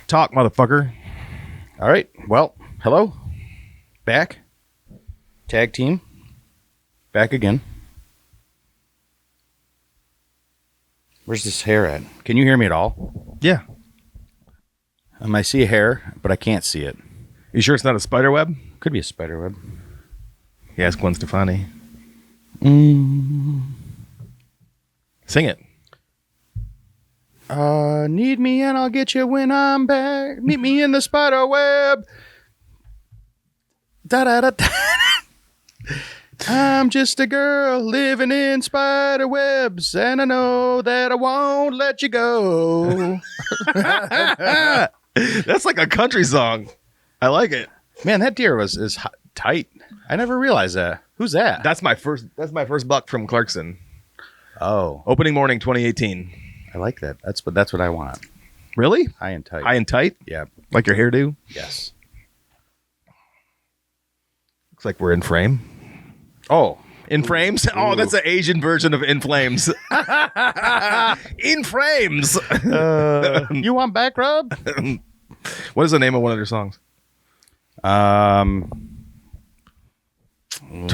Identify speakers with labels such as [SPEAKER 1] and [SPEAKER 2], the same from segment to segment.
[SPEAKER 1] Talk, motherfucker.
[SPEAKER 2] All right. Well, hello. Back. Tag team. Back again. Where's this hair at? Can you hear me at all?
[SPEAKER 1] Yeah.
[SPEAKER 2] I see a hair, but I can't see it.
[SPEAKER 1] You sure it's not a spider web?
[SPEAKER 2] Could be a spider web.
[SPEAKER 1] Yeah, ask Gwen Stefani. Sing it.
[SPEAKER 2] Need me and I'll get you when I'm back. Meet me in the spider web. Da da da da. I'm just a girl living in spider webs, and I know that I won't let you go.
[SPEAKER 1] That's like a country song. I like it.
[SPEAKER 2] Man, that deer is tight. I never realized that. Who's that?
[SPEAKER 1] That's my first buck from Clarkson.
[SPEAKER 2] Oh,
[SPEAKER 1] Opening morning 2018.
[SPEAKER 2] I like that. That's what I want.
[SPEAKER 1] Really?
[SPEAKER 2] High and tight.
[SPEAKER 1] High and tight?
[SPEAKER 2] Yeah.
[SPEAKER 1] Like your hairdo?
[SPEAKER 2] Yes.
[SPEAKER 1] Looks like we're in frame.
[SPEAKER 2] Oh.
[SPEAKER 1] In frames? Oh, that's an Asian version of In Flames. In Frames.
[SPEAKER 2] You want back rub?
[SPEAKER 1] What is the name of one of their songs? To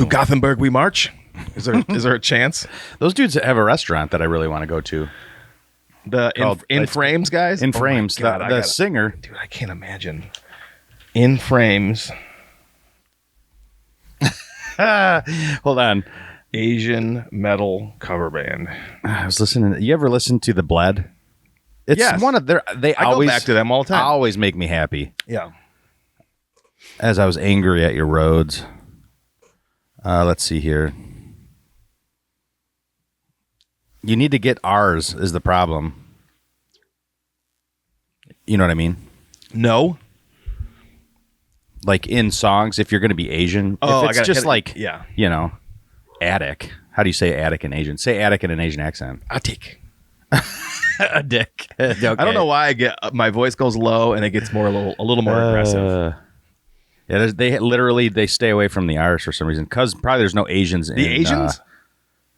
[SPEAKER 1] Gothenburg we march. Is there a chance?
[SPEAKER 2] Those dudes have a restaurant that I really want to go to.
[SPEAKER 1] The In Frames guys?
[SPEAKER 2] In Frames.
[SPEAKER 1] God,
[SPEAKER 2] the singer.
[SPEAKER 1] Dude, I can't imagine. In Frames.
[SPEAKER 2] Hold on.
[SPEAKER 1] Asian metal cover band.
[SPEAKER 2] I was listening. You ever listen to The Bled? It's
[SPEAKER 1] Yes.
[SPEAKER 2] one of their. They
[SPEAKER 1] I
[SPEAKER 2] always
[SPEAKER 1] go back to them all the time.
[SPEAKER 2] always make me happy.
[SPEAKER 1] Yeah.
[SPEAKER 2] As I was angry at your roads. Let's see here. You need to get ours is the problem. You know what I mean?
[SPEAKER 1] No.
[SPEAKER 2] Like in songs, if you're going to be Asian,
[SPEAKER 1] Oh,
[SPEAKER 2] if it's just like,
[SPEAKER 1] yeah.
[SPEAKER 2] you know, attic. How do you say attic in Asian? Say attic in an Asian accent.
[SPEAKER 1] Attic.
[SPEAKER 2] A dick. Okay.
[SPEAKER 1] I don't know why my voice goes low and it gets a little more aggressive.
[SPEAKER 2] Yeah, they stay away from the Irish for some reason because probably there's no Asians.
[SPEAKER 1] The Asians?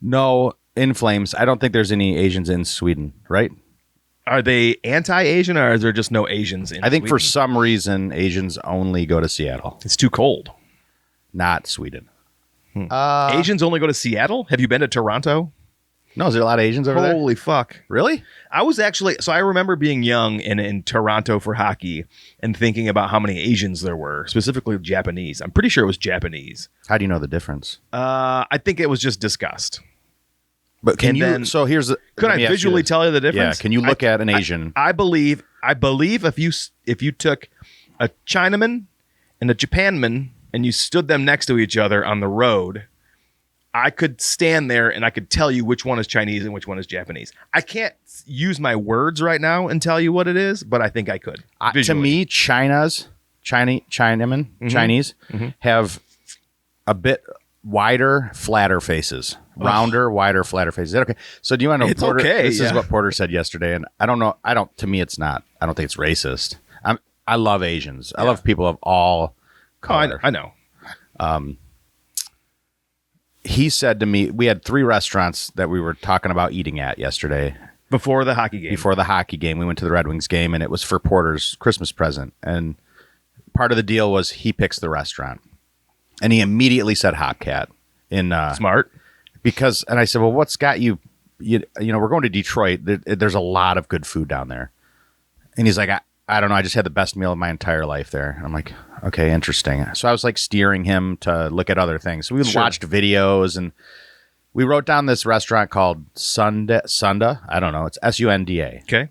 [SPEAKER 2] No, In Flames. I don't think there's any Asians in Sweden, right?
[SPEAKER 1] Are they anti-Asian or is there just no Asians in
[SPEAKER 2] I think for
[SPEAKER 1] Sweden?
[SPEAKER 2] some reason Asians only go to Seattle,
[SPEAKER 1] It's too cold.
[SPEAKER 2] not Sweden.
[SPEAKER 1] Asians only go to Seattle? Have you been to Toronto?
[SPEAKER 2] No, is there a lot of Asians over there?
[SPEAKER 1] Holy fuck.
[SPEAKER 2] Really?
[SPEAKER 1] I was actually, so I remember being young and in Toronto for hockey and thinking about how many Asians there were, specifically Japanese. I'm pretty sure it was Japanese.
[SPEAKER 2] How do you know the difference?
[SPEAKER 1] I think it was just discussed.
[SPEAKER 2] But can
[SPEAKER 1] And
[SPEAKER 2] you?
[SPEAKER 1] then-
[SPEAKER 2] So here's.
[SPEAKER 1] Could I visually tell you the difference?
[SPEAKER 2] Yeah. Can you look at an Asian?
[SPEAKER 1] I believe if you took a Chinaman and a Japanman and you stood them next to each other on the road, I could stand there and I could tell you which one is Chinese and which one is Japanese. I can't use my words right now and tell you what it is, but I think I could.
[SPEAKER 2] To
[SPEAKER 1] visually.
[SPEAKER 2] me, Chinamen, Chinese have a bit wider, flatter faces. Rounder, wider, flatter faces. Is that okay? So do you want to know?
[SPEAKER 1] It's
[SPEAKER 2] Porter,
[SPEAKER 1] okay,
[SPEAKER 2] This is
[SPEAKER 1] yeah.
[SPEAKER 2] what Porter said yesterday, and I don't know. To me, it's not. I don't think it's racist. I love Asians. I love people of all color.
[SPEAKER 1] I know.
[SPEAKER 2] He said to me, we had 3 restaurants that we were talking about eating at yesterday.
[SPEAKER 1] Before the hockey game.
[SPEAKER 2] Before the hockey game, we went to the Red Wings game, and it was for Porter's Christmas present. And part of the deal was he picks the restaurant, and he immediately said Hot Cat in
[SPEAKER 1] Smart.
[SPEAKER 2] because. And I said, well, what's got you? You know, we're going to Detroit. There's a lot of good food down there. And he's like, I don't know. I just had the best meal of my entire life there. And I'm like, okay, interesting. So I was like steering him to look at other things. So we watched videos and we wrote down this restaurant called Sunda. I don't know. It's Sunda.
[SPEAKER 1] Okay.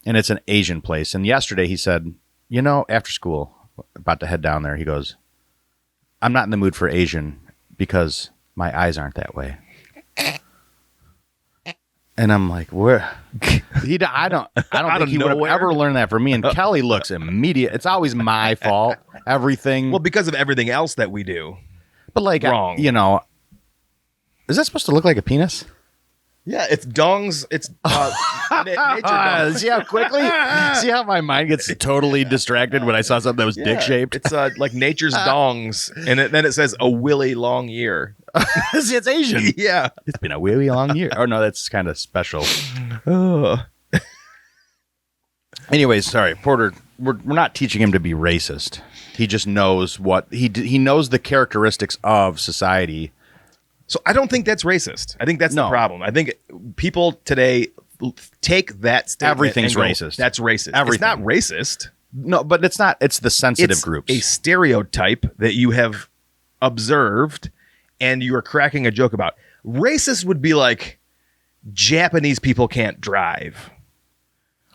[SPEAKER 2] And it's an Asian place. And yesterday he said, you know, after school, about to head down there, he goes, I'm not in the mood for Asian because my eyes aren't that way. And I'm like, where? I don't think he would have ever learned that from me. And Kelly looks immediate. It's always my fault. Everything.
[SPEAKER 1] Well, because of everything else that we do.
[SPEAKER 2] But like,
[SPEAKER 1] wrong.
[SPEAKER 2] You know, is that supposed to look like a penis?
[SPEAKER 1] Yeah, it's dongs. It's nature dongs.
[SPEAKER 2] See how quickly? See how my mind gets totally distracted when I saw something that was dick shaped?
[SPEAKER 1] It's like nature's dongs, and then it says a willy long year.
[SPEAKER 2] See, it's Asian.
[SPEAKER 1] Yeah,
[SPEAKER 2] It's been a really long year. Oh no, that's kind of special. Anyways, sorry, Porter. We're not teaching him to be racist. He just knows what he knows the characteristics of society.
[SPEAKER 1] So I don't think that's racist. I think that's the
[SPEAKER 2] No.
[SPEAKER 1] problem. I think people today take that statement.
[SPEAKER 2] Everything's
[SPEAKER 1] and go,
[SPEAKER 2] racist.
[SPEAKER 1] That's racist.
[SPEAKER 2] Everything.
[SPEAKER 1] It's not racist.
[SPEAKER 2] No, but it's not. It's the sensitive
[SPEAKER 1] It's
[SPEAKER 2] groups.
[SPEAKER 1] a stereotype that you have observed and you are cracking a joke about. Racist would be like Japanese people can't drive.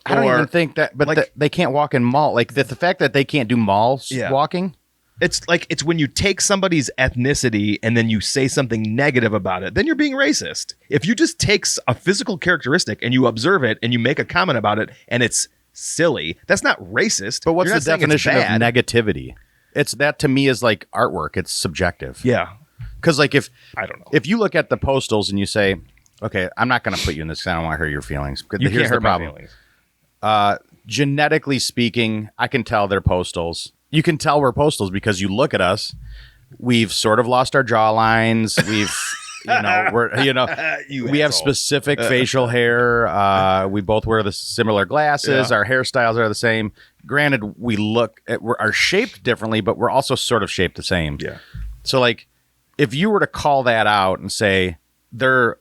[SPEAKER 2] I don't even think that, but
[SPEAKER 1] like-
[SPEAKER 2] they can't walk in mall. Like the fact that they can't do mall
[SPEAKER 1] Yeah.
[SPEAKER 2] walking.
[SPEAKER 1] It's like it's when you take somebody's ethnicity and then you say something negative about it, then you're being racist. If you just take a physical characteristic and you observe it and you make a comment about it and it's silly, that's not racist.
[SPEAKER 2] But what's
[SPEAKER 1] You're
[SPEAKER 2] the
[SPEAKER 1] not saying it's
[SPEAKER 2] definition of
[SPEAKER 1] bad.
[SPEAKER 2] negativity? It's that to me is like artwork. It's subjective.
[SPEAKER 1] Yeah,
[SPEAKER 2] Because like if
[SPEAKER 1] I don't know.
[SPEAKER 2] if you look at the postals and you say, okay, I'm not going to put you in this. 'Cause I don't want to hurt your feelings.
[SPEAKER 1] You
[SPEAKER 2] Here's
[SPEAKER 1] can't hurt
[SPEAKER 2] the problem.
[SPEAKER 1] my feelings.
[SPEAKER 2] Genetically speaking, I can tell they're postals. You can tell we're postals because you look at us. We've sort of lost our jawlines. We've,
[SPEAKER 1] You
[SPEAKER 2] we have
[SPEAKER 1] asshole.
[SPEAKER 2] specific facial hair. We both wear the similar glasses.
[SPEAKER 1] Yeah.
[SPEAKER 2] Our hairstyles are the same. Granted, we are shaped differently, but we're also sort of shaped the same.
[SPEAKER 1] Yeah.
[SPEAKER 2] So, like, if you were to call that out and say they're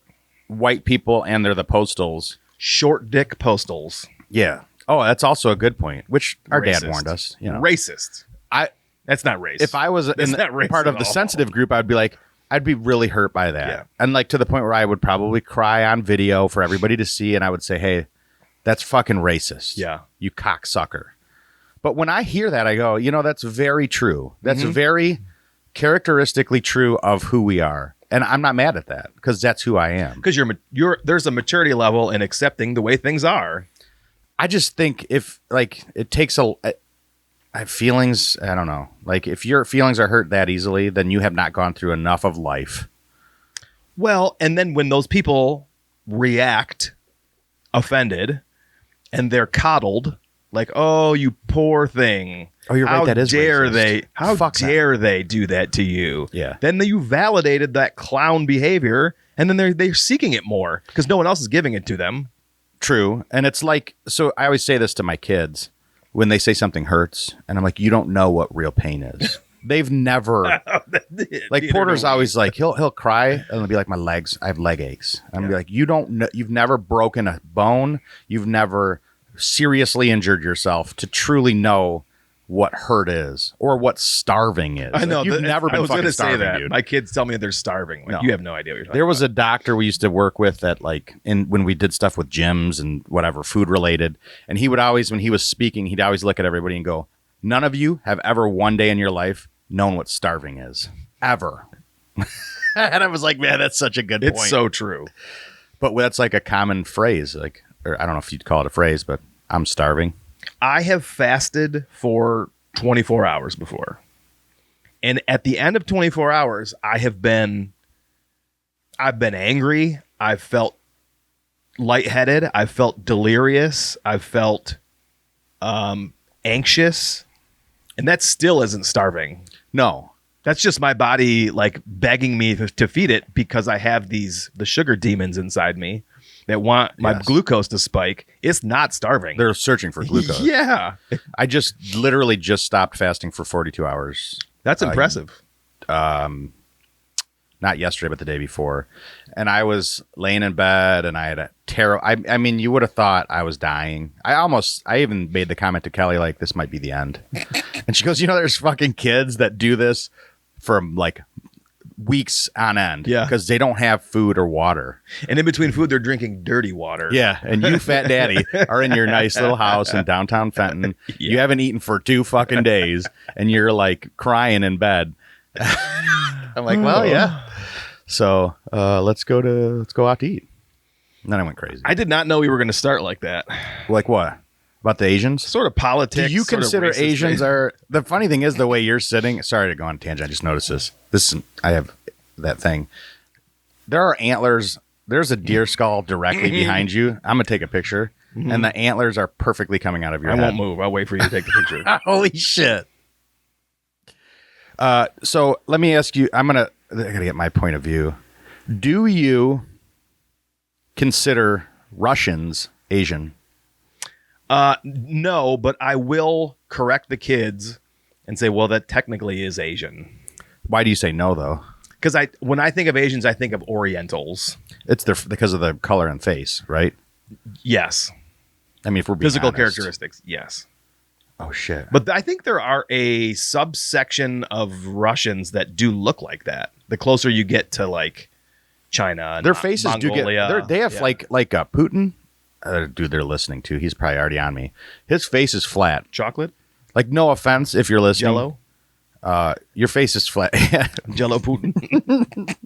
[SPEAKER 2] white people and they're the postals,
[SPEAKER 1] Short dick postals.
[SPEAKER 2] yeah. Oh, that's also a good point, which our dad
[SPEAKER 1] Racist.
[SPEAKER 2] warned us. You know,
[SPEAKER 1] Racist.
[SPEAKER 2] I
[SPEAKER 1] That's not racist.
[SPEAKER 2] if I was
[SPEAKER 1] That's
[SPEAKER 2] in
[SPEAKER 1] not racist
[SPEAKER 2] part of
[SPEAKER 1] at
[SPEAKER 2] the
[SPEAKER 1] all.
[SPEAKER 2] sensitive group, I'd be like, I'd be really hurt by that,
[SPEAKER 1] Yeah.
[SPEAKER 2] and like to the point where I would probably cry on video for everybody to see, and I would say, "Hey, that's fucking racist.
[SPEAKER 1] Yeah.
[SPEAKER 2] You cocksucker." But when I hear that, I go, that's very true. That's
[SPEAKER 1] Mm-hmm.
[SPEAKER 2] very characteristically true of who we are, and I'm not mad at that because that's who I am.
[SPEAKER 1] because there's a maturity level in accepting the way things are.
[SPEAKER 2] I just think if like it takes I have feelings. I don't know. Like if your feelings are hurt that easily, then you have not gone through enough of life.
[SPEAKER 1] Well, and then when those people react offended and they're coddled, like, oh, you poor thing.
[SPEAKER 2] Oh, you're right,
[SPEAKER 1] How
[SPEAKER 2] that is
[SPEAKER 1] dare
[SPEAKER 2] racist.
[SPEAKER 1] they? How
[SPEAKER 2] Fuck that.
[SPEAKER 1] dare they do that to you?
[SPEAKER 2] Yeah.
[SPEAKER 1] Then you validated that clown behavior, and then they're seeking it more because no one else is giving it to them.
[SPEAKER 2] True. And it's like, so I always say this to my kids when they say something hurts, and I'm like, you don't know what real pain is. They've never, like
[SPEAKER 1] Neither
[SPEAKER 2] Porter's
[SPEAKER 1] do we.
[SPEAKER 2] always like, he'll cry and it'll be like, my legs, I have leg aches. And I'm be like, you don't know, you've never broken a bone. You've never seriously injured yourself to truly know what hurt is or what starving is.
[SPEAKER 1] I know.
[SPEAKER 2] Like, you've never
[SPEAKER 1] I
[SPEAKER 2] been
[SPEAKER 1] was
[SPEAKER 2] fucking
[SPEAKER 1] gonna say
[SPEAKER 2] starving,
[SPEAKER 1] that.
[SPEAKER 2] dude.
[SPEAKER 1] My kids tell me they're starving. Like,
[SPEAKER 2] No.
[SPEAKER 1] you have no idea what you're talking
[SPEAKER 2] There was
[SPEAKER 1] about.
[SPEAKER 2] a doctor we used to work with that like when we did stuff with gyms and whatever food related, and he would always, when he was speaking, he'd always look at everybody and go, none of you have ever one day in your life known what starving is ever. And I was like, man, that's such a good
[SPEAKER 1] It's
[SPEAKER 2] point.
[SPEAKER 1] so true.
[SPEAKER 2] But that's like a common phrase, like, or I don't know if you'd call it a phrase, but I'm starving.
[SPEAKER 1] I have fasted for 24 hours before. And at the end of 24 hours, I've been angry. I've felt lightheaded. I've felt delirious. I've felt anxious. And that still isn't starving.
[SPEAKER 2] No,
[SPEAKER 1] That's just my body like begging me to feed it because I have the sugar demons inside me that want my
[SPEAKER 2] Yes.
[SPEAKER 1] glucose to spike. It's not starving.
[SPEAKER 2] they're searching for glucose.
[SPEAKER 1] Yeah.
[SPEAKER 2] I just literally just stopped fasting for 42 hours.
[SPEAKER 1] That's impressive.
[SPEAKER 2] Not yesterday, but the day before. And I was laying in bed and I had a terrible, I mean, you would have thought I was dying. I even made the comment to Kelly, like, this might be the end. And she goes, there's fucking kids that do this for like weeks on end.
[SPEAKER 1] Yeah.
[SPEAKER 2] Because they don't have food or water.
[SPEAKER 1] And in between food, they're drinking dirty water.
[SPEAKER 2] Yeah. And you, fat daddy, are in your nice little house in downtown Fenton. You haven't eaten for 2 fucking days and you're like crying in bed. I'm like, well, yeah. So let's go out to eat. And then I went crazy.
[SPEAKER 1] I did not know we were going to start like that.
[SPEAKER 2] Like what? About the Asians?
[SPEAKER 1] Sort of politics.
[SPEAKER 2] Do you
[SPEAKER 1] sort of
[SPEAKER 2] consider
[SPEAKER 1] racist
[SPEAKER 2] Asians
[SPEAKER 1] thing.
[SPEAKER 2] are the funny thing is the way you're sitting? Sorry to go on a tangent. I just noticed this. I have that thing. There are antlers. There's a deer skull directly behind you. I'm gonna take a picture, and the antlers are perfectly coming out of your
[SPEAKER 1] I
[SPEAKER 2] head.
[SPEAKER 1] won't move. I'll wait for you to take the picture.
[SPEAKER 2] Holy shit! So let me ask you. I gotta get my point of view. Do you consider Russians Asian?
[SPEAKER 1] No, but I will correct the kids and say, well, that technically is Asian.
[SPEAKER 2] Why do you say no though?
[SPEAKER 1] Because when I think of Asians, I think of Orientals.
[SPEAKER 2] It's because of the color and face, right?
[SPEAKER 1] Yes.
[SPEAKER 2] I mean, if we're being
[SPEAKER 1] Physical
[SPEAKER 2] honest.
[SPEAKER 1] characteristics, yes.
[SPEAKER 2] Oh shit!
[SPEAKER 1] But I think there are a subsection of Russians that do look like that. The closer you get to like China, and
[SPEAKER 2] Their faces
[SPEAKER 1] Mongolia,
[SPEAKER 2] do get. They have like Putin. Dude, they're listening to. He's probably already on me. His face is flat.
[SPEAKER 1] chocolate,
[SPEAKER 2] Like, no offense if you're listening.
[SPEAKER 1] Jello,
[SPEAKER 2] Your face is flat.
[SPEAKER 1] Jello Putin.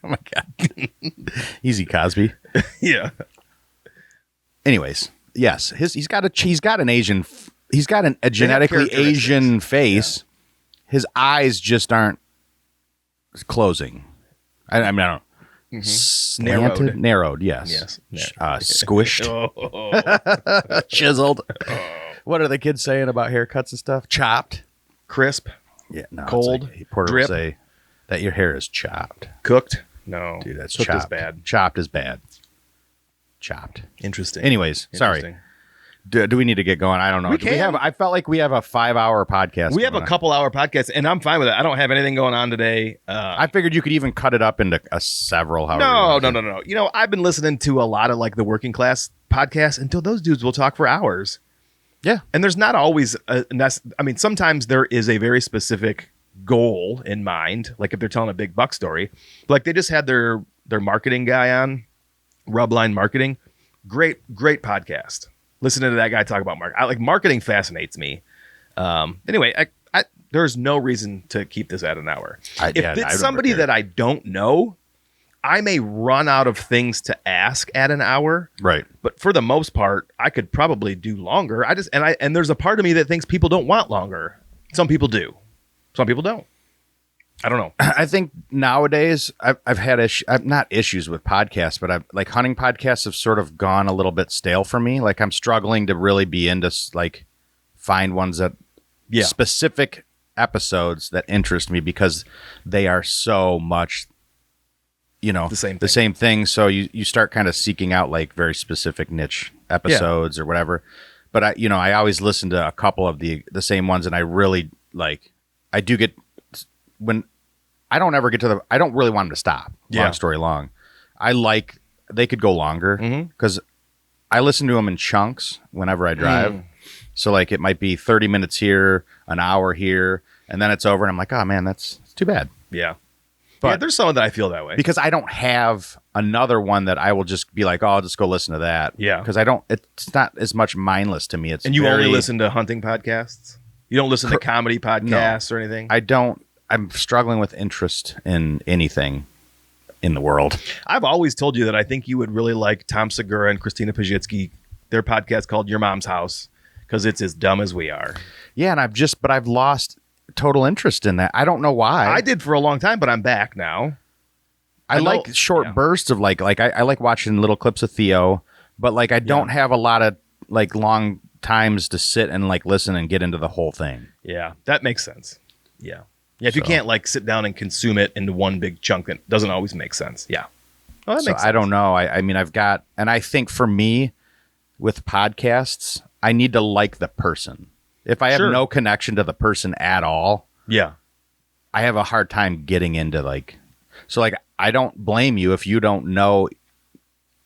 [SPEAKER 2] Oh my god. Easy, Cosby.
[SPEAKER 1] Yeah.
[SPEAKER 2] Anyways, yes, he's got a genetically Asian face. Yeah. His eyes just aren't closing. I mean, I don't.
[SPEAKER 1] Mm-hmm.
[SPEAKER 2] Narrowed, yes. Squished, chiseled. What are the kids saying about haircuts and stuff? Chopped,
[SPEAKER 1] crisp, cold,
[SPEAKER 2] Porter
[SPEAKER 1] drip.
[SPEAKER 2] Will say that your hair is chopped,
[SPEAKER 1] cooked. No,
[SPEAKER 2] dude, that's
[SPEAKER 1] cooked
[SPEAKER 2] chopped.
[SPEAKER 1] is bad.
[SPEAKER 2] Chopped is bad. Chopped.
[SPEAKER 1] Interesting.
[SPEAKER 2] Anyways, sorry. Do we need to get going? I don't know.
[SPEAKER 1] We can.
[SPEAKER 2] I felt like we have a 5-hour podcast.
[SPEAKER 1] We have a couple-hour podcast, and I'm fine with it. I don't have anything going on today.
[SPEAKER 2] I figured you could even cut it up into several.
[SPEAKER 1] No. You know, I've been listening to a lot of like the working class podcasts until those dudes will talk for hours.
[SPEAKER 2] Yeah,
[SPEAKER 1] and there's not always. Sometimes there is a very specific goal in mind. Like if they're telling a big buck story, like they just had their marketing guy on, Rubline Marketing. Great podcast. Listening to that guy talk about marketing fascinates me. Anyway, there's no reason to keep this at an hour. If it's somebody that I don't know, I may run out of things to ask at an hour.
[SPEAKER 2] Right.
[SPEAKER 1] But for the most part, I could probably do longer. And there's a part of me that thinks people don't want longer. Some people do. Some people don't. I don't know.
[SPEAKER 2] I think nowadays I've had not issues with podcasts, but like hunting podcasts have sort of gone a little bit stale for me. Like I'm struggling to really be into like find ones that specific episodes that interest me because they are so much, the same thing. So you start kind of seeking out like very specific niche episodes or whatever. But I always listen to a couple of the same ones, and I really like. I do get. When I don't ever get to I don't really want them to stop. Long story long. They could go longer because I listen to them in chunks whenever I drive. So like it might be 30 minutes here, an hour here, and then it's over. And I'm like, oh man, that's too bad.
[SPEAKER 1] Yeah. But there's someone that I feel that way.
[SPEAKER 2] Because I don't have another one that I will just be like, oh, I'll just go listen to that.
[SPEAKER 1] Yeah.
[SPEAKER 2] Because it's not as much mindless to me.
[SPEAKER 1] And you only listen to hunting podcasts? You don't listen to comedy podcasts or anything?
[SPEAKER 2] I don't. I'm struggling with interest in anything in the world.
[SPEAKER 1] I've always told you that I think you would really like Tom Segura and Christina Pajitsky, their podcast called Your Mom's House, because it's as dumb as we are.
[SPEAKER 2] Yeah, and I've lost total interest in that. I don't know why.
[SPEAKER 1] I did for a long time, but I'm back now.
[SPEAKER 2] I like short bursts of like I like watching little clips of Theo, but like I don't have a lot of like long times to sit and like listen and get into the whole thing.
[SPEAKER 1] Yeah, that makes sense. Yeah. Yeah, if you can't like sit down and consume it into one big chunk, it doesn't always make sense. Yeah. Well, that makes sense.
[SPEAKER 2] I don't know. I mean, I think for me with podcasts, I need to like the person. If I have no connection to the person at all, I have a hard time getting into like, so like, I don't blame you if you don't know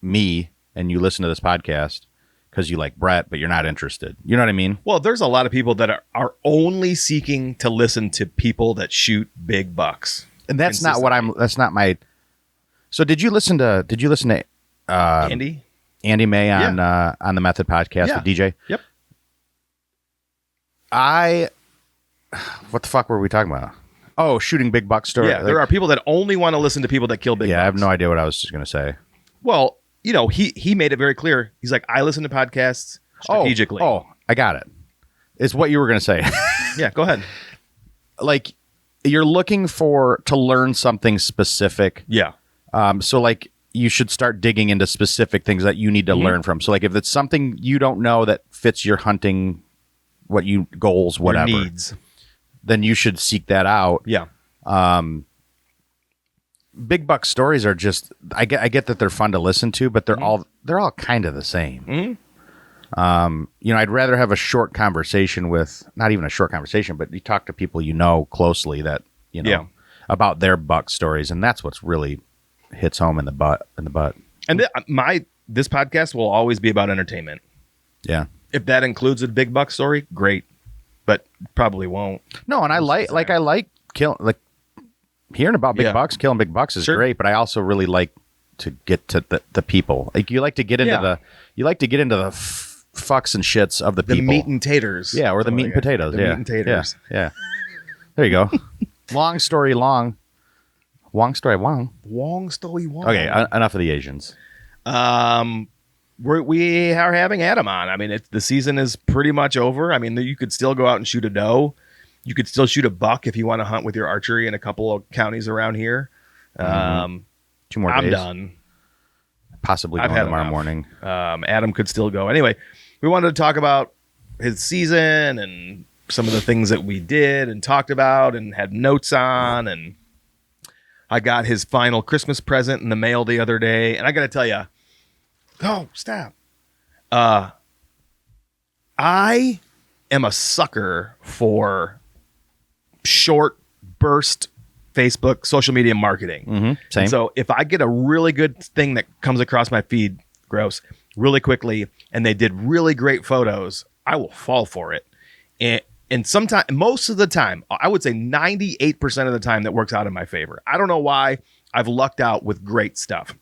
[SPEAKER 2] me and you listen to this podcast because you like Brett, but you're not interested. You know what I mean?
[SPEAKER 1] Well, there's a lot of people that are only seeking to listen to people that shoot big bucks.
[SPEAKER 2] And that's not my, so did you listen to
[SPEAKER 1] Andy
[SPEAKER 2] May on the Method podcast with DJ?
[SPEAKER 1] Yep.
[SPEAKER 2] What the fuck were we talking about? Oh, shooting big buck story.
[SPEAKER 1] Yeah, there are people that only want to listen to people that kill big bucks.
[SPEAKER 2] I have no idea what I was just going to say.
[SPEAKER 1] Well, he made it very clear. He's like, I listen to podcasts strategically.
[SPEAKER 2] Oh, I got it. It's what you were going to say.
[SPEAKER 1] Yeah, go ahead.
[SPEAKER 2] Like, you're looking to learn something specific.
[SPEAKER 1] Yeah.
[SPEAKER 2] So, like, you should start digging into specific things that you need to learn from. So, like, if it's something you don't know that fits your hunting, goals, whatever.
[SPEAKER 1] Your needs.
[SPEAKER 2] Then you should seek that out.
[SPEAKER 1] Yeah.
[SPEAKER 2] Big buck stories are just I get that they're fun to listen to, but they're all kind of the same.
[SPEAKER 1] Mm-hmm.
[SPEAKER 2] I'd rather have a short conversation with, not even a short conversation, but you talk to people closely that about their buck stories, and that's what's really hits home in the butt.
[SPEAKER 1] And this podcast will always be about entertainment.
[SPEAKER 2] Yeah.
[SPEAKER 1] If that includes a big buck story, great, but probably won't.
[SPEAKER 2] No, and I like hearing about big bucks, killing big bucks is great, but I also really like to get to the people. Like you like to get into the fucks and shits of the people.
[SPEAKER 1] The meat and taters.
[SPEAKER 2] Yeah, or the meat and potatoes.
[SPEAKER 1] Meat and taters.
[SPEAKER 2] Yeah. There you go. Long story long. Wong story Wong.
[SPEAKER 1] Wong story Wong.
[SPEAKER 2] Okay, enough of the Asians.
[SPEAKER 1] We are having Adam on. I mean, the season is pretty much over. I mean, you could still go out and shoot a doe. You could still shoot a buck if you want to hunt with your archery in a couple of counties around here.
[SPEAKER 2] 2 more days.
[SPEAKER 1] I'm done.
[SPEAKER 2] Possibly going tomorrow morning.
[SPEAKER 1] Adam could still go. Anyway, we wanted to talk about his season and some of the things that we did and talked about and had notes on. And I got his final Christmas present in the mail the other day. And I got to tell you, stop. I am a sucker for short burst Facebook social media marketing.
[SPEAKER 2] Same.
[SPEAKER 1] And so if I get a really good thing that comes across my feed, really quickly, and they did really great photos, I will fall for it. And sometimes, most of the time, I would say 98% of the time, that works out in my favor. I don't know why. I've lucked out with great stuff.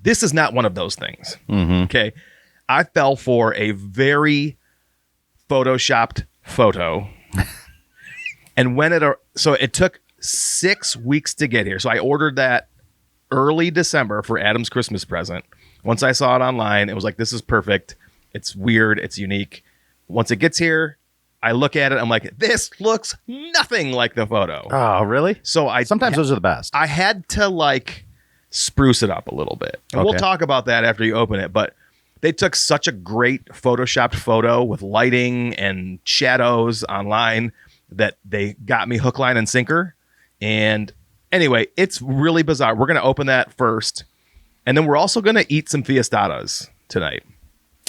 [SPEAKER 1] This is not one of those things. Okay. I fell for a very photoshopped photo. And so it took 6 weeks to get here. So I ordered that early December for Adam's Christmas present. Once I saw it online, it was like, this is perfect. It's weird. It's unique. Once it gets here, I look at it. I'm like, this looks nothing like the photo.
[SPEAKER 2] Oh, really?
[SPEAKER 1] So
[SPEAKER 2] sometimes those are the best.
[SPEAKER 1] I had to spruce it up a little bit. And we'll talk about that after you open it. But they took such a great photoshopped photo with lighting and shadows online that they got me hook, line, and sinker. And anyway, it's really bizarre. We're going to open that first. And then we're also going to eat some fiestadas tonight.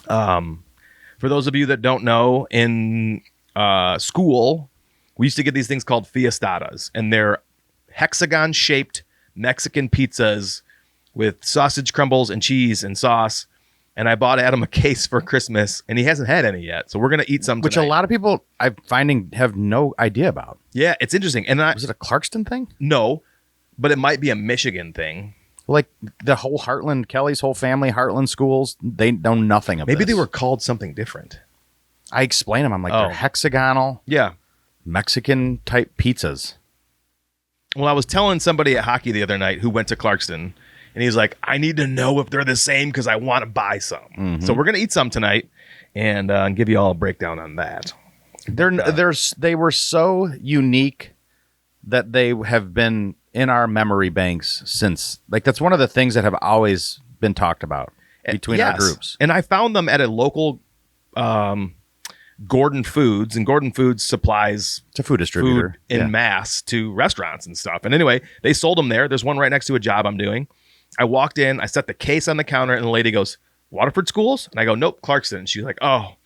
[SPEAKER 1] For those of you that don't know, in school, we used to get these things called fiestadas. And they're hexagon-shaped Mexican pizzas with sausage crumbles and cheese and sauce. And I bought Adam a case for Christmas, and he hasn't had any yet. So we're going to eat some tonight.
[SPEAKER 2] Which a lot of people I'm finding have no idea about.
[SPEAKER 1] Yeah, it's interesting. And
[SPEAKER 2] was it a Clarkston thing?
[SPEAKER 1] No, but it might be a Michigan thing.
[SPEAKER 2] Like the whole Heartland, Kelly's whole family, Heartland schools, they know nothing about
[SPEAKER 1] Maybe they were called something different.
[SPEAKER 2] I explain them. I'm like, they're hexagonal, Mexican type pizzas.
[SPEAKER 1] Well, I was telling somebody at hockey the other night who went to Clarkston, and he's like, I need to know if they're the same because I want to buy some. So we're going to eat some tonight and give you all a breakdown on that.
[SPEAKER 2] They were so unique that they have been in our memory banks since. Like, that's one of the things that have always been talked about between our groups.
[SPEAKER 1] And I found them at a local Gordon Foods, and Gordon Foods supplies
[SPEAKER 2] it's a food distributor
[SPEAKER 1] food in mass to restaurants and stuff. And anyway, they sold them there. There's one right next to a job I'm doing. I walked in, I set the case on the counter, and the lady goes, Waterford Schools? And I go, nope, Clarkston. And she's like, oh.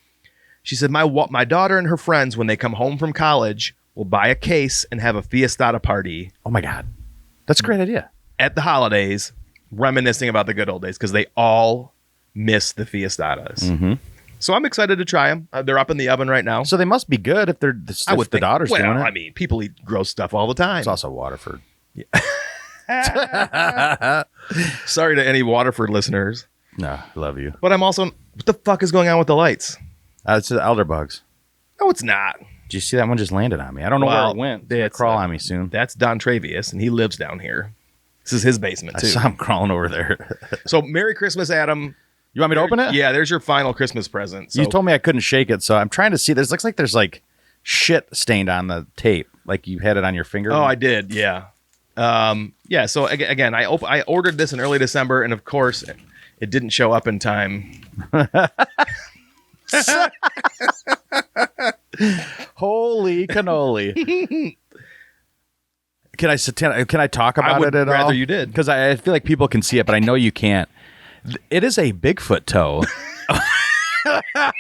[SPEAKER 1] She said, my daughter and her friends, when they come home from college, will buy a case and have a fiestada party.
[SPEAKER 2] Oh, my God. That's a great idea.
[SPEAKER 1] At the holidays, reminiscing about the good old days, because they all miss the fiestadas. So I'm excited to try them. They're up in the oven right now.
[SPEAKER 2] So they must be good if the daughter's doing it.
[SPEAKER 1] I mean, people eat gross stuff all the time.
[SPEAKER 2] It's also Waterford.
[SPEAKER 1] Sorry to any Waterford listeners.
[SPEAKER 2] No, I love you.
[SPEAKER 1] But I'm also, what the fuck is going on with the lights?
[SPEAKER 2] It's the elder bugs.
[SPEAKER 1] No, it's not.
[SPEAKER 2] Did you see that one just landed on me? I don't know where it went. It's going to crawl on me soon.
[SPEAKER 1] That's Don Travius, and he lives down here. This is his basement, too.
[SPEAKER 2] I saw him crawling over there.
[SPEAKER 1] So, Merry Christmas, Adam.
[SPEAKER 2] You want me to open it?
[SPEAKER 1] Yeah, there's your final Christmas present. So.
[SPEAKER 2] You told me I couldn't shake it, so I'm trying to see. Looks like there's shit stained on the tape, like you had it on your finger.
[SPEAKER 1] Oh, I did, yeah. So again, I ordered this in early December, and of course, it didn't show up in time.
[SPEAKER 2] Holy cannoli! Can I talk about it at all?
[SPEAKER 1] I would rather you did,
[SPEAKER 2] because I feel like people can see it, but I know you can't. It is a Bigfoot toe.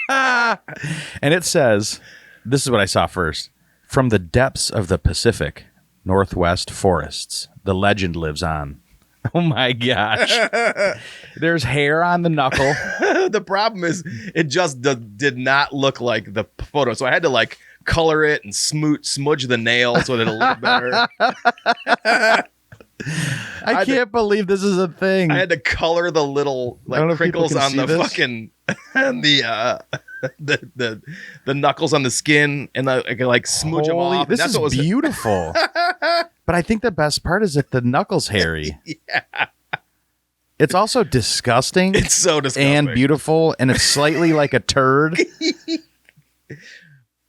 [SPEAKER 2] And it says, this is what I saw first. From the depths of the Pacific Northwest forests, the legend lives on. Oh my gosh. There's hair on the knuckle.
[SPEAKER 1] The problem is it just did not look like the photo. So I had to like color it and smudge the nail so that it'll look better.
[SPEAKER 2] I can't believe this is a thing.
[SPEAKER 1] I had to color the little like crinkles on the fucking and the knuckles on the skin and I could like smudge them off.
[SPEAKER 2] This is beautiful. But I think the best part is that the knuckles hairy.
[SPEAKER 1] Yeah.
[SPEAKER 2] It's also disgusting.
[SPEAKER 1] It's so disgusting.
[SPEAKER 2] And beautiful, and it's slightly like a turd.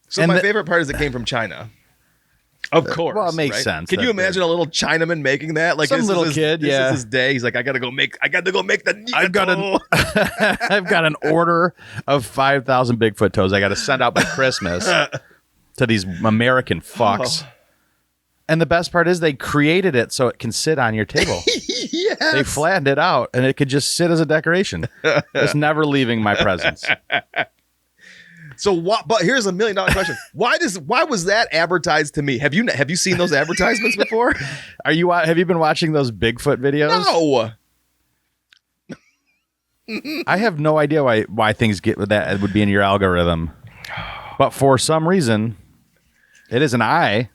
[SPEAKER 1] So my favorite part is it came from China. Of course.
[SPEAKER 2] Well, it makes sense.
[SPEAKER 1] Can you imagine a little Chinaman making that? Like
[SPEAKER 2] some little kid,
[SPEAKER 1] this is his day. He's like, I gotta go make the
[SPEAKER 2] I've got an order of 5,000 Bigfoot toes I got to send out by Christmas to these American fucks. Oh. And the best part is they created it so it can sit on your table.
[SPEAKER 1] Yes.
[SPEAKER 2] They flattened it out and it could just sit as a decoration. It's never leaving my presence.
[SPEAKER 1] So what? But here's $1 million question: Why was that advertised to me? Have you seen those advertisements before?
[SPEAKER 2] Have you been watching those Bigfoot videos?
[SPEAKER 1] No.
[SPEAKER 2] I have no idea why things get with that. It would be in your algorithm, but for some reason, it is an I.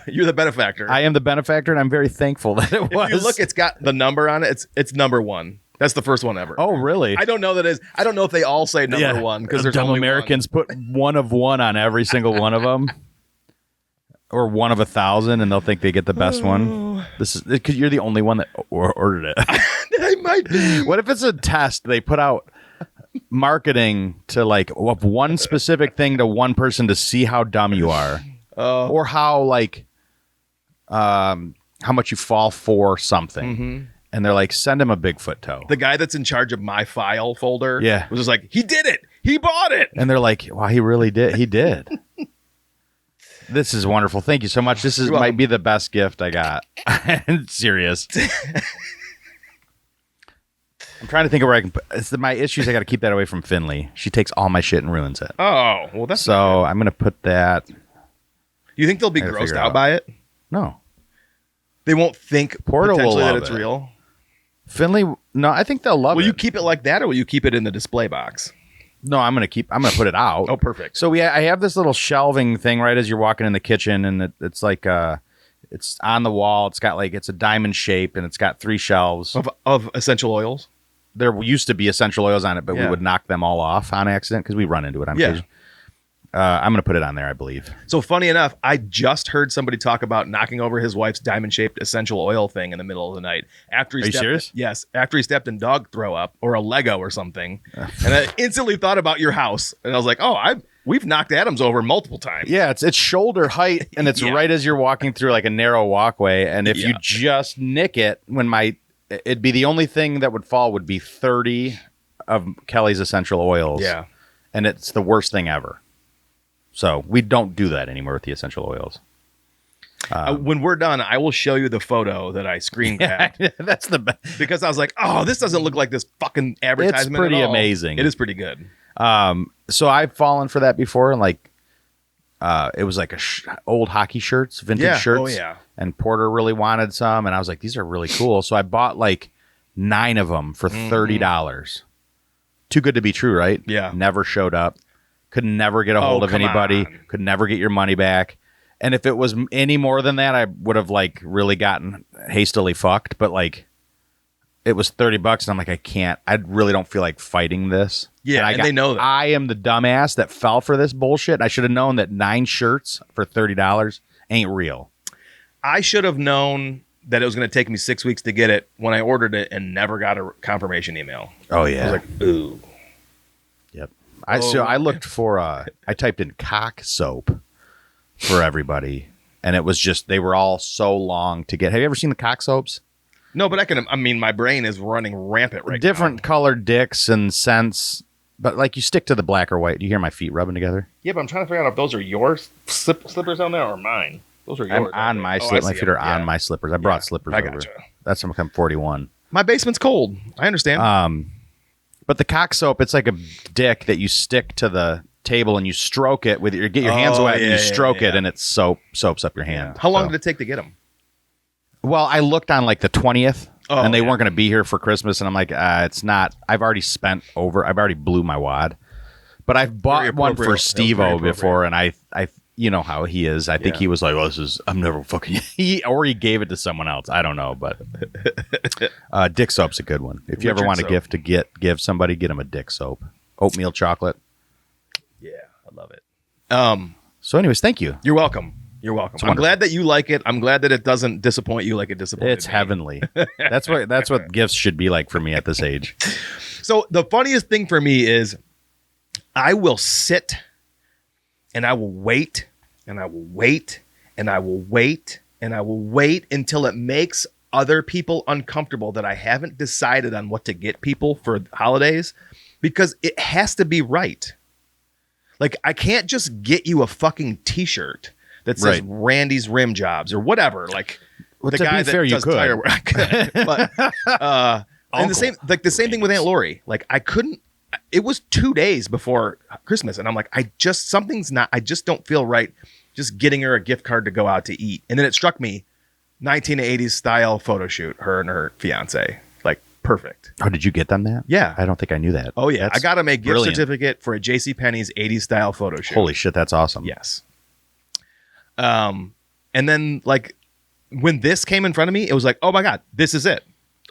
[SPEAKER 1] You're the benefactor.
[SPEAKER 2] I am the benefactor, and I'm very thankful that it was.
[SPEAKER 1] If you look, it's got the number on it. It's number one. That's the first one ever.
[SPEAKER 2] Oh, really?
[SPEAKER 1] I don't know that is. I don't know if they all say number one because there's
[SPEAKER 2] dumb
[SPEAKER 1] only
[SPEAKER 2] Americans put one of one on every single one of them, or one of 1,000, and they'll think they get the best one. This is because you're the only one that ordered it.
[SPEAKER 1] I might be.
[SPEAKER 2] What if it's a test? They put out marketing to like one specific thing to one person to see how dumb you are, or how how much you fall for something. Mm-hmm. And they're like, send him a Bigfoot toe.
[SPEAKER 1] The guy that's in charge of my file folder
[SPEAKER 2] was
[SPEAKER 1] just like, he did it. He bought it.
[SPEAKER 2] And they're like, wow, he really did. He did. This is wonderful. Thank you so much. This might be the best gift I got. Serious. I'm trying to think of where I can put my issues. I got to keep that away from Finley. She takes all my shit and ruins it.
[SPEAKER 1] Oh, well, that's
[SPEAKER 2] so I'm going to put that.
[SPEAKER 1] You think they'll be grossed out by it?
[SPEAKER 2] No.
[SPEAKER 1] They won't think potentially that it's
[SPEAKER 2] it.
[SPEAKER 1] real?
[SPEAKER 2] Finley, no, I think they'll love it.
[SPEAKER 1] Will you keep it like that, or will you keep it in the display box?
[SPEAKER 2] No, I'm gonna put it out.
[SPEAKER 1] Oh, perfect.
[SPEAKER 2] So I have this little shelving thing right as you're walking in the kitchen, and it's like it's on the wall. It's got it's a diamond shape, and it's got 3 shelves
[SPEAKER 1] of essential oils.
[SPEAKER 2] There used to be essential oils on it, but we would knock them all off on accident because we run into it on occasion. I'm going to put it on there, I believe.
[SPEAKER 1] So funny enough, I just heard somebody talk about knocking over his wife's diamond-shaped essential oil thing in the middle of the night. Are
[SPEAKER 2] you serious?
[SPEAKER 1] Yes. After he stepped in dog throw up or a Lego or something. And I instantly thought about your house. And I was like, we've knocked Adams over multiple times.
[SPEAKER 2] Yeah, it's shoulder height, and it's right as you're walking through like a narrow walkway. And if you just nick it, it'd be the only thing that would fall would be 30 of Kelly's essential oils.
[SPEAKER 1] Yeah.
[SPEAKER 2] And it's the worst thing ever. So we don't do that anymore with the essential oils.
[SPEAKER 1] When we're done, I will show you the photo that I screen grabbed.
[SPEAKER 2] That's the best.
[SPEAKER 1] Because I was like, this doesn't look like this fucking advertisement.
[SPEAKER 2] It's pretty
[SPEAKER 1] at all.
[SPEAKER 2] amazing.
[SPEAKER 1] It is pretty good.
[SPEAKER 2] So I've fallen for that before, and it was like old hockey shirts, vintage shirts.
[SPEAKER 1] Oh yeah.
[SPEAKER 2] And Porter really wanted some, and I was like, these are really cool. So I bought 9 of them for $30. Too good to be true, right?
[SPEAKER 1] Yeah.
[SPEAKER 2] Never showed up. Could never get a hold of anybody.
[SPEAKER 1] On.
[SPEAKER 2] Could never get your money back. And if it was any more than that, I would have really gotten hastily fucked. But it was $30, and I'm like, I can't. I really don't feel like fighting this.
[SPEAKER 1] Yeah, and they know that.
[SPEAKER 2] I am the dumbass that fell for this bullshit. I should have known that 9 shirts for $30 ain't real.
[SPEAKER 1] I should have known that it was going to take me 6 weeks to get it when I ordered it and never got a confirmation email.
[SPEAKER 2] Oh yeah.
[SPEAKER 1] I was like, ooh.
[SPEAKER 2] Yep. So I looked for I typed in cock soap for everybody, and it was just they were all so long to get. Have you ever seen the cock soaps?
[SPEAKER 1] No, but my brain is running rampant right now.
[SPEAKER 2] Different colored dicks and scents, but you stick to the black or white. Do you hear my feet rubbing together?
[SPEAKER 1] Yeah, but I'm trying to figure out if those are your slippers on there or mine. Those are yours.
[SPEAKER 2] I'm on my slippers. My feet are on my slippers. I brought slippers over.
[SPEAKER 1] Gotcha.
[SPEAKER 2] That's from 41.
[SPEAKER 1] My basement's cold. I understand.
[SPEAKER 2] But the cock soap, it's like a dick that you stick to the table and you stroke it with get your hands wet and you stroke it and it soaps up your hand.
[SPEAKER 1] How long did it take to get them?
[SPEAKER 2] Well, I looked on like the 20th and they weren't going to be here for Christmas. And I'm like, it's not. I've already I've already blew my wad. But I've bought one for Steve-O before and I you know how he is. I think he was like, I'm never fucking... He gave it to someone else. I don't know, but... Dick soap's a good one. If you ever want a gift to give somebody, get them a Dick soap. Oatmeal chocolate.
[SPEAKER 1] Yeah, I love it.
[SPEAKER 2] So anyways, thank you.
[SPEAKER 1] You're welcome. You're welcome. I'm glad that you like it. I'm glad that it doesn't disappoint you like it disappointed
[SPEAKER 2] It's heavenly. That's what gifts should be like for me at this age.
[SPEAKER 1] So the funniest thing for me is I will sit... and I will wait, and I will wait, and I will wait, and I will wait until it makes other people uncomfortable that I haven't decided on what to get people for holidays, because it has to be right. Like, I can't just get you a fucking T-shirt that says Randy's Rim Jobs or whatever. Like, the guy that does tire work. But, and the same thing with Aunt Lori. Like, I couldn't. It was 2 days before Christmas, and I'm like, I just don't feel right just getting her a gift card to go out to eat. And then it struck me, 1980s style photo shoot, her and her fiance. Like, perfect.
[SPEAKER 2] Oh, did you get them that?
[SPEAKER 1] Yeah.
[SPEAKER 2] I don't think I knew that.
[SPEAKER 1] Oh, yeah.
[SPEAKER 2] That's
[SPEAKER 1] I got him a gift
[SPEAKER 2] brilliant.
[SPEAKER 1] certificate for a JCPenney's 80s style photo shoot.
[SPEAKER 2] Holy shit, that's awesome.
[SPEAKER 1] Yes. And then, like, when this came in front of me, it was like, oh my God, this is it.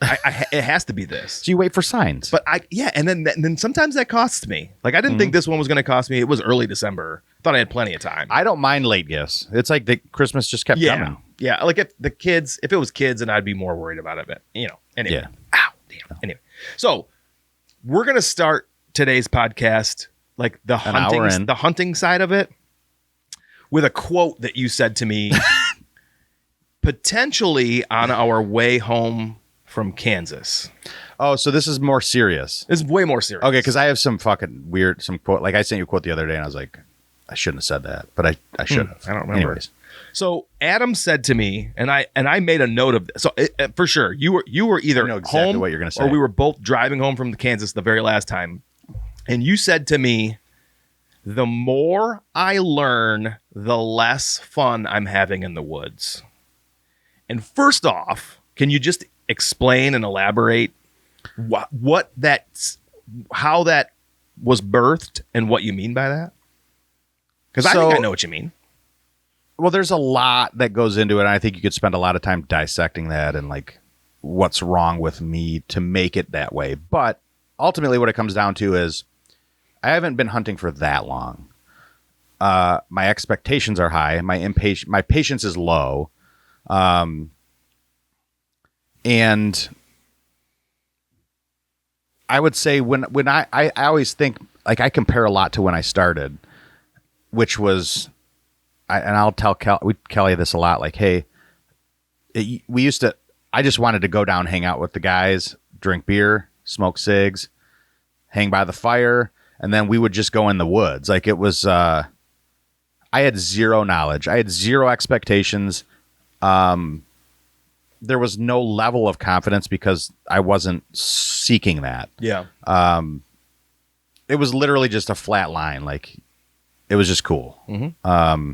[SPEAKER 1] It has to be this.
[SPEAKER 2] So you wait for signs.
[SPEAKER 1] But and then sometimes that costs me. Like, I didn't think this one was going to cost me. It was early December. Thought I had plenty of time.
[SPEAKER 2] I don't mind late gifts. It's like the Christmas just kept coming.
[SPEAKER 1] Yeah. Like if it was kids, and I'd be more worried about it. But anyway.
[SPEAKER 2] Yeah.
[SPEAKER 1] Ow, damn. Anyway, so we're going to start today's podcast, like the hunting side of it, with a quote that you said to me, potentially on our way home from Kansas.
[SPEAKER 2] Oh, so this is more serious.
[SPEAKER 1] It's way more serious.
[SPEAKER 2] Okay, because I have some fucking weird, some quote. Like I sent you a quote the other day, and I was like, I shouldn't have said that, but I should have.
[SPEAKER 1] I don't remember.
[SPEAKER 2] Anyways,
[SPEAKER 1] so Adam said to me, and I made a note of this. So for sure, you were either
[SPEAKER 2] exactly
[SPEAKER 1] home
[SPEAKER 2] what you're gonna say,
[SPEAKER 1] or we were both driving home from Kansas the very last time, and you said to me, "The more I learn, the less fun I'm having in the woods." And first off, can you just explain and elaborate how that was birthed and what you mean by that? Because I think I know what you mean.
[SPEAKER 2] Well, there's a lot that goes into it, and I think you could spend a lot of time dissecting that and like what's wrong with me to make it that way. But ultimately, what it comes down to is I haven't been hunting for that long. My expectations are high. My patience is low. And I would say when I always think, like, I compare a lot to when I started, which was, and I'll tell Kelly this a lot, like, hey, I just wanted to go down, hang out with the guys, drink beer, smoke cigs, hang by the fire, and then we would just go in the woods. Like, it was, I had zero knowledge. I had zero expectations. There was no level of confidence because I wasn't seeking that.
[SPEAKER 1] Yeah.
[SPEAKER 2] It was literally just a flat line. Like, it was just cool.
[SPEAKER 1] Mm-hmm.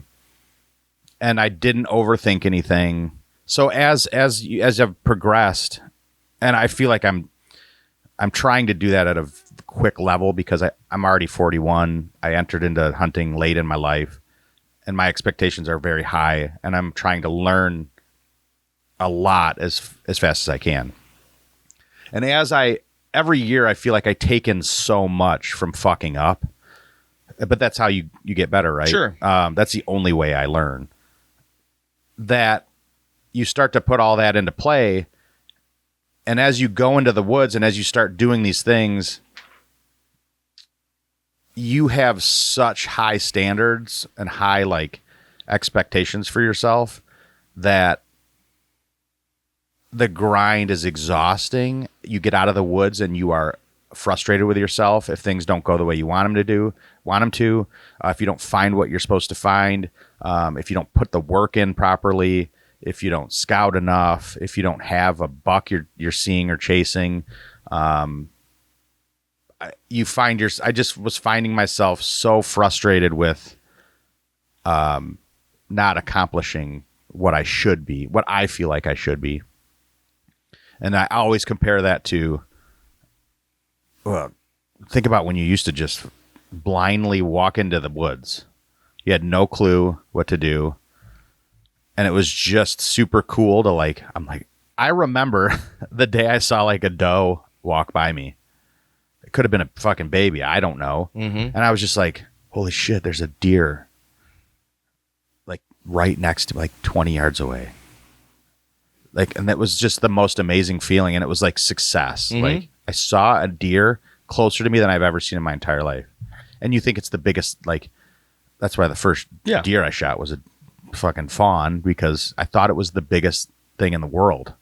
[SPEAKER 2] And I didn't overthink anything. So as I've progressed, and I feel like I'm trying to do that at a quick level because I'm already 41. I entered into hunting late in my life, and my expectations are very high, and I'm trying to learn a lot as fast as I can. And every year I feel like I take in so much from fucking up, but that's how you get better, right?
[SPEAKER 1] Sure.
[SPEAKER 2] That's the only way I learn. That you start to put all that into play, and as you go into the woods and as you start doing these things, you have such high standards and high like expectations for yourself that the grind is exhausting. You get out of the woods and you are frustrated with yourself if things don't go the way you want them to. If you don't find what you're supposed to find, if you don't put the work in properly, if you don't scout enough, if you don't have a buck you're seeing or chasing. I just was finding myself so frustrated with not accomplishing what I should be, what I feel like I should be. And I always compare that to, well, think about when you used to just blindly walk into the woods. You had no clue what to do. And it was just super cool to I remember the day I saw like a doe walk by me. It could have been a fucking baby. I don't know. Mm-hmm. And I was just like, holy shit, there's a deer like right next to me, like 20 yards away. Like, and that was just the most amazing feeling. And it was like success. Mm-hmm. Like I saw a deer closer to me than I've ever seen in my entire life. And you think it's the biggest, like, that's why the first deer I shot was a fucking fawn, because I thought it was the biggest thing in the world.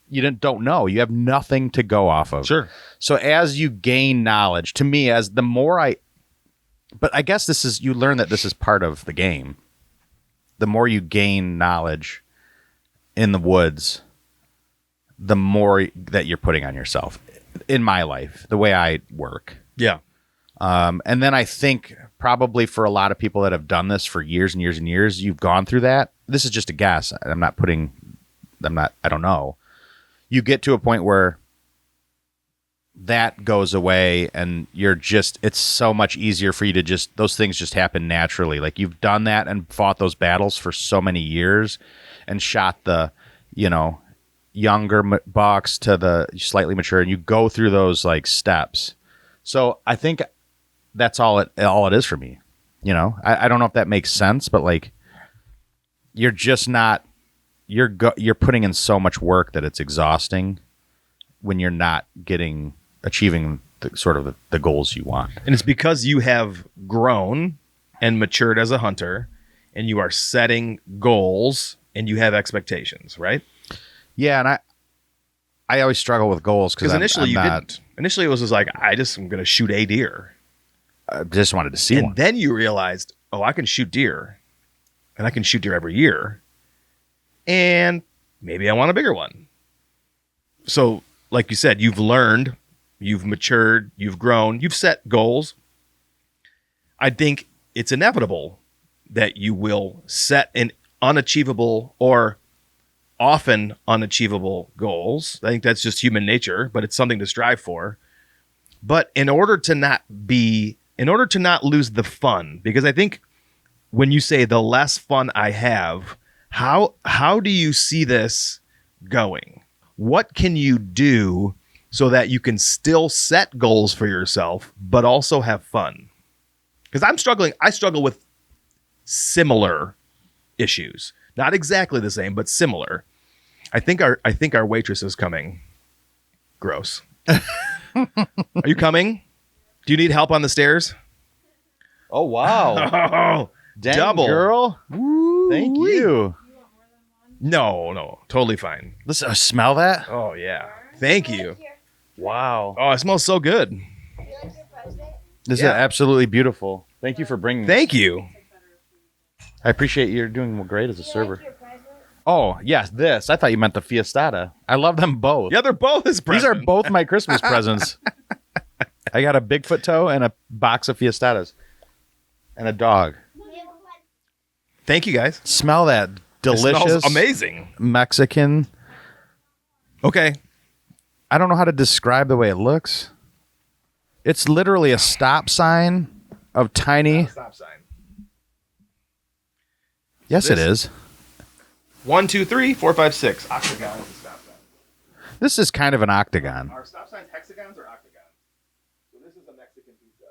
[SPEAKER 2] You don't know. You have nothing to go off of.
[SPEAKER 1] Sure.
[SPEAKER 2] So as you gain knowledge, to me, as the more but I guess you learn that this is part of the game. The more you gain knowledge in the woods, the more that you're putting on yourself. In my life, the way I work.
[SPEAKER 1] Yeah.
[SPEAKER 2] And then I think probably for a lot of people that have done this for years and years and years, you've gone through that. This is just a guess. I don't know. You get to a point where that goes away and it's so much easier for you to those things just happen naturally. Like you've done that and fought those battles for so many years and shot the, younger bucks to the slightly mature, and you go through those like steps. So I think that's all it is for me. I don't know if that makes sense, but like you're just not, you're putting in so much work that it's exhausting when you're not achieving the goals you want.
[SPEAKER 1] And it's because you have grown and matured as a hunter, and you are setting goals and you have expectations, right?
[SPEAKER 2] Yeah, and I always struggle with goals because
[SPEAKER 1] initially didn't. Initially it was just like, I'm going to shoot a deer.
[SPEAKER 2] I just wanted to see one.
[SPEAKER 1] And then you realized, I can shoot deer, and I can shoot deer every year. And maybe I want a bigger one. So, like you said, you've learned, you've matured, you've grown, you've set goals. I think it's inevitable that you will set an unachievable or often unachievable goals. I think that's just human nature, but it's something to strive for. But in order to not lose the fun, because I think when you say the less fun I have, how do you see this going? What can you do so that you can still set goals for yourself, but also have fun? Because I struggle with similar issues. Not exactly the same, but similar. I think our waitress is coming. Gross. Are you coming? Do you need help on the stairs?
[SPEAKER 2] Oh, wow.
[SPEAKER 1] Oh,
[SPEAKER 2] dang,
[SPEAKER 1] double.
[SPEAKER 2] Girl. Woo-wee. Thank you.
[SPEAKER 1] No, totally fine.
[SPEAKER 2] Listen, smell that?
[SPEAKER 1] Oh, yeah. Thank you.
[SPEAKER 2] Wow.
[SPEAKER 1] Oh, it smells so good.
[SPEAKER 2] This is absolutely beautiful. Thank you for bringing this.
[SPEAKER 1] Thank you.
[SPEAKER 2] I appreciate you're doing great as a server. Oh, yes, this. I thought you meant the Fiestada. I love them both.
[SPEAKER 1] Yeah, they're both his presents.
[SPEAKER 2] These are both my Christmas presents. I got a Bigfoot toe and a box of Fiestadas. And a dog.
[SPEAKER 1] Thank you, guys.
[SPEAKER 2] Smell that delicious,
[SPEAKER 1] it smells amazing
[SPEAKER 2] Mexican.
[SPEAKER 1] Okay.
[SPEAKER 2] I don't know how to describe the way it looks. It's literally a stop sign of tiny.
[SPEAKER 1] Stop sign.
[SPEAKER 2] Yes, it is.
[SPEAKER 1] 1, 2, 3, 4, 5, 6. Octagon is a stop sign.
[SPEAKER 2] This is kind of an octagon.
[SPEAKER 1] Are stop signs hexagons or octagons? So this is a Mexican pizza.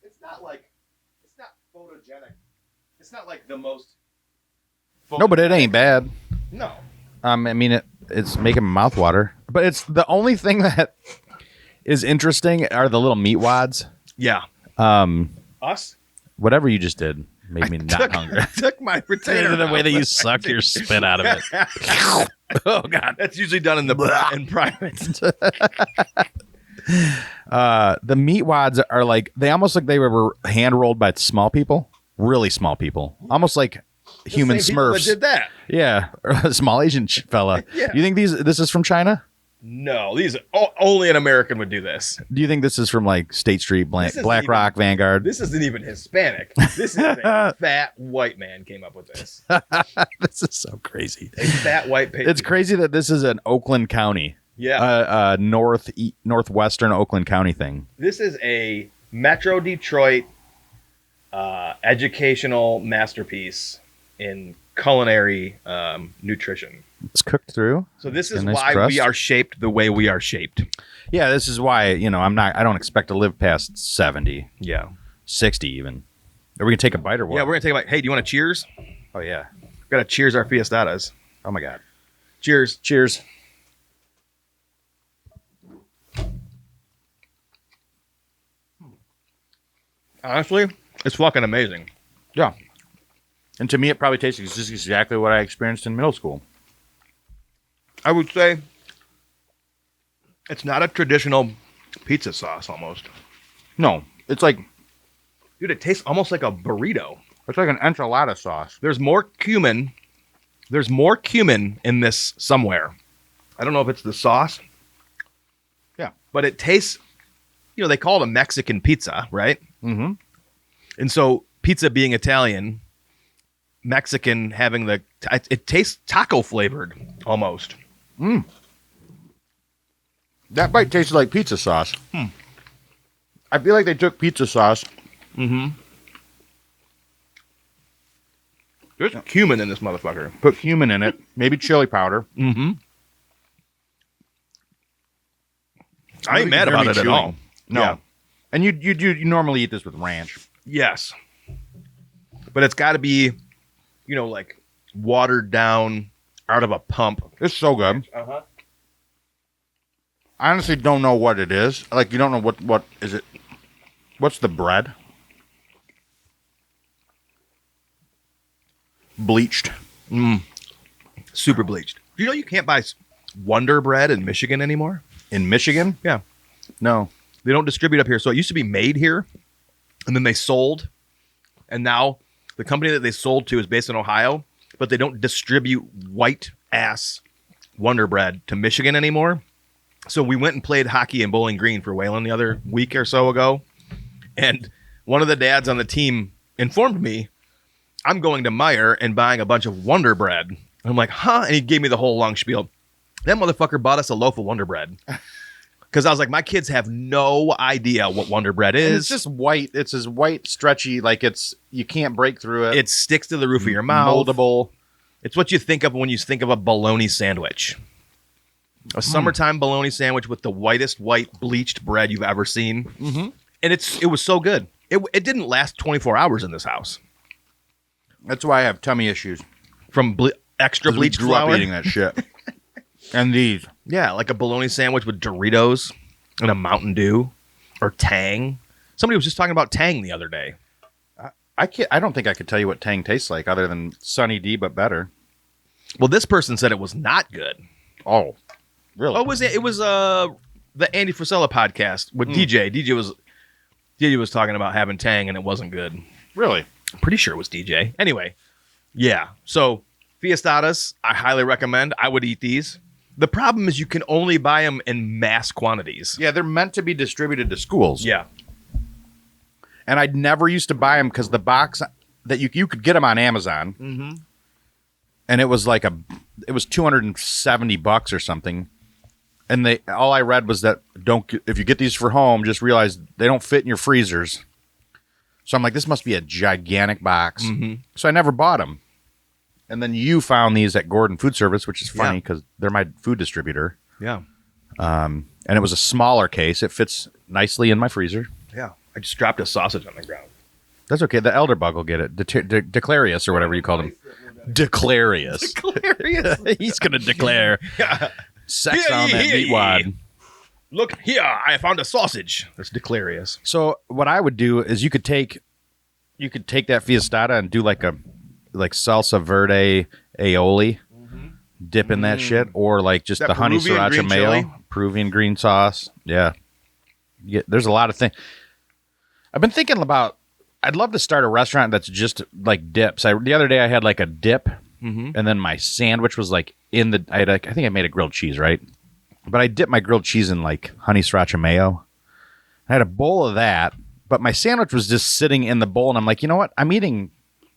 [SPEAKER 1] It's not photogenic. It's not like the most.
[SPEAKER 2] No, but it ain't bad.
[SPEAKER 1] No.
[SPEAKER 2] I mean, it's making my mouth water. But it's the only thing that is interesting are the little meat wads.
[SPEAKER 1] Yeah. Us?
[SPEAKER 2] Whatever you just did made me not hungry.
[SPEAKER 1] I took my retainer.
[SPEAKER 2] The way that you suck your spit out of it. Oh, God.
[SPEAKER 1] That's usually done in private.
[SPEAKER 2] The meat wads are they almost like they were hand rolled by small people. Really small people. Almost like human
[SPEAKER 1] Same people
[SPEAKER 2] Smurfs.
[SPEAKER 1] that did that.
[SPEAKER 2] Yeah. Or a small Asian fella.
[SPEAKER 1] Yeah.
[SPEAKER 2] You think this is from China?
[SPEAKER 1] No, these only an American would do this.
[SPEAKER 2] Do you think this is from like State Street, Black Rock, Vanguard?
[SPEAKER 1] This isn't even Hispanic. This is a fat white man came up with this.
[SPEAKER 2] This is so crazy.
[SPEAKER 1] A fat white patriot.
[SPEAKER 2] It's crazy that this is an Oakland County.
[SPEAKER 1] Yeah.
[SPEAKER 2] Northwestern Oakland County thing.
[SPEAKER 1] This is a Metro Detroit educational masterpiece in culinary nutrition.
[SPEAKER 2] It's cooked through.
[SPEAKER 1] So this is
[SPEAKER 2] nice
[SPEAKER 1] why
[SPEAKER 2] crust.
[SPEAKER 1] we are shaped the way we are shaped.
[SPEAKER 2] Yeah, this is why, I don't expect to live past 70,
[SPEAKER 1] Yeah.
[SPEAKER 2] 60 even. Are we going to take a bite or what?
[SPEAKER 1] Yeah, we're going to take a bite. Hey, do you want to cheers?
[SPEAKER 2] Oh, yeah.
[SPEAKER 1] We've got to cheers our fiestadas.
[SPEAKER 2] Oh, my God.
[SPEAKER 1] Cheers.
[SPEAKER 2] Cheers.
[SPEAKER 1] Honestly, it's fucking amazing.
[SPEAKER 2] Yeah. And to me, it probably tastes just exactly what I experienced in middle school.
[SPEAKER 1] I would say it's not a traditional pizza sauce almost.
[SPEAKER 2] No, it's like
[SPEAKER 1] Dude, it tastes almost like a burrito.
[SPEAKER 2] an enchilada sauce.
[SPEAKER 1] There's more cumin. There's more cumin in this somewhere. I don't know if it's the sauce.
[SPEAKER 2] Yeah.
[SPEAKER 1] But it tastes, they call it a Mexican pizza, right?
[SPEAKER 2] Mm-hmm.
[SPEAKER 1] And so pizza being Italian, Mexican having it tastes taco flavored almost.
[SPEAKER 2] That bite tasted like pizza sauce. I feel like they took pizza sauce.
[SPEAKER 1] Mm-hmm. There's cumin in this motherfucker.
[SPEAKER 2] Put cumin in it, maybe chili powder.
[SPEAKER 1] Mm-hmm. I ain't mad about it at all.
[SPEAKER 2] No.
[SPEAKER 1] Yeah.
[SPEAKER 2] And you normally eat this with ranch.
[SPEAKER 1] Yes. But it's got to be, like watered down out of a pump.
[SPEAKER 2] It's so good.
[SPEAKER 1] Uh-huh.
[SPEAKER 2] I honestly don't know what it is. Like, you don't know what is it? What's the bread? Bleached.
[SPEAKER 1] Super bleached. Do you know you can't buy Wonder Bread in Michigan anymore?
[SPEAKER 2] In Michigan?
[SPEAKER 1] Yeah.
[SPEAKER 2] No.
[SPEAKER 1] They don't distribute up here. So it used to be made here, and then they sold. And now the company that they sold to is based in Ohio, but they don't distribute white-ass Wonder Bread to Michigan anymore. So we went and played hockey in Bowling Green for Wayland the other week or so ago. And one of the dads on the team informed me, I'm going to Meijer and buying a bunch of Wonder Bread. And I'm like, huh? And he gave me the whole long spiel. That motherfucker bought us a loaf of Wonder Bread. Because I was like, my kids have no idea what Wonder Bread is.
[SPEAKER 2] And it's just white. It's as white, stretchy, like you can't break through it.
[SPEAKER 1] It sticks to the roof of your mouth.
[SPEAKER 2] Moldable.
[SPEAKER 1] It's what you think of when you think of a bologna sandwich. A summertime bologna sandwich with the whitest white bleached bread you've ever seen.
[SPEAKER 2] Mm-hmm.
[SPEAKER 1] And it was so good. It didn't last 24 hours in this house.
[SPEAKER 2] That's why I have tummy issues.
[SPEAKER 1] From extra bleached
[SPEAKER 2] grew
[SPEAKER 1] flour.
[SPEAKER 2] up eating that shit. And these.
[SPEAKER 1] Yeah, like a bologna sandwich with Doritos and a Mountain Dew or Tang. Somebody was just talking about Tang the other day.
[SPEAKER 2] I don't think I could tell you what Tang tastes like other than Sunny D, but better.
[SPEAKER 1] Well, this person said it was not good.
[SPEAKER 2] Oh, really?
[SPEAKER 1] Oh, it was the Andy Frisella podcast with DJ. DJ was talking about having Tang and it wasn't good.
[SPEAKER 2] Really?
[SPEAKER 1] I'm pretty sure it was DJ. Anyway, yeah. So Fiestadas, I highly recommend. I would eat these. The problem is you can only buy them in mass quantities.
[SPEAKER 2] Yeah, they're meant to be distributed to schools.
[SPEAKER 1] Yeah.
[SPEAKER 2] And I never used to buy them because the box that you could get them on Amazon.
[SPEAKER 1] Mm-hmm.
[SPEAKER 2] And it was like it was $270 or something. And all I read was that if you get these for home, just realize they don't fit in your freezers. So I'm like, this must be a gigantic box.
[SPEAKER 1] Mm-hmm.
[SPEAKER 2] So I never bought them. And then you found these at Gordon Food Service, which is funny because they're my food distributor.
[SPEAKER 1] Yeah.
[SPEAKER 2] And it was a smaller case. It fits nicely in my freezer.
[SPEAKER 1] Yeah. I just dropped a sausage on the ground.
[SPEAKER 2] That's okay. The elder bug will get it. Declarius or whatever you called him. Declarius.
[SPEAKER 1] Declarius.
[SPEAKER 2] He's going to declare sex on that meat wad.
[SPEAKER 1] Look here, I found a sausage. That's Declarius.
[SPEAKER 2] So what I would do is you could take that fiestada and do like salsa verde aioli, dip in that shit, or like just
[SPEAKER 1] That
[SPEAKER 2] the honey
[SPEAKER 1] Peruvian
[SPEAKER 2] sriracha
[SPEAKER 1] green
[SPEAKER 2] mayo,
[SPEAKER 1] chili?
[SPEAKER 2] Peruvian green sauce. Yeah. There's a lot of things. I've been thinking about. I'd love to start a restaurant that's just like dips. The other day I had like a dip, and then my sandwich was like I think I made a grilled cheese, right? but I dipped my grilled cheese in like honey sriracha mayo. I had a bowl of that, but my sandwich was just sitting in the bowl, and I'm like, you know what?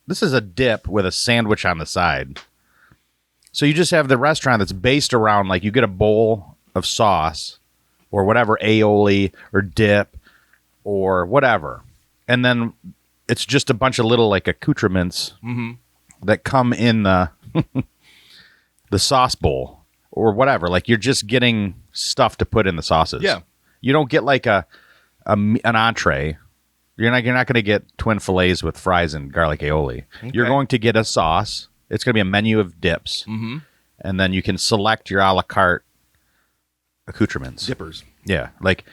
[SPEAKER 2] This is a dip with a sandwich on the side. So you just have the restaurant that's based around, like, you get a bowl of sauce or whatever, aioli or dip or whatever. And then it's just a bunch of little, like, accoutrements that come in the the sauce bowl or whatever. Like, you're just getting stuff to put in the sauces.
[SPEAKER 1] Yeah.
[SPEAKER 2] You don't get, like, an entree. You're not going to get twin fillets with fries and garlic aioli. Okay. You're going to get a sauce. It's going to be a menu of dips. Mm-hmm. And then you can select your a la carte accoutrements.
[SPEAKER 1] Dippers.
[SPEAKER 2] Yeah. Like,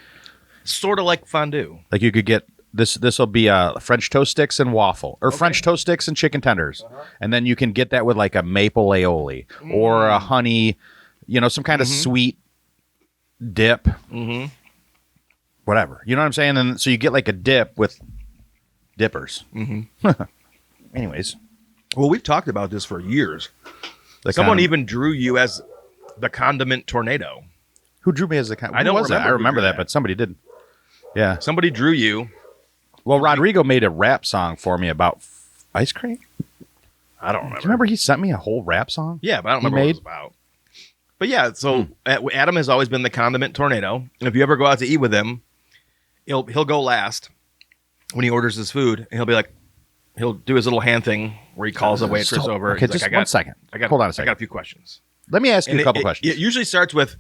[SPEAKER 1] sort of like fondue.
[SPEAKER 2] Like, you could get this will be French toast sticks and waffle, or French toast sticks and chicken tenders. And then you can get that with like a maple aioli or a honey, some kind of sweet dip. Mm-hmm. Whatever. You know what I'm saying? And so you get like a dip with dippers. Mm-hmm. Anyways.
[SPEAKER 1] Well, we've talked about this for years. Someone even drew you as the condiment tornado.
[SPEAKER 2] Who drew me as the condiment?
[SPEAKER 1] I don't remember.
[SPEAKER 2] I remember that, but somebody did. Yeah.
[SPEAKER 1] Somebody drew you.
[SPEAKER 2] Well, Rodrigo made a rap song for me about ice cream.
[SPEAKER 1] I don't remember.
[SPEAKER 2] Do you remember he sent me a whole rap song?
[SPEAKER 1] Yeah, but I don't remember what it was about. But yeah, so Adam has always been the condiment tornado. And if you ever go out to eat with him, he'll go last when he orders his food, and he'll be like, he'll do his little hand thing where he calls the waitress over.
[SPEAKER 2] Okay, just 1 second. Hold on a second.
[SPEAKER 1] I got a few questions.
[SPEAKER 2] Let me ask you a couple questions.
[SPEAKER 1] It usually starts with,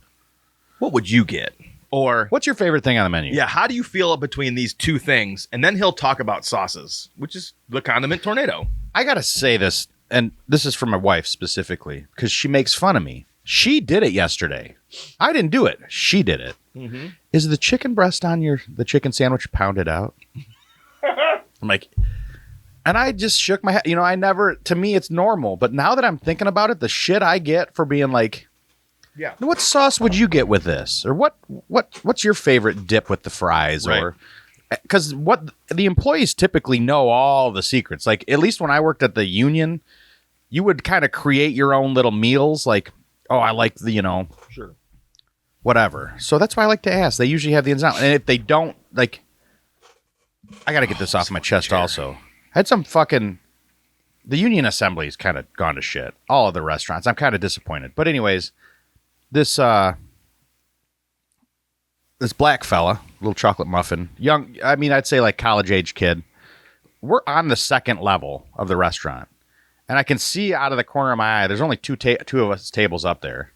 [SPEAKER 1] what would you get? Or
[SPEAKER 2] what's your favorite thing on the menu?
[SPEAKER 1] Yeah, how do you feel between these two things? And then he'll talk about sauces, which is the condiment tornado.
[SPEAKER 2] I got to say this, and this is for my wife specifically, because she makes fun of me. She did it yesterday. I didn't do it. She did it. Mm-hmm. Is the chicken breast on the chicken sandwich pounded out? I'm like, and I just shook my head. To me, it's normal. But now that I'm thinking about it, the shit I get for being like, yeah, what sauce would you get with this? Or what's your favorite dip with the fries? Right. Or because what the employees typically know all the secrets. Like, at least when I worked at the union, you would kind of create your own little meals. Like, oh, I like the,
[SPEAKER 1] sure,
[SPEAKER 2] whatever. So that's why I like to ask. They usually have the ins and outs. And if they don't, like, I got to get this off my chest also. I had some the union assembly's kind of gone to shit. All of the restaurants. I'm kind of disappointed. But anyways, this black fella, little chocolate muffin, young, I'd say like college-age kid. We're on the second level of the restaurant. And I can see out of the corner of my eye, there's only two of us tables up there,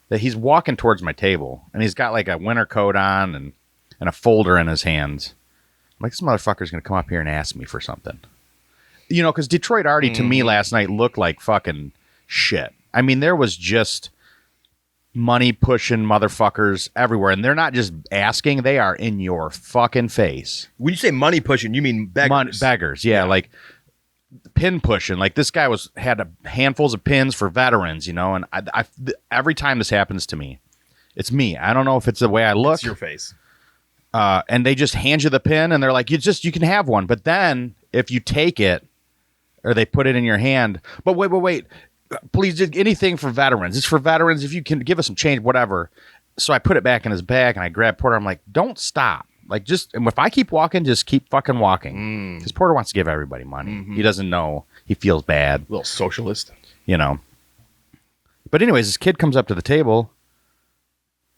[SPEAKER 2] that he's walking towards my table. And he's got like a winter coat on and a folder in his hands. I'm like, this motherfucker's going to come up here and ask me for something. Because Detroit Artie to me last night looked like fucking shit. There was just money pushing motherfuckers everywhere. And they're not just asking, they are in your fucking face.
[SPEAKER 1] When you say money pushing, you mean beggars.
[SPEAKER 2] Beggars, yeah. Like pin pushing. Like this guy had handfuls of pins for veterans, and I every time this happens to me, it's me. I don't know if it's the way I look.
[SPEAKER 1] It's your face.
[SPEAKER 2] And they just hand you the pin and they're like, you can have one. But then if you take it or they put it in your hand, but wait, please, anything for veterans. It's for veterans. If you can give us some change, whatever. So I put it back in his bag and I grab Porter. I'm like, don't stop. Like, and if I keep walking, just keep fucking walking. Because Porter wants to give everybody money. Mm-hmm. He doesn't know. He feels bad.
[SPEAKER 1] A little socialist.
[SPEAKER 2] But anyways, this kid comes up to the table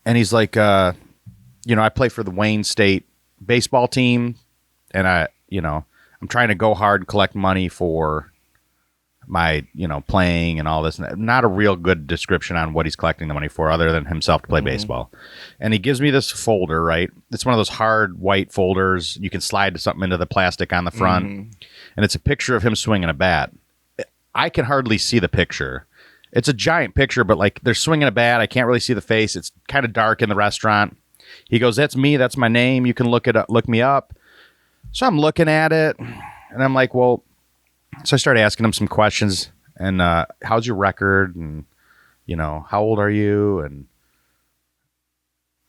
[SPEAKER 2] and he's like, I play for the Wayne State baseball team, and I'm trying to go hard and collect money for my, playing and all this. Not a real good description on what he's collecting the money for other than himself to play baseball. And he gives me this folder, right? It's one of those hard white folders. You can slide something into the plastic on the front. Mm-hmm. And it's a picture of him swinging a bat. I can hardly see the picture. It's a giant picture, but like they're swinging a bat. I can't really see the face. It's kind of dark in the restaurant. He goes, that's me. That's my name. You can look me up. So I'm looking at it and I'm like, well, so I started asking him some questions and, how's your record? And, how old are you? And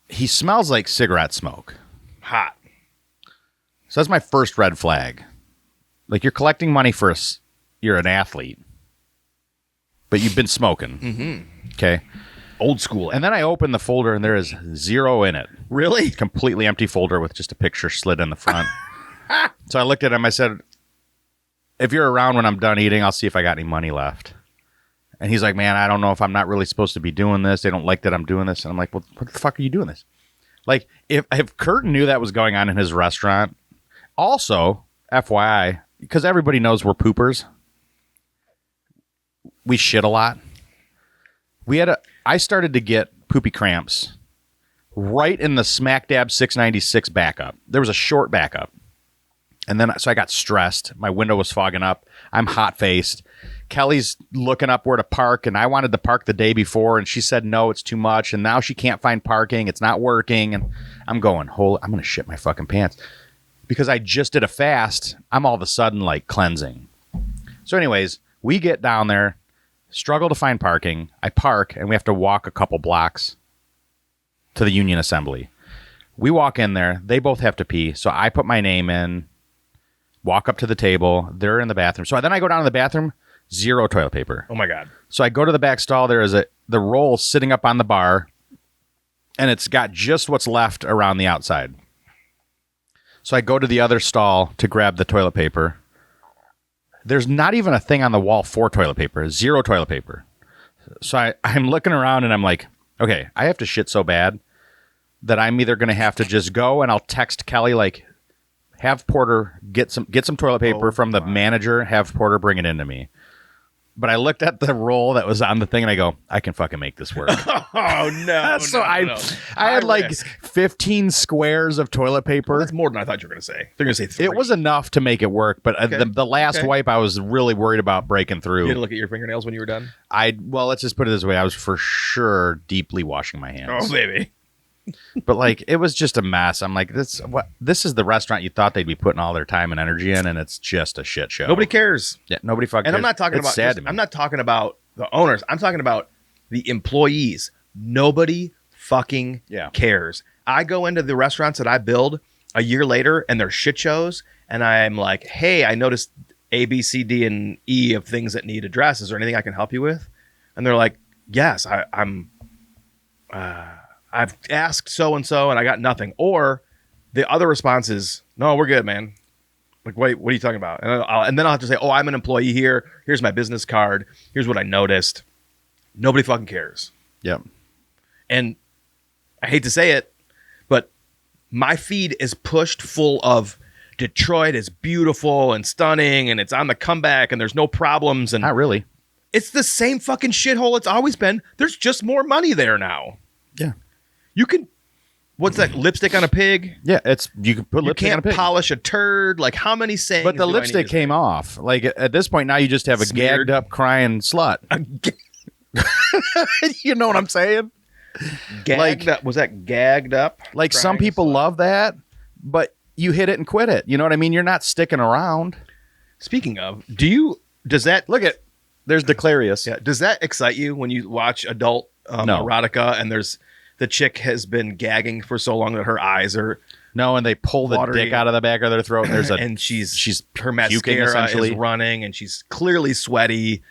[SPEAKER 2] he smells like cigarette smoke.
[SPEAKER 1] Hot.
[SPEAKER 2] So that's my first red flag. Like, you're collecting money you're an athlete, but you've been smoking. Mm-hmm. Okay.
[SPEAKER 1] Old school.
[SPEAKER 2] And then I opened the folder and there is 0 in it.
[SPEAKER 1] Really?
[SPEAKER 2] Completely empty folder with just a picture slid in the front. So I looked at him. I said, if you're around when I'm done eating, I'll see if I got any money left. And he's like, man, I don't know if I'm not really supposed to be doing this. They don't like that I'm doing this. And I'm like, well, what the fuck are you doing this? Like, if Kurt knew that was going on in his restaurant, also, FYI, because everybody knows we're poopers, we shit a lot. I started to get poopy cramps right in the smack dab 696 backup. There was a short backup. And then, so I got stressed. My window was fogging up. I'm hot-faced. Kelly's looking up where to park, and I wanted to park the day before, and she said, no, it's too much, and now she can't find parking. It's not working, and I'm going, I'm going to shit my fucking pants. Because I just did a fast, I'm all of a sudden, like, cleansing. So anyways, we get down there, struggle to find parking. I park, and we have to walk a couple blocks to the Union Assembly. We walk in there. They both have to pee, so I put my name in, walk up to the table. They're in the bathroom. So then I go down to the bathroom, 0 toilet paper.
[SPEAKER 1] Oh, my God.
[SPEAKER 2] So I go to the back stall. There is the roll sitting up on the bar, and it's got just what's left around the outside. So I go to the other stall to grab the toilet paper. There's not even a thing on the wall for toilet paper. 0 toilet paper. So I'm looking around, and I'm like, okay, I have to shit so bad that I'm either going to have to just go, and I'll text Kelly, like, have Porter get some toilet paper from the manager, have Porter bring it into me. But I looked at the roll that was on the thing, and I go, I can fucking make this work.
[SPEAKER 1] Oh, no.
[SPEAKER 2] So
[SPEAKER 1] no,
[SPEAKER 2] I
[SPEAKER 1] no.
[SPEAKER 2] had like 15 squares of toilet paper.
[SPEAKER 1] Well, that's more than I thought you were going to say. They're going to say 3.
[SPEAKER 2] It was enough to make it work, but
[SPEAKER 1] Okay.
[SPEAKER 2] the last wipe, I was really worried about breaking through.
[SPEAKER 1] You had to look at your fingernails when you were done?
[SPEAKER 2] Well, let's just put it this way. I was for sure deeply washing my hands.
[SPEAKER 1] Oh, baby.
[SPEAKER 2] But like, it was just a mess. I'm like, this is the restaurant you thought they'd be putting all their time and energy in, and it's just a shit show.
[SPEAKER 1] Nobody cares.
[SPEAKER 2] Yeah, nobody fucking
[SPEAKER 1] And
[SPEAKER 2] cares.
[SPEAKER 1] I'm not talking
[SPEAKER 2] It's
[SPEAKER 1] about
[SPEAKER 2] sad to me.
[SPEAKER 1] I'm not talking about the owners. I'm talking about the employees. Nobody fucking cares. I go into the restaurants that I build a year later, and they're shit shows, and I'm like, hey, I noticed A, B, C, D, and E of things that need addressed. Is there anything I can help you with? And they're like, yes, I've asked so-and-so, and I got nothing. Or the other response is, no, we're good, man. Like, wait, what are you talking about? And then I'll have to say, oh, I'm an employee here. Here's my business card. Here's what I noticed. Nobody fucking cares.
[SPEAKER 2] Yep.
[SPEAKER 1] And I hate to say it, but my feed is pushed full of Detroit is beautiful and stunning, and it's on the comeback, and there's no problems. And
[SPEAKER 2] Not really.
[SPEAKER 1] it's the same fucking shithole it's always been. There's just more money there now.
[SPEAKER 2] Yeah.
[SPEAKER 1] You can, what's that, lipstick on a pig?
[SPEAKER 2] Yeah, you can put
[SPEAKER 1] You
[SPEAKER 2] lipstick on a
[SPEAKER 1] can't
[SPEAKER 2] pig.
[SPEAKER 1] polish a turd. Like, how many sayings?
[SPEAKER 2] But the
[SPEAKER 1] do I
[SPEAKER 2] lipstick
[SPEAKER 1] need to say?
[SPEAKER 2] came off. Like, at this point now, you just have a
[SPEAKER 1] Smeared.
[SPEAKER 2] gagged up crying slut. You know what I'm saying?
[SPEAKER 1] Gagged up. Was that gagged up?
[SPEAKER 2] Like, some
[SPEAKER 1] Crying
[SPEAKER 2] people
[SPEAKER 1] slut.
[SPEAKER 2] love that, but you hit it and quit it. You know what I mean? You're not sticking around.
[SPEAKER 1] Speaking of, does that
[SPEAKER 2] There's Declarius.
[SPEAKER 1] Yeah. Does that excite you when you watch adult
[SPEAKER 2] No.
[SPEAKER 1] erotica and the chick has been gagging for so long that her eyes are
[SPEAKER 2] No, and they pull the
[SPEAKER 1] Watery.
[SPEAKER 2] dick out of the back of their throat. And there's
[SPEAKER 1] and she's her
[SPEAKER 2] puking,
[SPEAKER 1] mascara
[SPEAKER 2] essentially.
[SPEAKER 1] is running and she's clearly sweaty.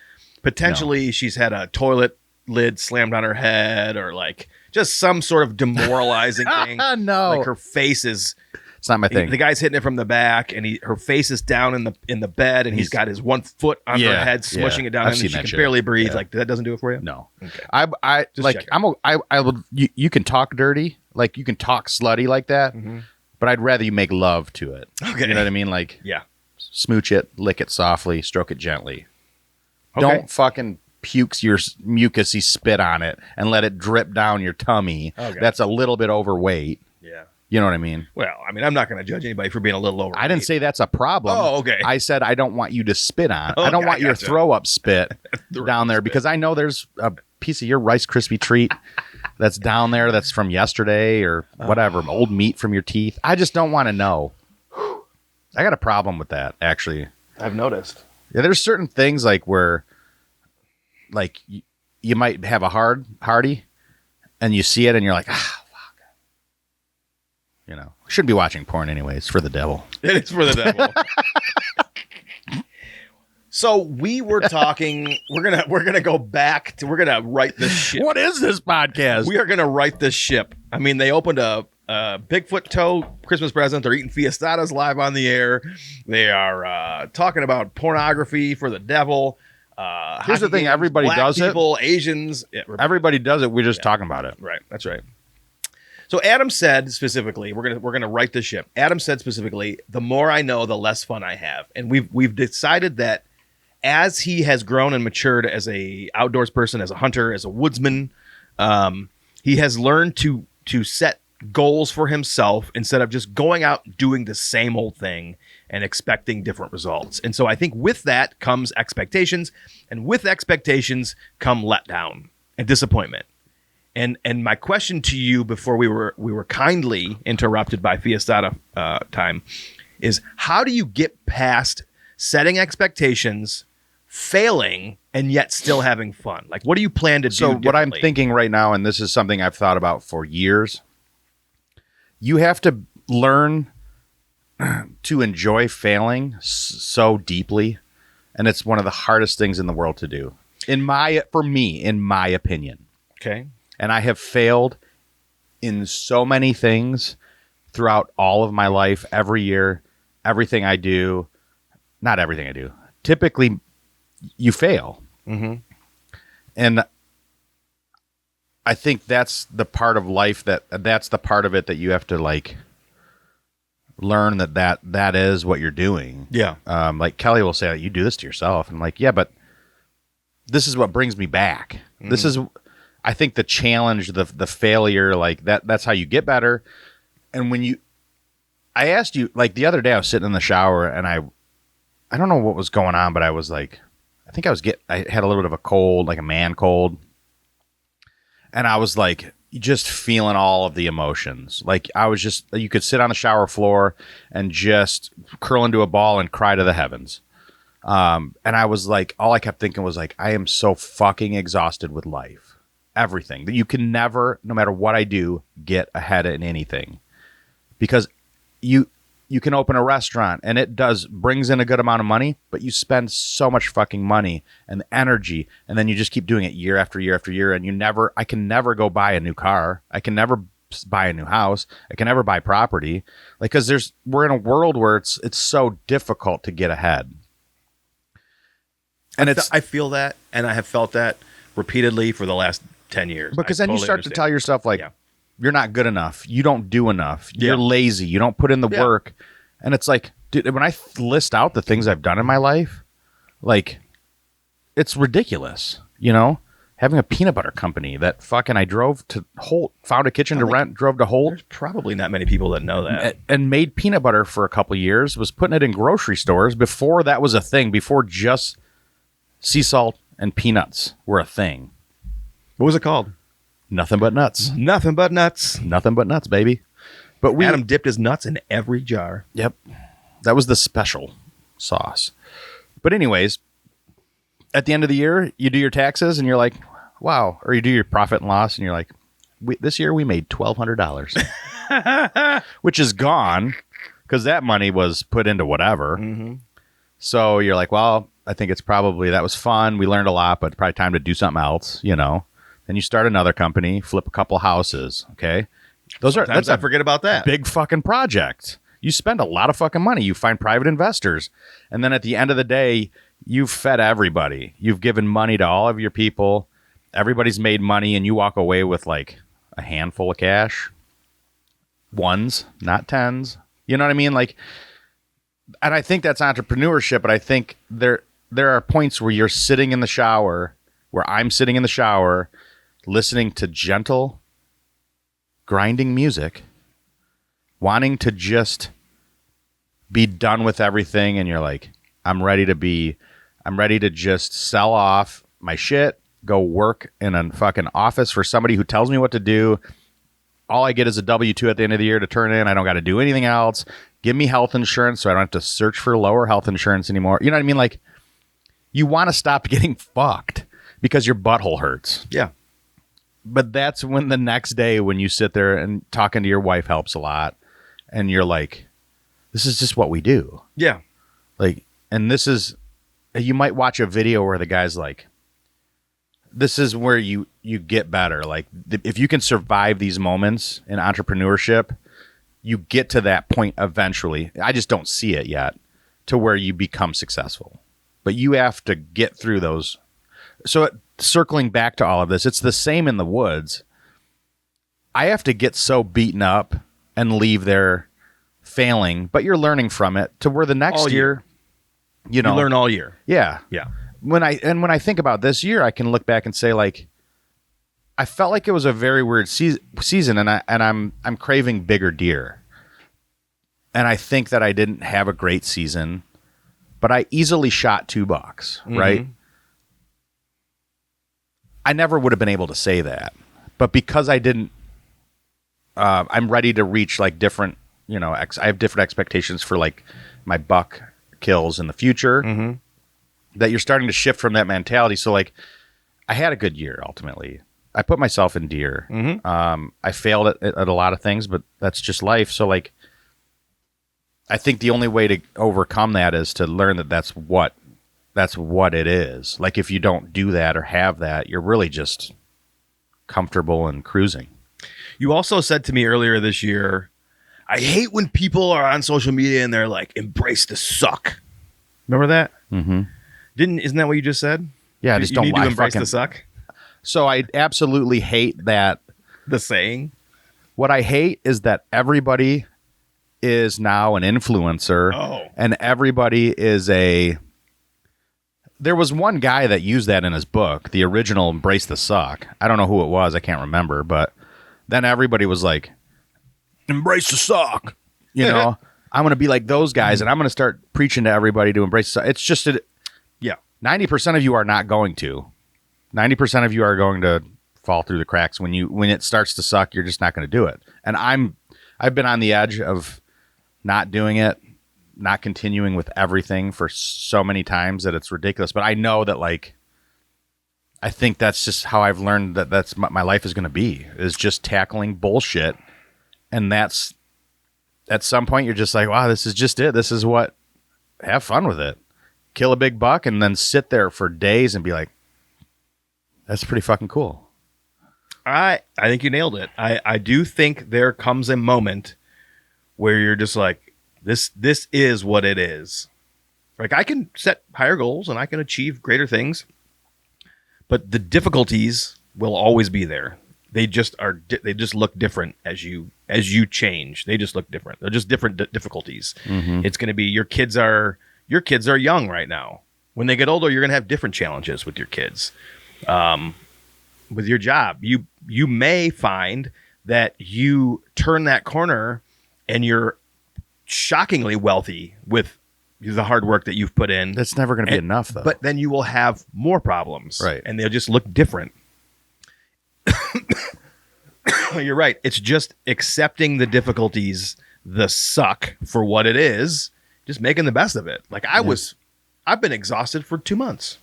[SPEAKER 1] Potentially she's had a toilet lid slammed on her head or like just some sort of demoralizing thing.
[SPEAKER 2] No.
[SPEAKER 1] Like her face is
[SPEAKER 2] It's not my thing.
[SPEAKER 1] the guy's hitting it from the back and her face is down in the bed and he's got his one foot on her
[SPEAKER 2] Yeah,
[SPEAKER 1] head smushing
[SPEAKER 2] yeah.
[SPEAKER 1] it down
[SPEAKER 2] I've
[SPEAKER 1] and
[SPEAKER 2] seen
[SPEAKER 1] she
[SPEAKER 2] that
[SPEAKER 1] can
[SPEAKER 2] shit.
[SPEAKER 1] barely breathe.
[SPEAKER 2] Yeah.
[SPEAKER 1] Like that doesn't do it for you?
[SPEAKER 2] No.
[SPEAKER 1] Okay.
[SPEAKER 2] I
[SPEAKER 1] Just
[SPEAKER 2] like
[SPEAKER 1] checking.
[SPEAKER 2] I will you can talk dirty, like you can talk slutty like that, but I'd rather you make love to it.
[SPEAKER 1] Okay.
[SPEAKER 2] You know what I mean? Like
[SPEAKER 1] Yeah.
[SPEAKER 2] smooch it, lick it softly, stroke it gently.
[SPEAKER 1] Okay.
[SPEAKER 2] Don't fucking pukes your mucusy spit on it and let it drip down your tummy.
[SPEAKER 1] Okay.
[SPEAKER 2] That's a little bit overweight.
[SPEAKER 1] Yeah.
[SPEAKER 2] You know what I mean?
[SPEAKER 1] Well, I mean, I'm not going to judge anybody for being a little over.
[SPEAKER 2] I didn't say that's a problem.
[SPEAKER 1] Oh, okay.
[SPEAKER 2] I said I don't want you to spit on. I
[SPEAKER 1] Okay,
[SPEAKER 2] don't want
[SPEAKER 1] I
[SPEAKER 2] your
[SPEAKER 1] gotcha.
[SPEAKER 2] throw up spit
[SPEAKER 1] Throw
[SPEAKER 2] down
[SPEAKER 1] up
[SPEAKER 2] there
[SPEAKER 1] spit.
[SPEAKER 2] because I know there's a piece of your Rice Krispie treat that's down there that's from yesterday or whatever, old meat from your teeth. I just don't want to know. I got a problem with that, actually.
[SPEAKER 1] I've noticed.
[SPEAKER 2] Yeah, there's certain things like where, like, you might have a hardy, and you see it, and you're like, ah, fuck. You know, shouldn't be watching porn anyways. For the devil.
[SPEAKER 1] It is for the devil. So we were talking. We're gonna go back to. We're gonna write this ship.
[SPEAKER 2] What is this podcast?
[SPEAKER 1] We are gonna write this ship. I mean, they opened a Bigfoot toe Christmas present. They're eating fiestadas live on the air. They are talking about pornography for the devil.
[SPEAKER 2] Here's the thing: everybody does
[SPEAKER 1] people, Asians. Yeah,
[SPEAKER 2] everybody does it. We're just talking about it.
[SPEAKER 1] Right. That's right. So Adam said specifically, we're gonna write the ship. Adam said specifically, the more I know, the less fun I have, and we've decided that as he has grown and matured as a outdoors person, as a hunter, as a woodsman, he has learned to set goals for himself instead of just going out doing the same old thing and expecting different results. And so I think with that comes expectations, and with expectations come letdown and disappointment. And my question to you before we were kindly interrupted by Fiestada time is, how do you get past setting expectations, failing, and yet still having fun? Like, what do you plan to do?
[SPEAKER 2] So what I'm thinking right now, and this is something I've thought about for years, you have to learn to enjoy failing so deeply, and it's one of the hardest things in the world to do. In my opinion.
[SPEAKER 1] Okay.
[SPEAKER 2] And I have failed in so many things throughout all of my life, every year, everything I do. Not everything I do. Typically, you fail.
[SPEAKER 1] Mm-hmm.
[SPEAKER 2] And I think that's the part of life that's the part of it that you have to like learn that is what you're doing.
[SPEAKER 1] Yeah.
[SPEAKER 2] Like Kelly will say, you do this to yourself. And I'm like, yeah, but this is what brings me back. Mm. This is, I think, the challenge, the failure, like that's how you get better. And when I asked you, like the other day I was sitting in the shower and I don't know what was going on, but I was like, I think I had a little bit of a cold, like a man cold. And I was like, just feeling all of the emotions. Like I was just, you could sit on the shower floor and just curl into a ball and cry to the heavens. And I was like, all I kept thinking was like, I am so fucking exhausted with life. Everything that you can never, no matter what I do, get ahead in anything, because you can open a restaurant and it brings in a good amount of money, but you spend so much fucking money and the energy, and then you just keep doing it year after year after year, and I can never go buy a new car. I can never buy a new house. I can never buy property, like, because we're in a world where it's so difficult to get ahead. And
[SPEAKER 1] I feel that, and I have felt that repeatedly for the last 10 years.
[SPEAKER 2] Because then you start to tell yourself, like, you're not good enough. You don't do enough. You're lazy. You don't put in the work. And it's like, dude, when I list out the things I've done in my life, like, it's ridiculous. You know, having a peanut butter company that fucking I drove to Holt, found a kitchen to rent, drove to Holt.
[SPEAKER 1] There's probably not many people that know that.
[SPEAKER 2] And made peanut butter for a couple of years, was putting it in grocery stores before that was a thing, before just sea salt and peanuts were a thing.
[SPEAKER 1] What was it called?
[SPEAKER 2] Nothing but nuts.
[SPEAKER 1] Nothing but nuts.
[SPEAKER 2] Nothing but nuts, baby. But
[SPEAKER 1] Adam dipped his nuts in every jar.
[SPEAKER 2] Yep. That was the special sauce. But anyways, at the end of the year, you do your taxes and you're like, wow. Or you do your profit and loss and you're like, this year we made $1,200, which is gone because that money was put into whatever.
[SPEAKER 1] Mm-hmm.
[SPEAKER 2] So you're like, well, I think it's probably, that was fun. We learned a lot, but it's probably time to do something else, you know? Then you start another company, flip a couple houses. Okay.
[SPEAKER 1] Sometimes I forget about that.
[SPEAKER 2] Big fucking project. You spend a lot of fucking money. You find private investors. And then at the end of the day, you've fed everybody. You've given money to all of your people. Everybody's made money, and you walk away with like a handful of cash. Ones, not tens. You know what I mean? Like, and I think that's entrepreneurship, but I think there are points where you're sitting in the shower, where I'm sitting in the shower, listening to gentle, grinding music, wanting to just be done with everything, and you're like, I'm ready to just sell off my shit, go work in a fucking office for somebody who tells me what to do. All I get is a W-2 at the end of the year to turn in. I don't got to do anything else. Give me health insurance so I don't have to search for lower health insurance anymore. You know what I mean? Like, you want to stop getting fucked because your butthole hurts.
[SPEAKER 1] Yeah.
[SPEAKER 2] But that's when the next day when you sit there and talking to your wife helps a lot. And you're like, this is just what we do.
[SPEAKER 1] Yeah.
[SPEAKER 2] Like, and this is you might watch a video where the guy's like, this is where you get better. Like if you can survive these moments in entrepreneurship, you get to that point eventually. I just don't see it yet to where you become successful, but you have to get through those. So circling back to all of this, it's the same in the woods. I have to get so beaten up and leave there failing, but you're learning from it to where the next year, you
[SPEAKER 1] learn all year.
[SPEAKER 2] Yeah.
[SPEAKER 1] Yeah.
[SPEAKER 2] When I think about this year, I can look back and say, like, I felt like it was a very weird season, and I'm craving bigger deer. And I think that I didn't have a great season, but I easily shot 2 bucks, right? I never would have been able to say that, but because I didn't, I'm ready to reach like different, I have different expectations for like my buck kills in the future. That you're starting to shift from that mentality. So like, I had a good year ultimately. I put myself in deer. I failed at a lot of things, but that's just life. So like, I think the only way to overcome that is to learn that that's what it is. Like if you don't do that or have that, you're really just comfortable and cruising.
[SPEAKER 1] You also said to me earlier this year, I hate when people are on social media and they're like, embrace the suck. Remember that? Isn't that what you just said?
[SPEAKER 2] Yeah, I just don't
[SPEAKER 1] need to
[SPEAKER 2] like
[SPEAKER 1] embrace the suck.
[SPEAKER 2] So I absolutely hate that.
[SPEAKER 1] The saying.
[SPEAKER 2] What I hate is that everybody is now an influencer, and everybody is a. There was one guy that used that in his book, the original "Embrace the Suck." I don't know who it was. I can't remember, but then everybody was like, "Embrace the suck." I'm going to be like those guys, and I'm going to start preaching to everybody to embrace the suck. It's just 90% of you are not going to. 90% of you are going to fall through the cracks when it starts to suck. You're just not going to do it. And I've been on the edge of not doing it, not continuing with everything for so many times that it's ridiculous. But I know that like, I think that's just how I've learned that that's my life is going to be, is just tackling bullshit. And that's at some point you're just like, wow, this is just it. This is what, have fun with it. Kill a big buck and then sit there for days and be like, that's pretty fucking cool.
[SPEAKER 1] I think you nailed it. I do think there comes a moment where you're just like, this is what it is. Like I can set higher goals and I can achieve greater things, but the difficulties will always be there. They just they just look different as you change. They just look different. They're just different difficulties. It's going to be your kids are young right now. When they get older, you're going to have different challenges with your kids. With your job, you may find that you turn that corner and you're shockingly wealthy with the hard work that you've put in.
[SPEAKER 2] That's never going to be enough, though.
[SPEAKER 1] But then you will have more problems,
[SPEAKER 2] right? And
[SPEAKER 1] they'll just look different. You're right. It's just accepting the difficulties, the suck for what it is, just making the best of it. Like I've been exhausted for 2 months.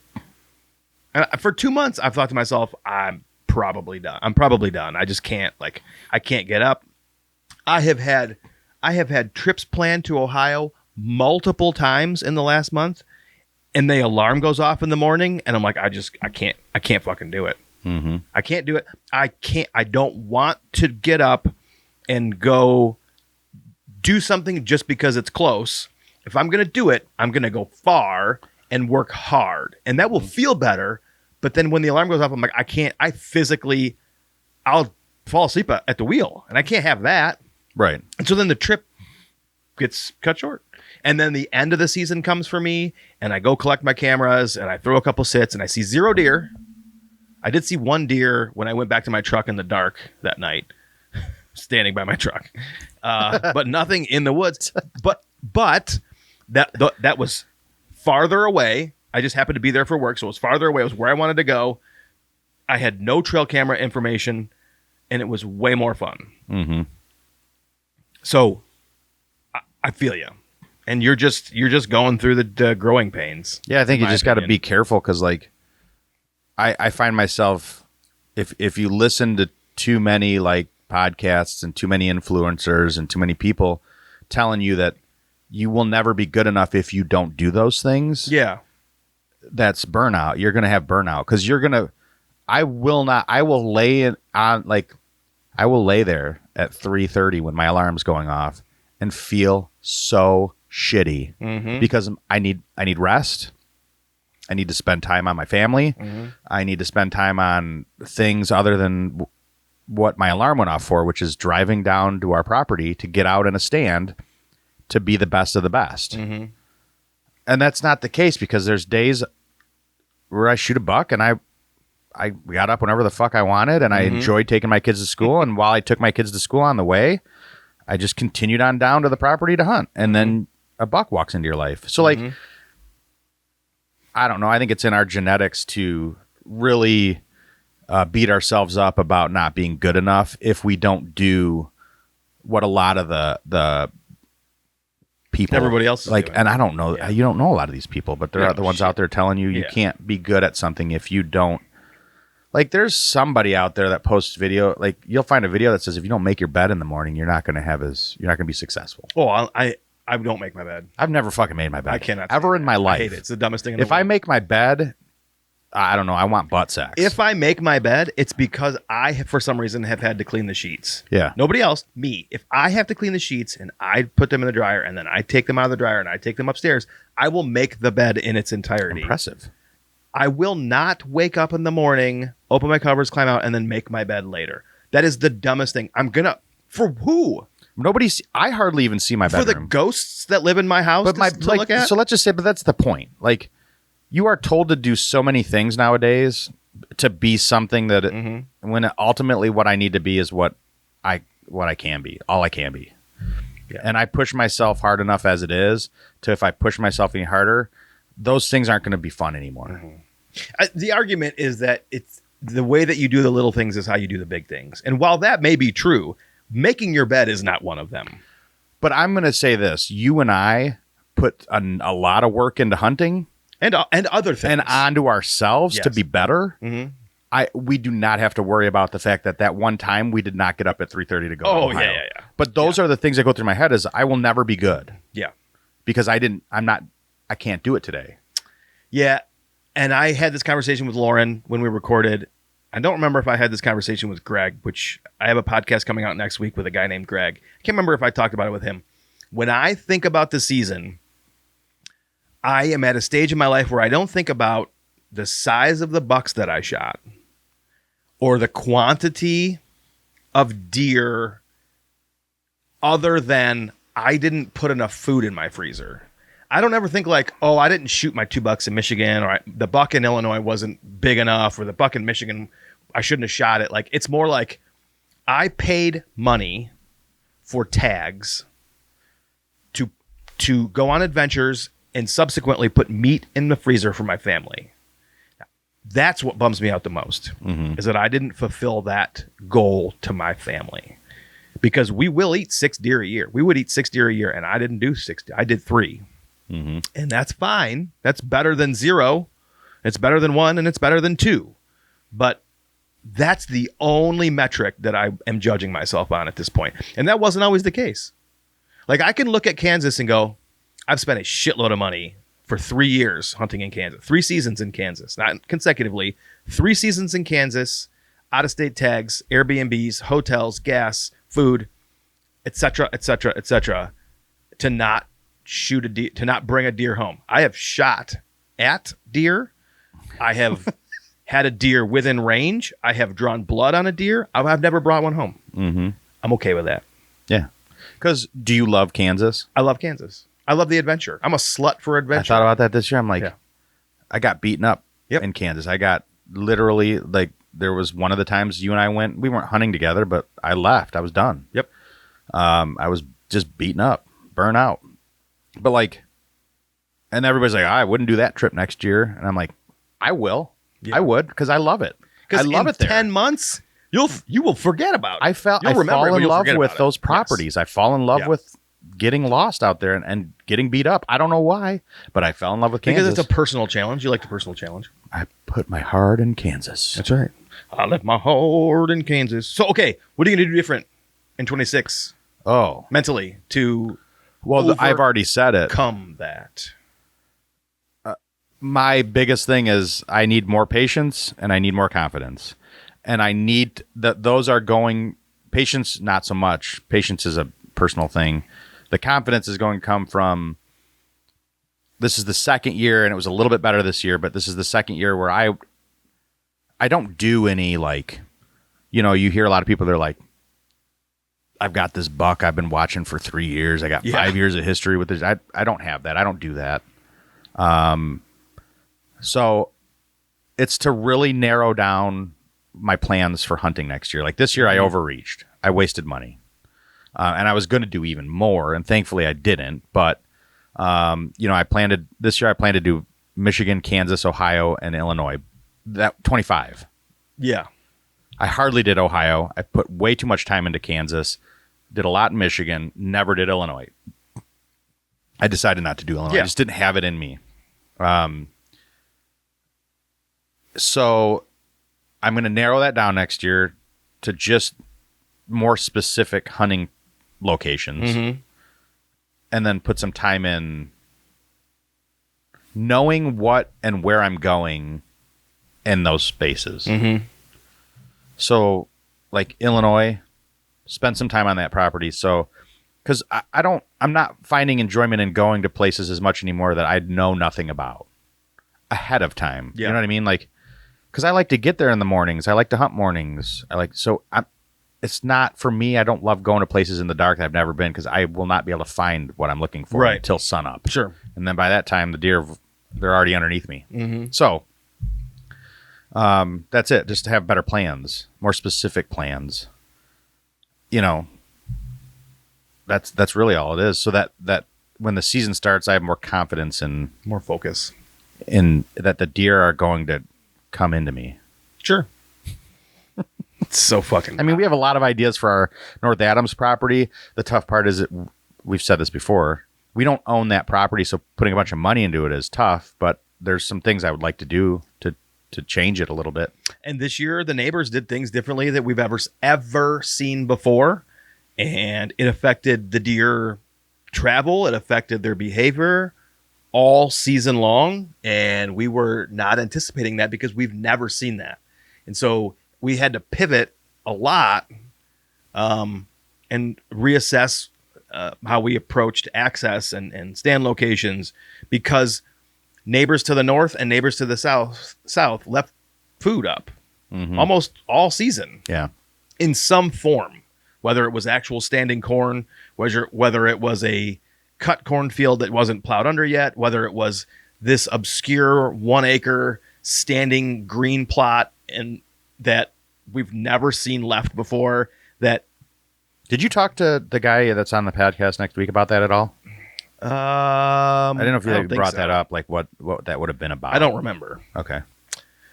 [SPEAKER 1] And for 2 months, I've thought to myself, I'm probably done. I just can't, I can't get up. I have had trips planned to Ohio multiple times in the last month, and the alarm goes off in the morning, and I'm like, I can't fucking do it. I can't do it. I don't want to get up and go do something just because it's close. If I'm going to do it, I'm going to go far and work hard, and that will feel better. But then when the alarm goes off, I'm like, I'll fall asleep at the wheel, and I can't have that.
[SPEAKER 2] Right.
[SPEAKER 1] And so then the trip gets cut short. And then the end of the season comes for me, and I go collect my cameras, and I throw a couple sits, and I see 0 deer. I did see 1 deer when I went back to my truck in the dark that night, standing by my truck, but nothing in the woods. But that was farther away. I just happened to be there for work, so it was farther away. It was where I wanted to go. I had no trail camera information, and it was way more fun. So I feel you, and you're just going through the growing pains.
[SPEAKER 2] Yeah, I think you just got to be careful because, like, I find myself if you listen to too many like podcasts and too many influencers and too many people telling you that you will never be good enough if you don't do those things.
[SPEAKER 1] Yeah.
[SPEAKER 2] that's burnout, you're going to have burnout because I will lay there at 3:30 when my alarm's going off and feel so shitty because I need rest. I need to spend time on my family. I need to spend time on things other than what my alarm went off for, which is driving down to our property to get out in a stand to be the best of the best. And that's not the case because there's days where I shoot a buck and I got up whenever the fuck I wanted and I enjoyed taking my kids to school. And while I took my kids to school on the way, I just continued on down to the property to hunt. And then a buck walks into your life. So like, I don't know. I think it's in our genetics to really beat ourselves up about not being good enough if we don't do what a lot of the people,
[SPEAKER 1] everybody else is
[SPEAKER 2] like
[SPEAKER 1] doing.
[SPEAKER 2] And I don't know, you don't know a lot of these people, but there are the ones out there telling you can't be good at something if you don't. Like there's somebody out there that posts video, like you'll find a video that says if you don't make your bed in the morning, you're not going to be successful.
[SPEAKER 1] Oh, I don't make my bed.
[SPEAKER 2] I've never fucking made my bed.
[SPEAKER 1] I cannot
[SPEAKER 2] ever in my life.
[SPEAKER 1] I hate it. It's the dumbest thing in the
[SPEAKER 2] If
[SPEAKER 1] world.
[SPEAKER 2] I make my bed, I don't know. I want butt sex.
[SPEAKER 1] If I make my bed, it's because I, for some reason, have had to clean the sheets.
[SPEAKER 2] Yeah.
[SPEAKER 1] Nobody else, me. If I have to clean the sheets and I put them in the dryer and then I take them out of the dryer and I take them upstairs, I will make the bed in its entirety.
[SPEAKER 2] Impressive.
[SPEAKER 1] I will not wake up in the morning, open my covers, climb out, and then make my bed later. That is the dumbest thing. For who?
[SPEAKER 2] I hardly even see my bedroom.
[SPEAKER 1] For the ghosts that live in my house to look at?
[SPEAKER 2] So let's just say, but that's the point. Like, you are told to do so many things nowadays to be something that when ultimately what I need to be is what I can be, all I can be. Yeah. And I push myself hard enough as it is to, if I push myself any harder, those things aren't going to be fun anymore.
[SPEAKER 1] The argument is that it's the way that you do the little things is how you do the big things. And while that may be true, making your bed is not one of them.
[SPEAKER 2] But I'm going to say this. You and I put a lot of work into hunting.
[SPEAKER 1] And other things.
[SPEAKER 2] And onto ourselves to be better. We do not have to worry about the fact that one time we did not get up at 3:30 to go to Ohio.
[SPEAKER 1] Yeah.
[SPEAKER 2] But those are the things that go through my head is I will never be good.
[SPEAKER 1] Yeah.
[SPEAKER 2] Because I can't do it today.
[SPEAKER 1] Yeah. And I had this conversation with Lauren when we recorded. I don't remember if I had this conversation with Greg, which I have a podcast coming out next week with a guy named Greg. I can't remember if I talked about it with him. When I think about the season, I am at a stage in my life where I don't think about the size of the bucks that I shot or the quantity of deer other than I didn't put enough food in my freezer. I don't ever think like, oh, I didn't shoot my 2 bucks in Michigan, or the buck in Illinois wasn't big enough, or the buck in Michigan, I shouldn't have shot it. Like, it's more like I paid money for tags to go on adventures and subsequently put meat in the freezer for my family. That's what bums me out the most, is that I didn't fulfill that goal to my family. Because we will eat 6 deer a year. We would eat 6 deer a year, and I didn't do 6. I did 3. And that's fine. That's better than 0. It's better than 1, and it's better than 2. But that's the only metric that I am judging myself on at this point. And that wasn't always the case. Like, I can look at Kansas and go, I've spent a shitload of money for 3 years hunting in Kansas. 3 seasons in Kansas, not consecutively. 3 seasons in Kansas, out-of-state tags, Airbnbs, hotels, gas, food, etc., etc., etc., to not shoot a deer, to not bring a deer home. I have shot at deer. I have had a deer within range. I have drawn blood on a deer. I've never brought one home. I'm okay with that.
[SPEAKER 2] Yeah. Because do you love Kansas?
[SPEAKER 1] I love Kansas. I love the adventure. I'm a slut for adventure.
[SPEAKER 2] I thought about that this year. I'm like, I got beaten up
[SPEAKER 1] Yep.
[SPEAKER 2] in Kansas. I got literally, like, there was one of the times you and I went, we weren't hunting together, but I left. I was done.
[SPEAKER 1] Yep.
[SPEAKER 2] I was just beaten up, burnt out. But like, and everybody's like, I wouldn't do that trip next year. And I'm like, I will. I would, because I love it. I love it there.
[SPEAKER 1] 10 months, you will forget about it.
[SPEAKER 2] I fall in love with those properties. Yes. I fall in love with getting lost out there and getting beat up. I don't know why, but I fell in love with Kansas.
[SPEAKER 1] Because it's a personal challenge. You like the personal challenge.
[SPEAKER 2] I put my heart in Kansas.
[SPEAKER 1] That's right. I left my heart in Kansas. So, okay, what are you going to do different in 26?
[SPEAKER 2] Oh.
[SPEAKER 1] Mentally to
[SPEAKER 2] I've already said it.
[SPEAKER 1] Overcome that.
[SPEAKER 2] My biggest thing is I need more patience and I need more confidence. And I need that those are going patience, not so much. Patience is a personal thing. The confidence is going to come from this is the second year, and it was a little bit better this year, but this is the second year where I don't do any like, you know, you hear a lot of people, they're like, I've got this buck I've been watching for 3 years. I got 5 years of history with this. I don't have that. I don't do that. So it's to really narrow down my plans for hunting next year. Like this year, I overreached. I wasted money. And I was going to do even more. And thankfully I didn't. But, you know, this year I plan to do Michigan, Kansas, Ohio, and Illinois. That 25.
[SPEAKER 1] Yeah.
[SPEAKER 2] I hardly did Ohio. I put way too much time into Kansas. Did a lot in Michigan. Never did Illinois. I decided not to do Illinois.
[SPEAKER 1] Yeah.
[SPEAKER 2] I just didn't have it in me. So I'm going to narrow that down next year to just more specific hunting locations, and then put some time in knowing what and where I'm going in those spaces. So like Illinois, spend some time on that property. So, cause I'm not finding enjoyment in going to places as much anymore that I know nothing about ahead of time.
[SPEAKER 1] Yeah.
[SPEAKER 2] You know what I mean? Like, cause I like to get there in the mornings. I like to hunt mornings. It's not for me. I don't love going to places in the dark that I've never been, cause I will not be able to find what I'm looking for until sunup.
[SPEAKER 1] Sure.
[SPEAKER 2] And then by that time, the deer, they're already underneath me. So, that's it. Just to have better plans, more specific plans. You know, that's really all it is. So that when the season starts, I have more confidence in
[SPEAKER 1] More focus.
[SPEAKER 2] in that the deer are going to come into me.
[SPEAKER 1] Sure. It's so fucking.
[SPEAKER 2] I mean, we have a lot of ideas for our North Adams property. The tough part is that we've said this before. We don't own that property, so putting a bunch of money into it is tough. But there's some things I would like to do to change it a little bit.
[SPEAKER 1] And this year, the neighbors did things differently that we've ever seen before, and it affected the deer travel. It affected their behavior all season long, and we were not anticipating that because we've never seen that, and so we had to pivot a lot, and reassess how we approached access and stand locations, because neighbors to the north and neighbors to the south left food up almost all season.
[SPEAKER 2] Yeah.
[SPEAKER 1] In some form, whether it was actual standing corn, whether it was a cut cornfield that wasn't plowed under yet, whether it was this obscure 1 acre standing green plot and that we've never seen left before. That
[SPEAKER 2] Did you talk to the guy that's on the podcast next week about that at all? I don't know if you brought that up, like what that would have been about.
[SPEAKER 1] I don't remember.
[SPEAKER 2] Okay.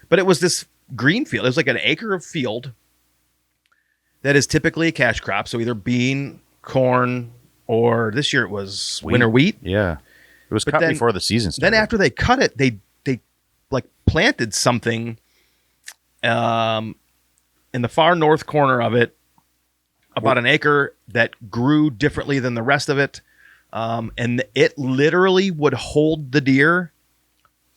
[SPEAKER 1] But it was this green field. It was like an acre of field that is typically a cash crop. So either bean, corn, or this year it was winter wheat.
[SPEAKER 2] Yeah. It was cut before the season started.
[SPEAKER 1] Then after they cut it, they like planted something in the far north corner of it, about an acre, that grew differently than the rest of it. And it literally would hold the deer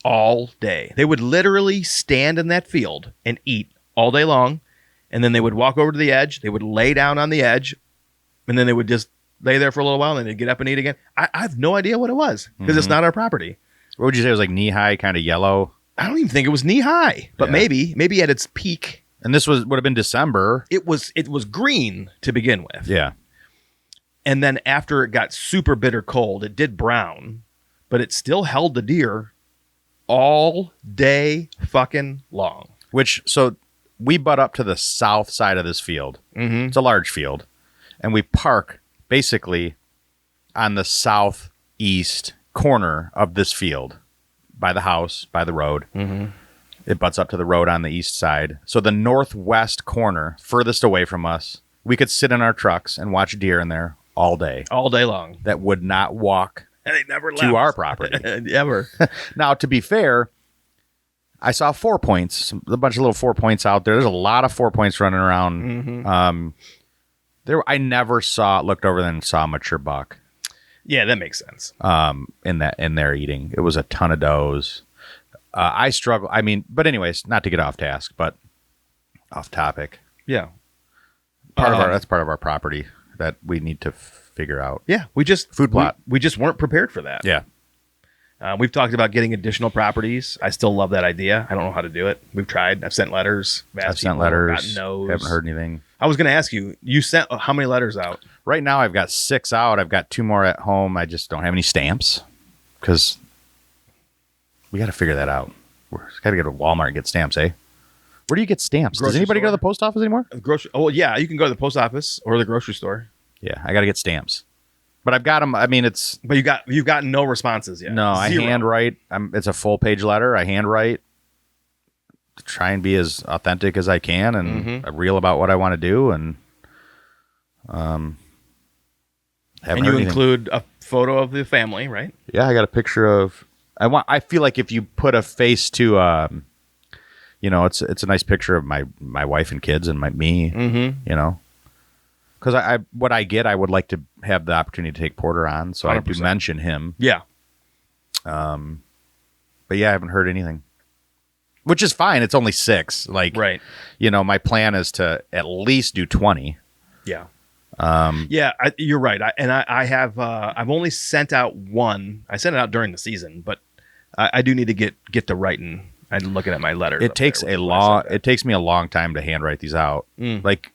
[SPEAKER 1] all day. They would literally stand in that field and eat all day long. And then they would walk over to the edge. They would lay down on the edge. And then they would just lay there for a little while. And then they'd get up and eat again. I have no idea what it was because it's not our property.
[SPEAKER 2] What would you say? It was like knee high, kind of yellow?
[SPEAKER 1] I don't even think it was knee high, but maybe at its peak.
[SPEAKER 2] And this would have been December.
[SPEAKER 1] It was green to begin with.
[SPEAKER 2] Yeah.
[SPEAKER 1] And then after it got super bitter cold, it did brown, but it still held the deer all day fucking long.
[SPEAKER 2] So we butt up to the south side of this field. It's a large field. And we park basically on the southeast corner of this field, by the house, by the road. It butts up to the road on the east side. So the northwest corner, furthest away from us, we could sit in our trucks and watch deer in there all day.
[SPEAKER 1] All day long.
[SPEAKER 2] That would not walk
[SPEAKER 1] And they never left.
[SPEAKER 2] to our property.
[SPEAKER 1] Ever.
[SPEAKER 2] Now, to be fair, I saw 4 points, a bunch of little 4 points out there. There's a lot of 4 points running around. I never looked over there and saw a mature buck.
[SPEAKER 1] Yeah, that makes sense.
[SPEAKER 2] In there eating. It was a ton of does. I struggle. I mean, but anyways, not to get off task, but off topic.
[SPEAKER 1] Yeah.
[SPEAKER 2] That's part of our property that we need to figure out.
[SPEAKER 1] Yeah. We just
[SPEAKER 2] Food plot.
[SPEAKER 1] We just weren't prepared for that.
[SPEAKER 2] Yeah.
[SPEAKER 1] We've talked about getting additional properties. I still love that idea. I don't know how to do it. We've tried. I've sent letters.
[SPEAKER 2] I've sent letters.
[SPEAKER 1] Gotten no's.
[SPEAKER 2] Haven't heard anything.
[SPEAKER 1] I was going to ask you. You sent how many letters out?
[SPEAKER 2] Right now, I've got 6 out. I've got 2 more at home. I just don't have any stamps because we got to figure that out. We've got to go to Walmart and get stamps, eh? Where do you get stamps? Does
[SPEAKER 1] Grocery
[SPEAKER 2] anybody go to
[SPEAKER 1] store.
[SPEAKER 2] the post office anymore?
[SPEAKER 1] Oh, yeah. You can go to the post office or the grocery store.
[SPEAKER 2] Yeah, I got to get stamps. But I've got them. I mean, it's
[SPEAKER 1] But you've gotten no responses yet.
[SPEAKER 2] no.
[SPEAKER 1] Zero.
[SPEAKER 2] I handwrite. It's a full page letter. I handwrite to try and be as authentic as I can and real about what I want to do. And haven't
[SPEAKER 1] And you
[SPEAKER 2] heard anything.
[SPEAKER 1] include a photo of the family, right?
[SPEAKER 2] Yeah, I got a picture of. I feel like if you put a face to, it's a nice picture of my wife and kids and me.
[SPEAKER 1] Mm-hmm.
[SPEAKER 2] Because what I get, I would like to have the opportunity to take Porter on, so I do
[SPEAKER 1] 100%.
[SPEAKER 2] mention him.
[SPEAKER 1] Yeah.
[SPEAKER 2] But yeah, I haven't heard anything, which is fine. It's only 6. Like,
[SPEAKER 1] Right.
[SPEAKER 2] My plan is to at least do 20.
[SPEAKER 1] Yeah. Yeah, you're right. I have. I've only sent out one. I sent it out during the season, but I do need to get to writing and looking at my letters.
[SPEAKER 2] It takes It takes me a long time to handwrite these out. Like,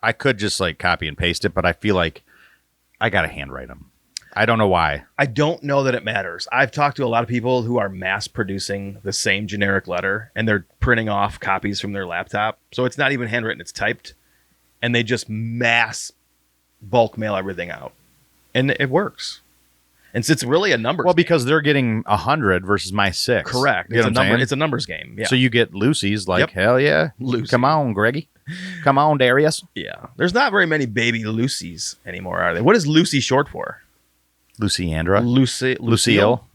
[SPEAKER 2] I could just like copy and paste it, but I feel like I got to handwrite them. I don't know why.
[SPEAKER 1] I don't know that it matters. I've talked to a lot of people who are mass producing the same generic letter, and they're printing off copies from their laptop. So it's not even handwritten; it's typed, and they just mass bulk mail everything out, and it works. And so it's really a numbers.
[SPEAKER 2] Well, because they're getting 100 versus my 6.
[SPEAKER 1] correct.
[SPEAKER 2] You know what I'm saying?
[SPEAKER 1] It's a numbers game. Yeah.
[SPEAKER 2] So you get Lucy's like,
[SPEAKER 1] Yep.
[SPEAKER 2] hell yeah.
[SPEAKER 1] Lucy.
[SPEAKER 2] Come on, Greggy. Come on, Darius.
[SPEAKER 1] Yeah. There's not very many baby Lucys anymore, are there? What is Lucy short for?
[SPEAKER 2] Luciandra.
[SPEAKER 1] Lucille.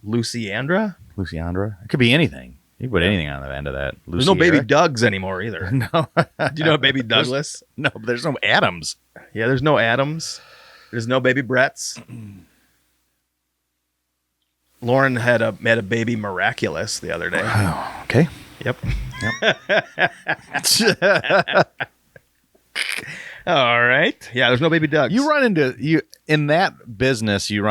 [SPEAKER 1] Luciandra?
[SPEAKER 2] Luciandra. It could be anything. You can put anything on the end of that.
[SPEAKER 1] There's no baby
[SPEAKER 2] Luciera.
[SPEAKER 1] Dougs anymore either.
[SPEAKER 2] No.
[SPEAKER 1] Do you know baby Douglas?
[SPEAKER 2] No, but there's no Adams.
[SPEAKER 1] Yeah, there's no Adams. There's no baby Bretts. Lauren had a baby Miraculous the other day.
[SPEAKER 2] Oh, okay.
[SPEAKER 1] Yep. All right. Yeah, there's no baby Dougs.
[SPEAKER 2] In that business, you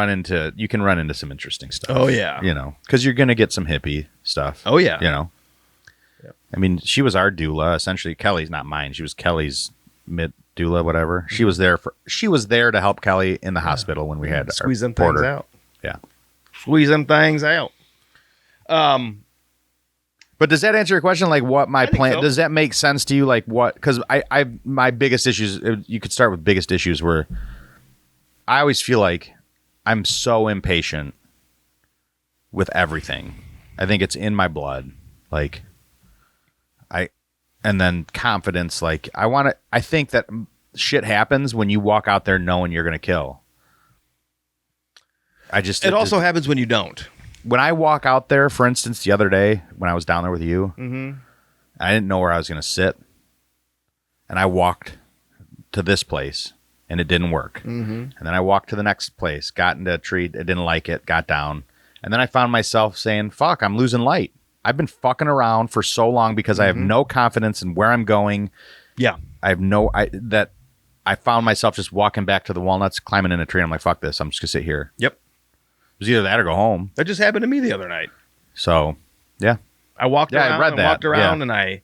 [SPEAKER 2] can run into some interesting stuff.
[SPEAKER 1] Oh, yeah.
[SPEAKER 2] Because you're going to get some hippie stuff.
[SPEAKER 1] Oh, yeah.
[SPEAKER 2] Yep. I mean, she was our doula. Essentially, Kelly's not mine. She was Kelly's mid doula, whatever. She was there to help Kelly in the hospital when we had
[SPEAKER 1] Squeeze them
[SPEAKER 2] Porter.
[SPEAKER 1] things out.
[SPEAKER 2] Yeah.
[SPEAKER 1] Squeeze them things out.
[SPEAKER 2] But does that answer your question? Like, what my plan?
[SPEAKER 1] so.
[SPEAKER 2] Does that make sense to you? Like, what? Because my biggest issues. You could start with biggest issues where I always feel like I'm so impatient with everything. I think it's in my blood. Like, and then confidence. Like, I think that shit happens when you walk out there knowing you're going to kill.
[SPEAKER 1] It also happens when you don't.
[SPEAKER 2] When I walk out there, for instance, the other day when I was down there with you,
[SPEAKER 1] Mm-hmm.
[SPEAKER 2] I didn't know where I was going to sit. And I walked to this place and it didn't work.
[SPEAKER 1] Mm-hmm.
[SPEAKER 2] And then I walked to the next place, got into a tree, it didn't like it, got down. And then I found myself saying, fuck, I'm losing light. I've been fucking around for so long because I have no confidence in where I'm going.
[SPEAKER 1] Yeah.
[SPEAKER 2] I found myself just walking back to the walnuts, climbing in a tree. I'm like, fuck this. I'm just going to sit here.
[SPEAKER 1] Yep.
[SPEAKER 2] It was either that or go home.
[SPEAKER 1] That just happened to me the other night.
[SPEAKER 2] So, yeah.
[SPEAKER 1] I walked
[SPEAKER 2] Yeah, I
[SPEAKER 1] around
[SPEAKER 2] read
[SPEAKER 1] and
[SPEAKER 2] that.
[SPEAKER 1] walked around
[SPEAKER 2] Yeah.
[SPEAKER 1] and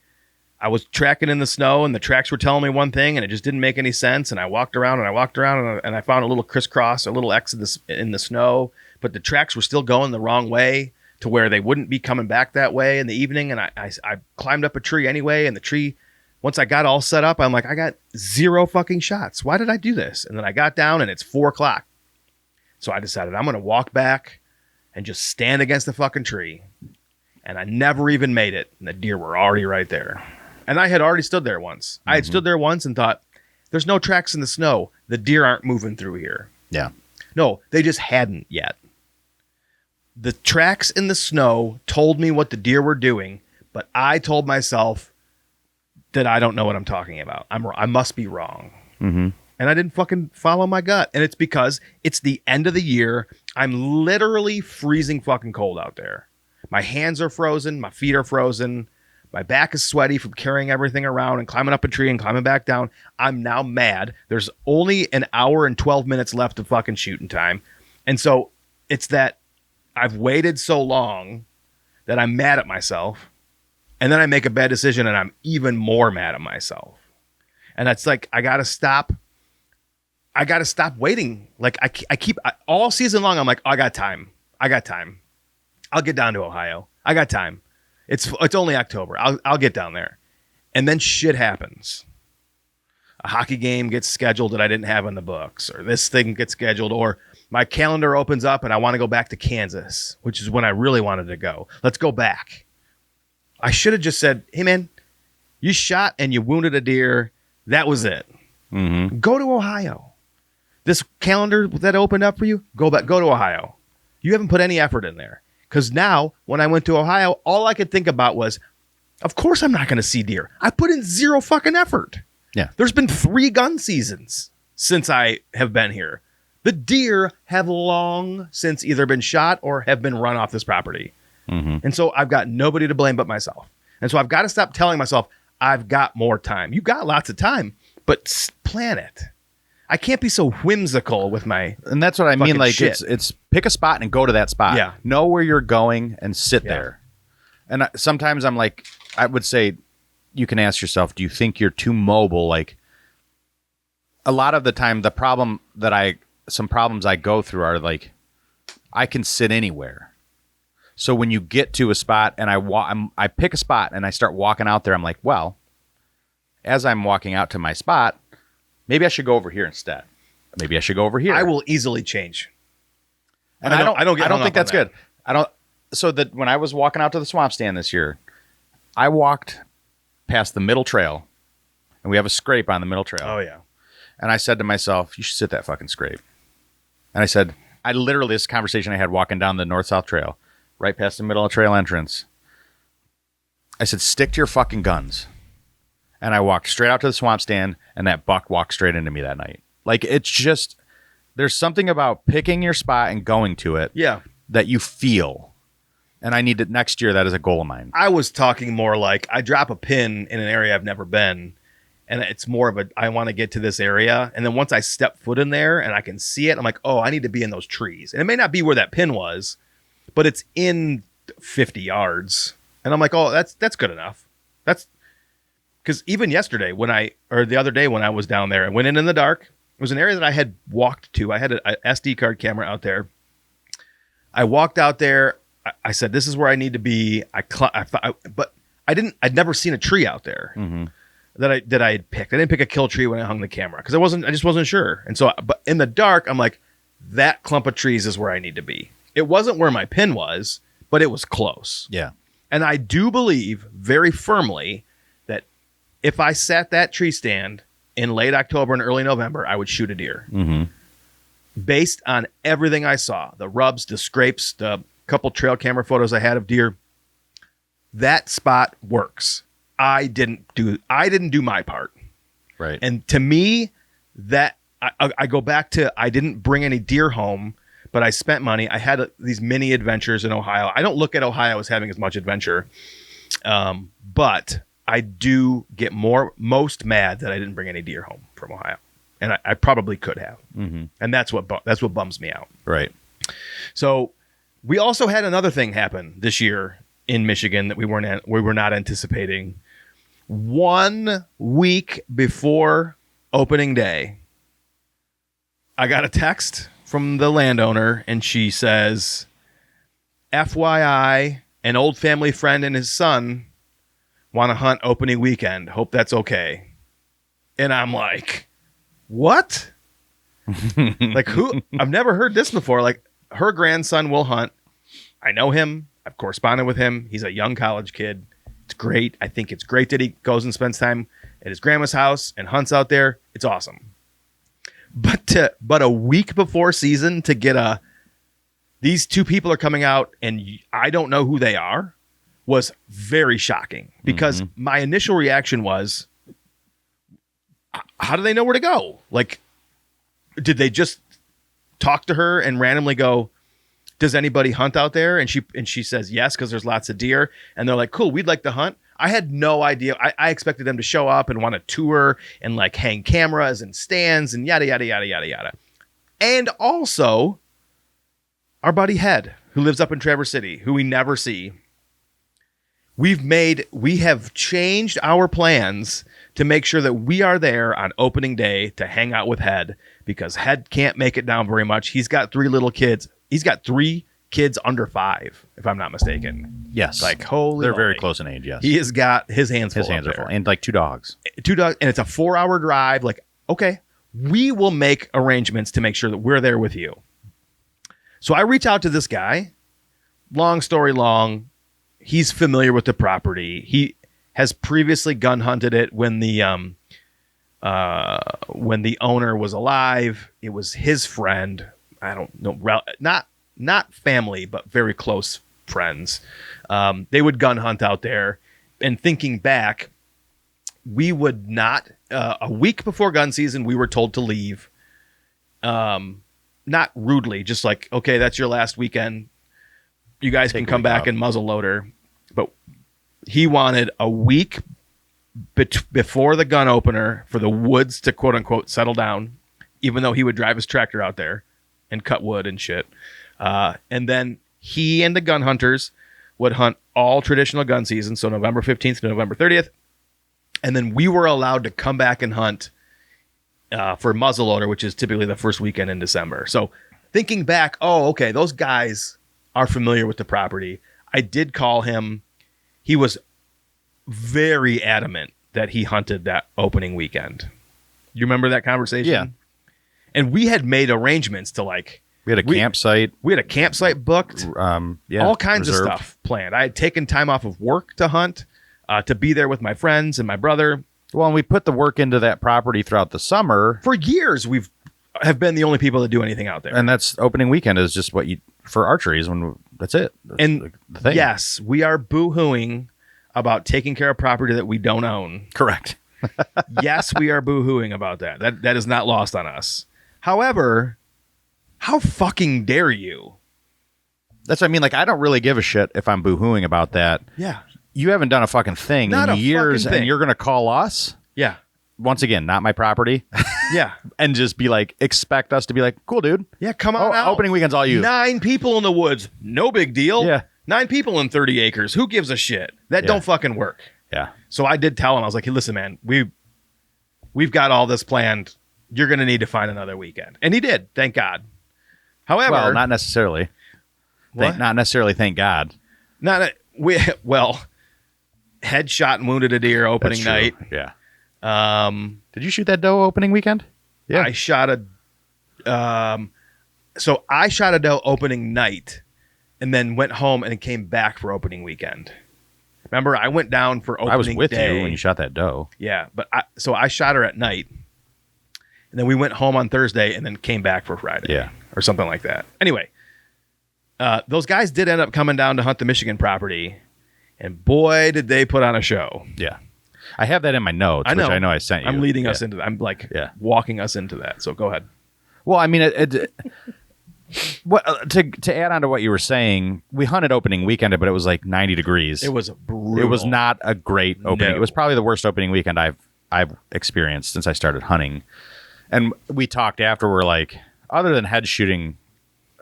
[SPEAKER 1] I was tracking in the snow and the tracks were telling me one thing and it just didn't make any sense. And I walked around and I found a little crisscross, a little X in the snow, but the tracks were still going the wrong way to where they wouldn't be coming back that way in the evening. And I climbed up a tree anyway. And the tree, once I got all set up, I'm like, I got 0 fucking shots. Why did I do this? And then I got down and it's 4:00. So I decided I'm going to walk back and just stand against the fucking tree. And I never even made it. And the deer were already right there. And I had already stood there once. I had stood there once and thought, there's no tracks in the snow. The deer aren't moving through here.
[SPEAKER 2] Yeah.
[SPEAKER 1] No, they just hadn't yet. The tracks in the snow told me what the deer were doing, but I told myself that I don't know what I'm talking about. I must be wrong.
[SPEAKER 2] Mm-hmm.
[SPEAKER 1] And I didn't fucking follow my gut. And it's because it's the end of the year. I'm literally freezing fucking cold out there. My hands are frozen. My feet are frozen. My back is sweaty from carrying everything around and climbing up a tree and climbing back down. I'm now mad. There's only an hour and 12 minutes left of fucking shooting time. And so it's that I've waited so long that I'm mad at myself. And then I make a bad decision and I'm even more mad at myself. And that's like, I got to stop waiting. Like I keep all season long. I'm like, oh, I got time. I'll get down to Ohio. I got time. It's only October. I'll get down there. And then shit happens. A hockey game gets scheduled that I didn't have in the books, or this thing gets scheduled, or my calendar opens up and I want to go back to Kansas, which is when I really wanted to go. Let's go back. I should have just said, hey man, you shot and you wounded a deer. That was it.
[SPEAKER 2] Mm-hmm.
[SPEAKER 1] Go to Ohio. This calendar that opened up for you, go to Ohio. You haven't put any effort in there. Because now, when I went to Ohio, all I could think about was, of course I'm not going to see deer. I put in zero fucking effort.
[SPEAKER 2] Yeah.
[SPEAKER 1] There's been 3 gun seasons since I have been here. The deer have long since either been shot or have been run off this property.
[SPEAKER 2] Mm-hmm.
[SPEAKER 1] And so I've got nobody to blame but myself. And so I've got to stop telling myself, I've got more time. You've got lots of time, but plan it. I can't be so whimsical with my
[SPEAKER 2] And that's what I mean. Like
[SPEAKER 1] shit.
[SPEAKER 2] it's pick a spot and go to that spot.
[SPEAKER 1] Yeah.
[SPEAKER 2] Know where you're going and sit there. And sometimes I'm like, I would say, you can ask yourself, do you think you're too mobile? Like a lot of the time, some problems I go through are like, I can sit anywhere. So when you get to a spot and I pick a spot and I start walking out there, I'm like, well, as I'm walking out to my spot, maybe I should go over here instead. Maybe I should go over here.
[SPEAKER 1] I will easily change.
[SPEAKER 2] And I don't think that's good. So that when I was walking out to the swamp stand this year, I walked past the middle trail, and we have a scrape on the middle trail.
[SPEAKER 1] Oh yeah.
[SPEAKER 2] And I said to myself, you should sit that fucking scrape. And I said, this conversation I had walking down the north-south trail, right past the middle of trail entrance. I said, stick to your fucking guns. And I walked straight out to the swamp stand, and that buck walked straight into me that night. Like, it's just, there's something about picking your spot and going to it that you feel. And I need it next year. That is a goal of mine.
[SPEAKER 1] I was talking more like I drop a pin in an area I've never been, and it's more of I want to get to this area. And then once I step foot in there and I can see it, I'm like, oh, I need to be in those trees. And it may not be where that pin was, but it's in 50 yards. And I'm like, oh, that's good enough. That's because even yesterday the other day when I was down there and went in the dark, it was an area that I had walked to. I had an SD card camera out there. I walked out there. I said, this is where I need to be. But I'd never seen a tree out there that I had picked. I didn't pick a kill tree when I hung the camera because I just wasn't sure. And so, but in the dark, I'm like, that clump of trees is where I need to be. It wasn't where my pin was, but it was close.
[SPEAKER 2] Yeah.
[SPEAKER 1] And I do believe very firmly that if I sat that tree stand in late October and early November, I would shoot a deer.
[SPEAKER 2] Mm-hmm.
[SPEAKER 1] Based on everything I saw, the rubs, the scrapes, the couple trail camera photos I had of deer, that spot works. I didn't do my part.
[SPEAKER 2] Right.
[SPEAKER 1] And to me, that I go back to, I didn't bring any deer home, but I spent money. I had these mini adventures in Ohio. I don't look at Ohio as having as much adventure, but I do get most mad that I didn't bring any deer home from Ohio, and I probably could have.
[SPEAKER 2] Mm-hmm.
[SPEAKER 1] And that's what bums me out.
[SPEAKER 2] Right.
[SPEAKER 1] So we also had another thing happen this year in Michigan that we were not anticipating. 1 week before opening day, I got a text from the landowner, and she says, FYI, an old family friend and his son want to hunt opening weekend. Hope that's okay. And I'm like, what? Like, who? I've never heard this before. Like, her grandson will hunt. I know him. I've corresponded with him. He's a young college kid. It's great. I think it's great that he goes and spends time at his grandma's house and hunts out there. It's awesome. But a week before season to get these two people are coming out and I don't know who they are was very shocking because my initial reaction was, how do they know where to go? Like, did they just talk to her and randomly go, does anybody hunt out there? And she says yes, because there's lots of deer. And they're like, cool, we'd like to hunt. I had no idea. I expected them to show up and want to tour and like hang cameras and stands and yada, yada, yada, yada, yada. And also our buddy Head, who lives up in Traverse City, who we never see. We have changed our plans to make sure that we are there on opening day to hang out with Head, because Head can't make it down very much. He's got 3 little kids. He's got 3 kids under 5, if I'm not mistaken.
[SPEAKER 2] Yes.
[SPEAKER 1] Like, holy
[SPEAKER 2] They're
[SPEAKER 1] moly.
[SPEAKER 2] very close in age, yes.
[SPEAKER 1] He has got his hands full.
[SPEAKER 2] His hands
[SPEAKER 1] up
[SPEAKER 2] are full.
[SPEAKER 1] there.
[SPEAKER 2] And like 2 dogs.
[SPEAKER 1] 2 dogs, and it's a 4-hour drive. Like, okay, we will make arrangements to make sure that we're there with you. So I reach out to this guy. Long story long, he's familiar with the property. He has previously gun hunted it when the owner was alive. It was his friend. I don't know, not family, but very close friends. They would gun hunt out there. And thinking back, we would not. A week before gun season, we were told to leave. Not rudely, just like, okay, that's your last weekend. You guys can come back and muzzle loader. But he wanted a week before the gun opener for the woods to quote unquote settle down, even though he would drive his tractor out there and cut wood and shit. And then he and the gun hunters would hunt all traditional gun seasons, so November 15th to November 30th. And then we were allowed to come back and hunt for muzzleloader, which is typically the first weekend in December. So thinking back, oh, okay, those guys are familiar with the property. I did call him. He was very adamant that he hunted that opening weekend. You remember that conversation?
[SPEAKER 2] Yeah.
[SPEAKER 1] And we had made arrangements to like...
[SPEAKER 2] We had a campsite.
[SPEAKER 1] We had a campsite booked. All kinds
[SPEAKER 2] reserved.
[SPEAKER 1] of stuff planned. I had taken time off of work to hunt, to be there with my friends and my brother.
[SPEAKER 2] Well, and we put the work into that property throughout the summer.
[SPEAKER 1] For years, have been the only people that do anything out there.
[SPEAKER 2] And that's opening weekend is just what you... For archery is when... That's it. That's
[SPEAKER 1] and
[SPEAKER 2] the thing.
[SPEAKER 1] Yes, we are boo-hooing about taking care of property that we don't own.
[SPEAKER 2] Correct.
[SPEAKER 1] Yes, we are boo-hooing about that. That is not lost on us. However, how fucking dare you?
[SPEAKER 2] That's what I mean. Like, I don't really give a shit if I'm boo-hooing about that.
[SPEAKER 1] Yeah.
[SPEAKER 2] You haven't done a fucking thing
[SPEAKER 1] Not
[SPEAKER 2] in
[SPEAKER 1] a
[SPEAKER 2] years,
[SPEAKER 1] fucking thing.
[SPEAKER 2] and you're going to call us?
[SPEAKER 1] Yeah.
[SPEAKER 2] Once again, not my property.
[SPEAKER 1] Yeah.
[SPEAKER 2] And just be like, expect us to be like, cool, dude.
[SPEAKER 1] Yeah, come on out.
[SPEAKER 2] Opening weekend's all you.
[SPEAKER 1] 9 people in the woods. No big deal.
[SPEAKER 2] Yeah.
[SPEAKER 1] 9 people in 30 acres. Who gives a shit? That
[SPEAKER 2] Yeah.
[SPEAKER 1] don't fucking work.
[SPEAKER 2] Yeah.
[SPEAKER 1] So I did tell him, I was like, hey, listen, man, we've got all this planned. You're going to need to find another weekend. And he did, thank God. However...
[SPEAKER 2] Well, not necessarily.
[SPEAKER 1] What?
[SPEAKER 2] Not necessarily, thank God.
[SPEAKER 1] Head shot and wounded a deer opening
[SPEAKER 2] That's true.
[SPEAKER 1] night.
[SPEAKER 2] Yeah. Did you shoot that doe opening weekend? Yeah.
[SPEAKER 1] I shot a doe opening night and then went home and came back for opening weekend. Remember, I went down for opening day.
[SPEAKER 2] I was with you when you shot that doe.
[SPEAKER 1] Yeah, but I shot her at night. And then we went home on Thursday and then came back for Friday.
[SPEAKER 2] Yeah.
[SPEAKER 1] Or something like that. Anyway, those guys did end up coming down to hunt the Michigan property. And boy, did they put on a show.
[SPEAKER 2] Yeah. I have that in my notes, which I know I sent you.
[SPEAKER 1] I'm leading us into that. I'm like walking us into that. So go ahead.
[SPEAKER 2] Well, I mean, to add on to what you were saying, we hunted opening weekend, but it was like 90 degrees.
[SPEAKER 1] It was brutal.
[SPEAKER 2] It was not a great opening.
[SPEAKER 1] No.
[SPEAKER 2] It was probably the worst opening weekend I've experienced since I started hunting. And we talked after, we're like, other than head shooting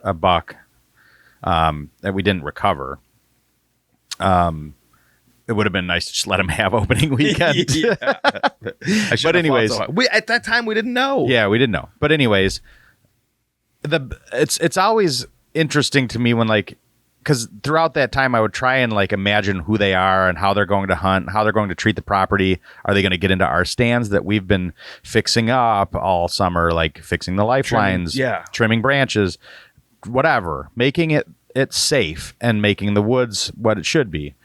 [SPEAKER 2] a buck that we didn't recover, it would have been nice to just let him have opening weekend. But anyways,
[SPEAKER 1] at that time we didn't know.
[SPEAKER 2] Yeah, we didn't know. But anyways, it's always interesting to me when because throughout that time I would try and imagine who they are and how they're going to hunt, how they're going to treat the property. Are they going to get into our stands that we've been fixing up all summer, like fixing the lifelines, trimming branches, whatever, making it safe and making the woods what it should be.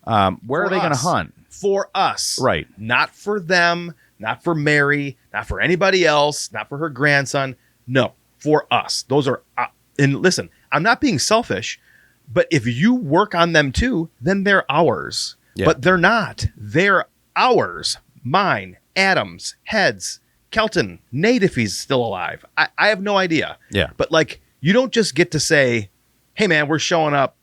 [SPEAKER 2] Where are they going to hunt? For us. Right.
[SPEAKER 1] Not for them, not for Mary, not for anybody else, not for her grandson. No, for us. Those are, and listen, I'm not being selfish, but if you work on them too, then they're ours. Yeah. But they're not. They're ours. Mine, Adam's, Head's, Kelton, Nate if he's still alive. I have no idea.
[SPEAKER 2] Yeah.
[SPEAKER 1] But you don't just get to say, hey man, we're showing up.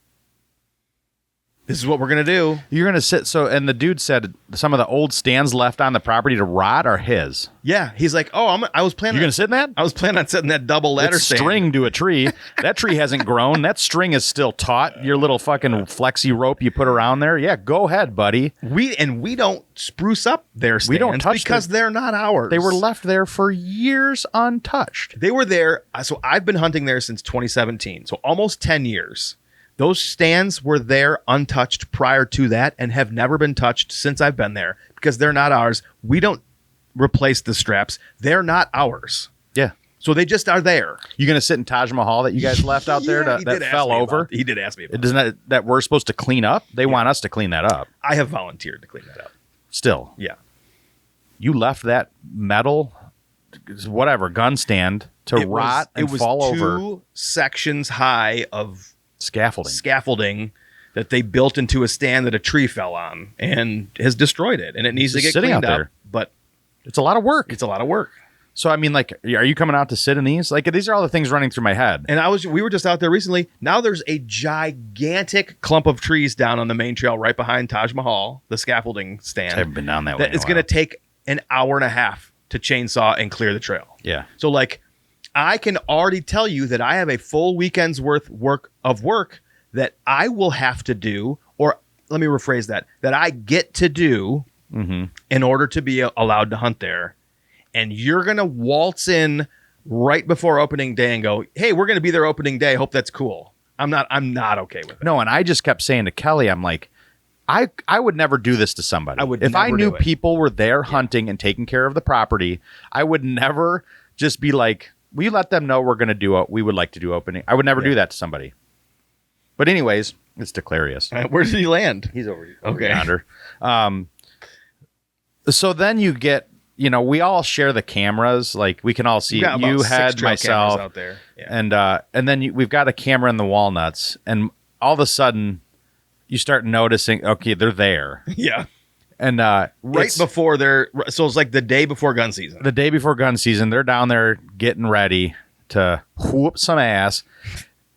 [SPEAKER 1] This is what we're going to do.
[SPEAKER 2] You're going to sit. So, and the dude said some of the old stands left on the property to rot are his.
[SPEAKER 1] Yeah. He's like, oh, I was planning.
[SPEAKER 2] You're going to sit in that?
[SPEAKER 1] I was planning on setting that double ladder
[SPEAKER 2] It's
[SPEAKER 1] stand.
[SPEAKER 2] string to a tree. That tree hasn't grown. That string is still taut. Your little fucking flexi rope you put around there. Yeah, go ahead, buddy.
[SPEAKER 1] We don't spruce up their stands.
[SPEAKER 2] We don't touch
[SPEAKER 1] because they're not ours.
[SPEAKER 2] They were left there for years untouched.
[SPEAKER 1] They were there. So I've been hunting there since 2017. So almost 10 years. Those stands were there untouched prior to that and have never been touched since I've been there because they're not ours. We don't replace the straps. They're not ours.
[SPEAKER 2] Yeah.
[SPEAKER 1] So they just are there.
[SPEAKER 2] You going to sit in Taj Mahal that you guys left out there
[SPEAKER 1] He
[SPEAKER 2] that
[SPEAKER 1] did
[SPEAKER 2] fell
[SPEAKER 1] ask me
[SPEAKER 2] over?
[SPEAKER 1] He did ask me about
[SPEAKER 2] Doesn't that we're supposed to clean up? They want us to clean that up.
[SPEAKER 1] I have volunteered to clean that up.
[SPEAKER 2] Still.
[SPEAKER 1] Yeah.
[SPEAKER 2] You left that metal, whatever, gun stand to rot and fall over.
[SPEAKER 1] 2 sections high of scaffolding that they built into a stand that a tree fell on and has destroyed it, and it needs to get
[SPEAKER 2] sitting
[SPEAKER 1] cleaned
[SPEAKER 2] out
[SPEAKER 1] up.
[SPEAKER 2] there.
[SPEAKER 1] But
[SPEAKER 2] It's a lot of work.
[SPEAKER 1] it's a lot of work.
[SPEAKER 2] So, I mean, like, are you coming out to sit in these? Like, these are all the things running through my head.
[SPEAKER 1] And we were just out there recently. Now there's a gigantic clump of trees down on the main trail right behind Taj Mahal, the scaffolding stand.
[SPEAKER 2] I haven't been down that way.
[SPEAKER 1] It's going to take an hour and a half to chainsaw and clear the trail.
[SPEAKER 2] Yeah.
[SPEAKER 1] So, like, I can already tell you that I have a full weekend's worth of work that I will have to do, or let me rephrase that I get to do in order to be allowed to hunt there. And you're going to waltz in right before opening day and go, hey, we're going to be there opening day. Hope that's cool. I'm not okay with it.
[SPEAKER 2] No, and I just kept saying to Kelly, I'm like, I would never do this to somebody.
[SPEAKER 1] I would
[SPEAKER 2] if I
[SPEAKER 1] never
[SPEAKER 2] knew
[SPEAKER 1] do it.
[SPEAKER 2] people were there hunting and taking care of the property, I would never just be like, will you let them know we would like to do opening? I would never do that to somebody. But anyways, it's Declarius.
[SPEAKER 1] Where did he land?
[SPEAKER 2] He's over
[SPEAKER 1] Okay.
[SPEAKER 2] yonder. So then you get, we all share the cameras. Like we can all see
[SPEAKER 1] We've got about
[SPEAKER 2] you
[SPEAKER 1] 6
[SPEAKER 2] had
[SPEAKER 1] trail
[SPEAKER 2] myself
[SPEAKER 1] cameras out there. Yeah.
[SPEAKER 2] and then we've got a camera in the walnuts, and all of a sudden you start noticing, okay, they're there.
[SPEAKER 1] Yeah.
[SPEAKER 2] And
[SPEAKER 1] Right before so it's like the day before gun season.
[SPEAKER 2] the day before gun season, they're down there getting ready to whoop some ass.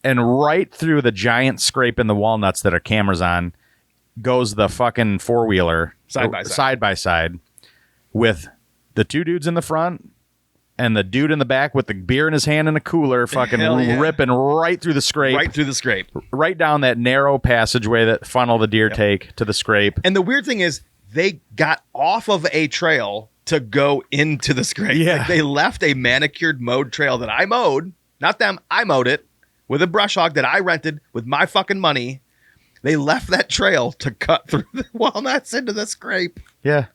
[SPEAKER 2] And right through the giant scrape in the walnuts that are cameras on goes the fucking four-wheeler side by side with the 2 dudes in the front and the dude in the back with the beer in his hand and a cooler fucking ripping right through the scrape.
[SPEAKER 1] Right through the scrape.
[SPEAKER 2] Right down that narrow passageway that funnel the deer take to the scrape.
[SPEAKER 1] And the weird thing is they got off of a trail to go into the scrape.
[SPEAKER 2] Yeah.
[SPEAKER 1] Like they left a manicured mowed trail that I mowed. Not them. I mowed it with a brush hog that I rented with my fucking money. They left that trail to cut through the walnuts into the scrape.
[SPEAKER 2] Yeah.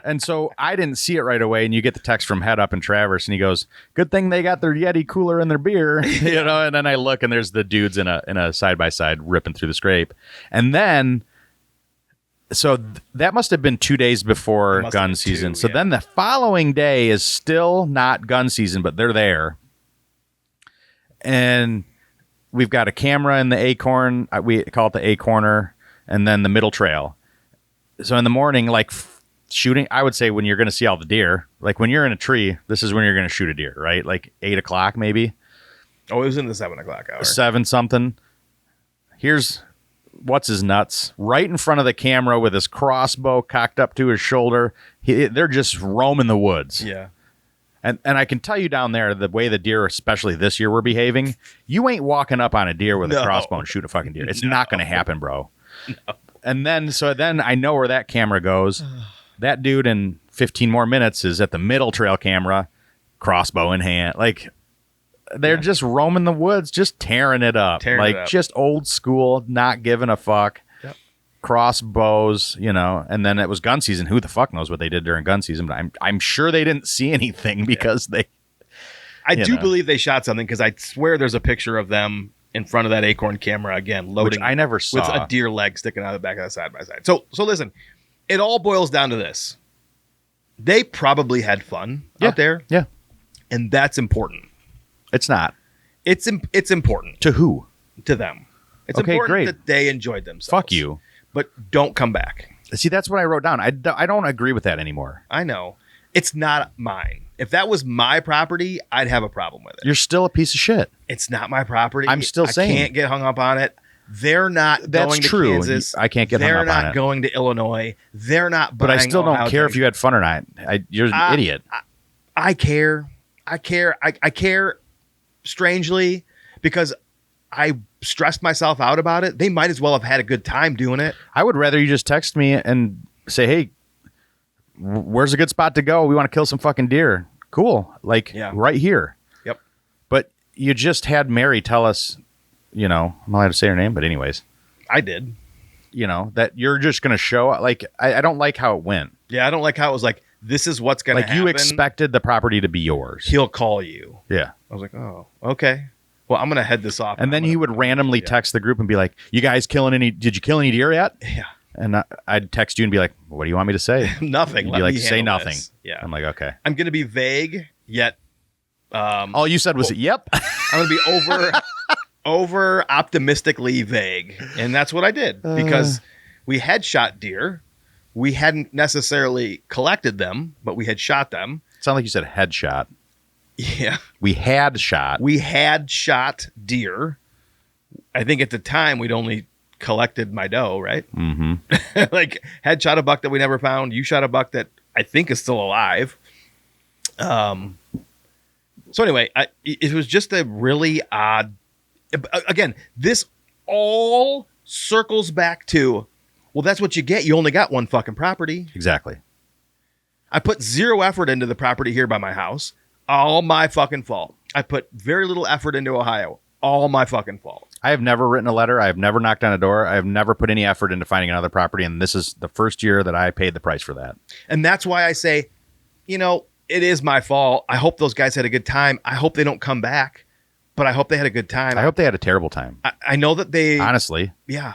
[SPEAKER 2] And so I didn't see it right away. And you get the text from Head Up and Traverse, and he goes, good thing they got their Yeti cooler and their beer, and then I look and there's the dudes in a side-by-side ripping through the scrape. And then, so that must have been 2 days before gun season. So then the following day is still not gun season, but they're there. And we've got a camera in the acorn. We call it the acorner, and then the middle trail. So in the morning, like shooting, I would say when you're going to see all the deer, like when you're in a tree, this is when you're going to shoot a deer, right? Like 8 o'clock maybe.
[SPEAKER 1] Oh, it was in the 7 o'clock hour.
[SPEAKER 2] 7 something. Here's what's his nuts right in front of the camera with his crossbow cocked up to his shoulder. They're just roaming the woods.
[SPEAKER 1] Yeah.
[SPEAKER 2] And I can tell you down there, the way the deer, especially this year, were behaving, you ain't walking up on a deer with a crossbow and shoot a fucking deer. It's not going to happen, bro. No. And then I know where that camera goes. That dude in 15 more minutes is at the middle trail camera, crossbow in hand. Like, they're just roaming the woods, just tearing it up. Just old school, not giving a fuck. Yep. Crossbows, and then it was gun season. Who the fuck knows what they did during gun season? But I'm sure they didn't see anything because
[SPEAKER 1] I do believe they shot something because I swear there's a picture of them in front of that acorn camera again, loading.
[SPEAKER 2] Which I never saw.
[SPEAKER 1] With a deer leg sticking out of the back of the side by side. So listen, it all boils down to this. They probably had fun out there.
[SPEAKER 2] Yeah.
[SPEAKER 1] And that's important.
[SPEAKER 2] It's not.
[SPEAKER 1] It's important.
[SPEAKER 2] To who?
[SPEAKER 1] To them. It's important that they enjoyed themselves.
[SPEAKER 2] Fuck you.
[SPEAKER 1] But don't come back.
[SPEAKER 2] See, that's what I wrote down. I don't agree with that anymore.
[SPEAKER 1] I know. It's not mine. If that was my property, I'd have a problem with it.
[SPEAKER 2] You're still a piece of shit.
[SPEAKER 1] It's not my property.
[SPEAKER 2] I'm still saying.
[SPEAKER 1] I can't get hung up on it. They're not
[SPEAKER 2] That's
[SPEAKER 1] going to
[SPEAKER 2] true.
[SPEAKER 1] Kansas.
[SPEAKER 2] I can't get hung up on
[SPEAKER 1] They're
[SPEAKER 2] it.
[SPEAKER 1] not going to Illinois. They're not buying
[SPEAKER 2] But I still don't
[SPEAKER 1] Ohio
[SPEAKER 2] care
[SPEAKER 1] things.
[SPEAKER 2] if you had fun or not. You're an idiot.
[SPEAKER 1] I care. I care strangely because I stressed myself out about it. They might as well have had a good time doing it.
[SPEAKER 2] I would rather you just text me and say, hey, where's a good spot to go? We want to kill some fucking deer. Cool. Like right here.
[SPEAKER 1] Yep.
[SPEAKER 2] But you just had Mary tell us, I'm allowed to say her name, but anyways.
[SPEAKER 1] I did.
[SPEAKER 2] That you're just going to show, like, I don't like how it went.
[SPEAKER 1] Yeah, I don't like how it was like, this is what's going to happen.
[SPEAKER 2] Like, you expected the property to be yours.
[SPEAKER 1] He'll call you.
[SPEAKER 2] Yeah.
[SPEAKER 1] I was like, oh, okay. Well, I'm going to head this off.
[SPEAKER 2] And then he would randomly text the group and be like, you guys did you kill any deer yet?
[SPEAKER 1] Yeah.
[SPEAKER 2] And I'd text you and be like, what do you want me to say?
[SPEAKER 1] Nothing.
[SPEAKER 2] You'd be like, say
[SPEAKER 1] handle
[SPEAKER 2] nothing.
[SPEAKER 1] this. Yeah.
[SPEAKER 2] I'm like, okay.
[SPEAKER 1] I'm going to be vague, yet.
[SPEAKER 2] All you said was, yep.
[SPEAKER 1] I'm going to be over optimistically vague. And that's what I did because we had shot deer. We hadn't necessarily collected them, but we had shot them.
[SPEAKER 2] Sound like you said headshot.
[SPEAKER 1] Yeah.
[SPEAKER 2] We had shot
[SPEAKER 1] deer. I think at the time we'd only collected my doe, right?
[SPEAKER 2] Mm-hmm.
[SPEAKER 1] Like had shot a buck that we never found. You shot a buck that I think is still alive. So anyway, it was just a really odd. Again, this all circles back to, well, that's what you get. You only got one fucking property.
[SPEAKER 2] Exactly.
[SPEAKER 1] I put zero effort into the property here by my house. All my fucking fault. I put very little effort into Ohio. All my fucking fault.
[SPEAKER 2] I have never written a letter. I have never knocked on a door. I have never put any effort into finding another property. And this is the first year that I paid the price for that.
[SPEAKER 1] And that's why I say, it is my fault. I hope those guys had a good time. I hope they don't come back, but I hope they had a good time.
[SPEAKER 2] I hope they had a terrible time.
[SPEAKER 1] I know that they...
[SPEAKER 2] Honestly.
[SPEAKER 1] Yeah.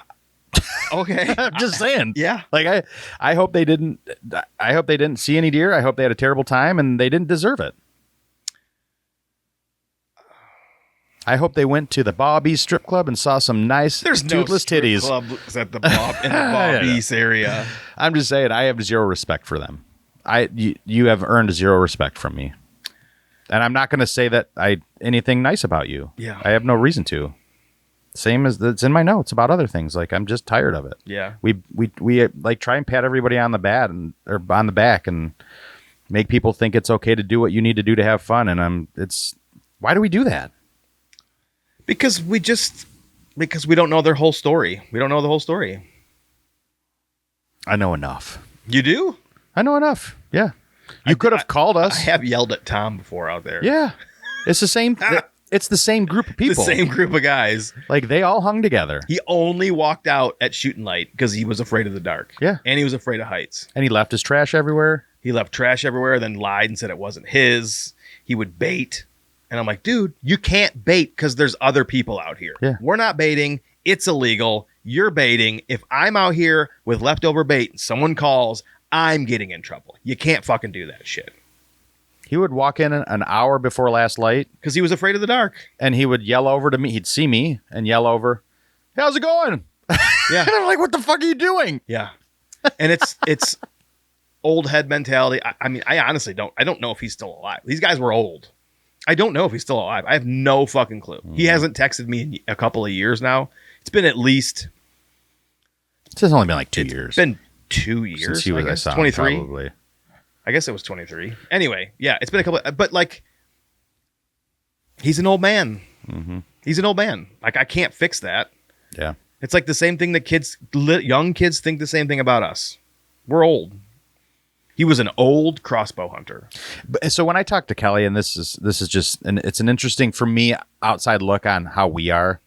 [SPEAKER 1] Okay.
[SPEAKER 2] I'm just saying.
[SPEAKER 1] Yeah.
[SPEAKER 2] Like I hope they didn't see any deer. I hope they had a terrible time and they didn't deserve it. I hope they went to the Bobby's strip club and saw some nice toothless titties.
[SPEAKER 1] Clubs at the Bobby's area.
[SPEAKER 2] I'm just saying, I have zero respect for them. You have earned zero respect from me, and I'm not going to say that anything nice about you.
[SPEAKER 1] Yeah,
[SPEAKER 2] I have no reason to. Same as it's in my notes about other things. Like I'm just tired of it.
[SPEAKER 1] Yeah,
[SPEAKER 2] we like try and pat everybody on the on the back and make people think it's okay to do what you need to do to have fun. And why do we do that?
[SPEAKER 1] Because we don't know their whole story. We don't know the whole story.
[SPEAKER 2] I know enough.
[SPEAKER 1] You do?
[SPEAKER 2] I know enough. Yeah. You could have called us.
[SPEAKER 1] I have yelled at Tom before out there.
[SPEAKER 2] Yeah. It's the same. It's the same group of people.
[SPEAKER 1] The same group of guys.
[SPEAKER 2] Like they all hung together.
[SPEAKER 1] He only walked out at shooting light because he was afraid of the dark.
[SPEAKER 2] Yeah.
[SPEAKER 1] And he was afraid of heights.
[SPEAKER 2] And he left his trash everywhere.
[SPEAKER 1] He left trash everywhere, then lied and said it wasn't his. He would bait. And I'm like, dude, you can't bait because there's other people out here.
[SPEAKER 2] Yeah.
[SPEAKER 1] We're not baiting. It's illegal. You're baiting. If I'm out here with leftover bait and someone calls, I'm getting in trouble. You can't fucking do that shit.
[SPEAKER 2] He would walk in an hour before last light.
[SPEAKER 1] Because he was afraid of the dark.
[SPEAKER 2] And he would yell over to me. He'd see me and yell over, how's it going?
[SPEAKER 1] Yeah.
[SPEAKER 2] And I'm like, what the fuck are you doing?
[SPEAKER 1] Yeah. And it's old head mentality. I mean, I honestly don't know if he's still alive. These guys were old. I don't know if he's still alive. I have no fucking clue. He hasn't texted me in a couple of years now. It's been at least...
[SPEAKER 2] It's only been like 2 years.
[SPEAKER 1] It's been 2 years.
[SPEAKER 2] Since he was, I saw
[SPEAKER 1] 23.
[SPEAKER 2] Probably.
[SPEAKER 1] I guess it was 23. Anyway, yeah, it's been a couple... But, like, he's an old man.
[SPEAKER 2] Mm-hmm.
[SPEAKER 1] He's an old man. Like, I can't fix that.
[SPEAKER 2] Yeah.
[SPEAKER 1] It's like the same thing that young kids think the same thing about us. We're old. He was an old crossbow hunter.
[SPEAKER 2] So when I talk to Kelly, and this is just, and it's an interesting for me outside look on how we are.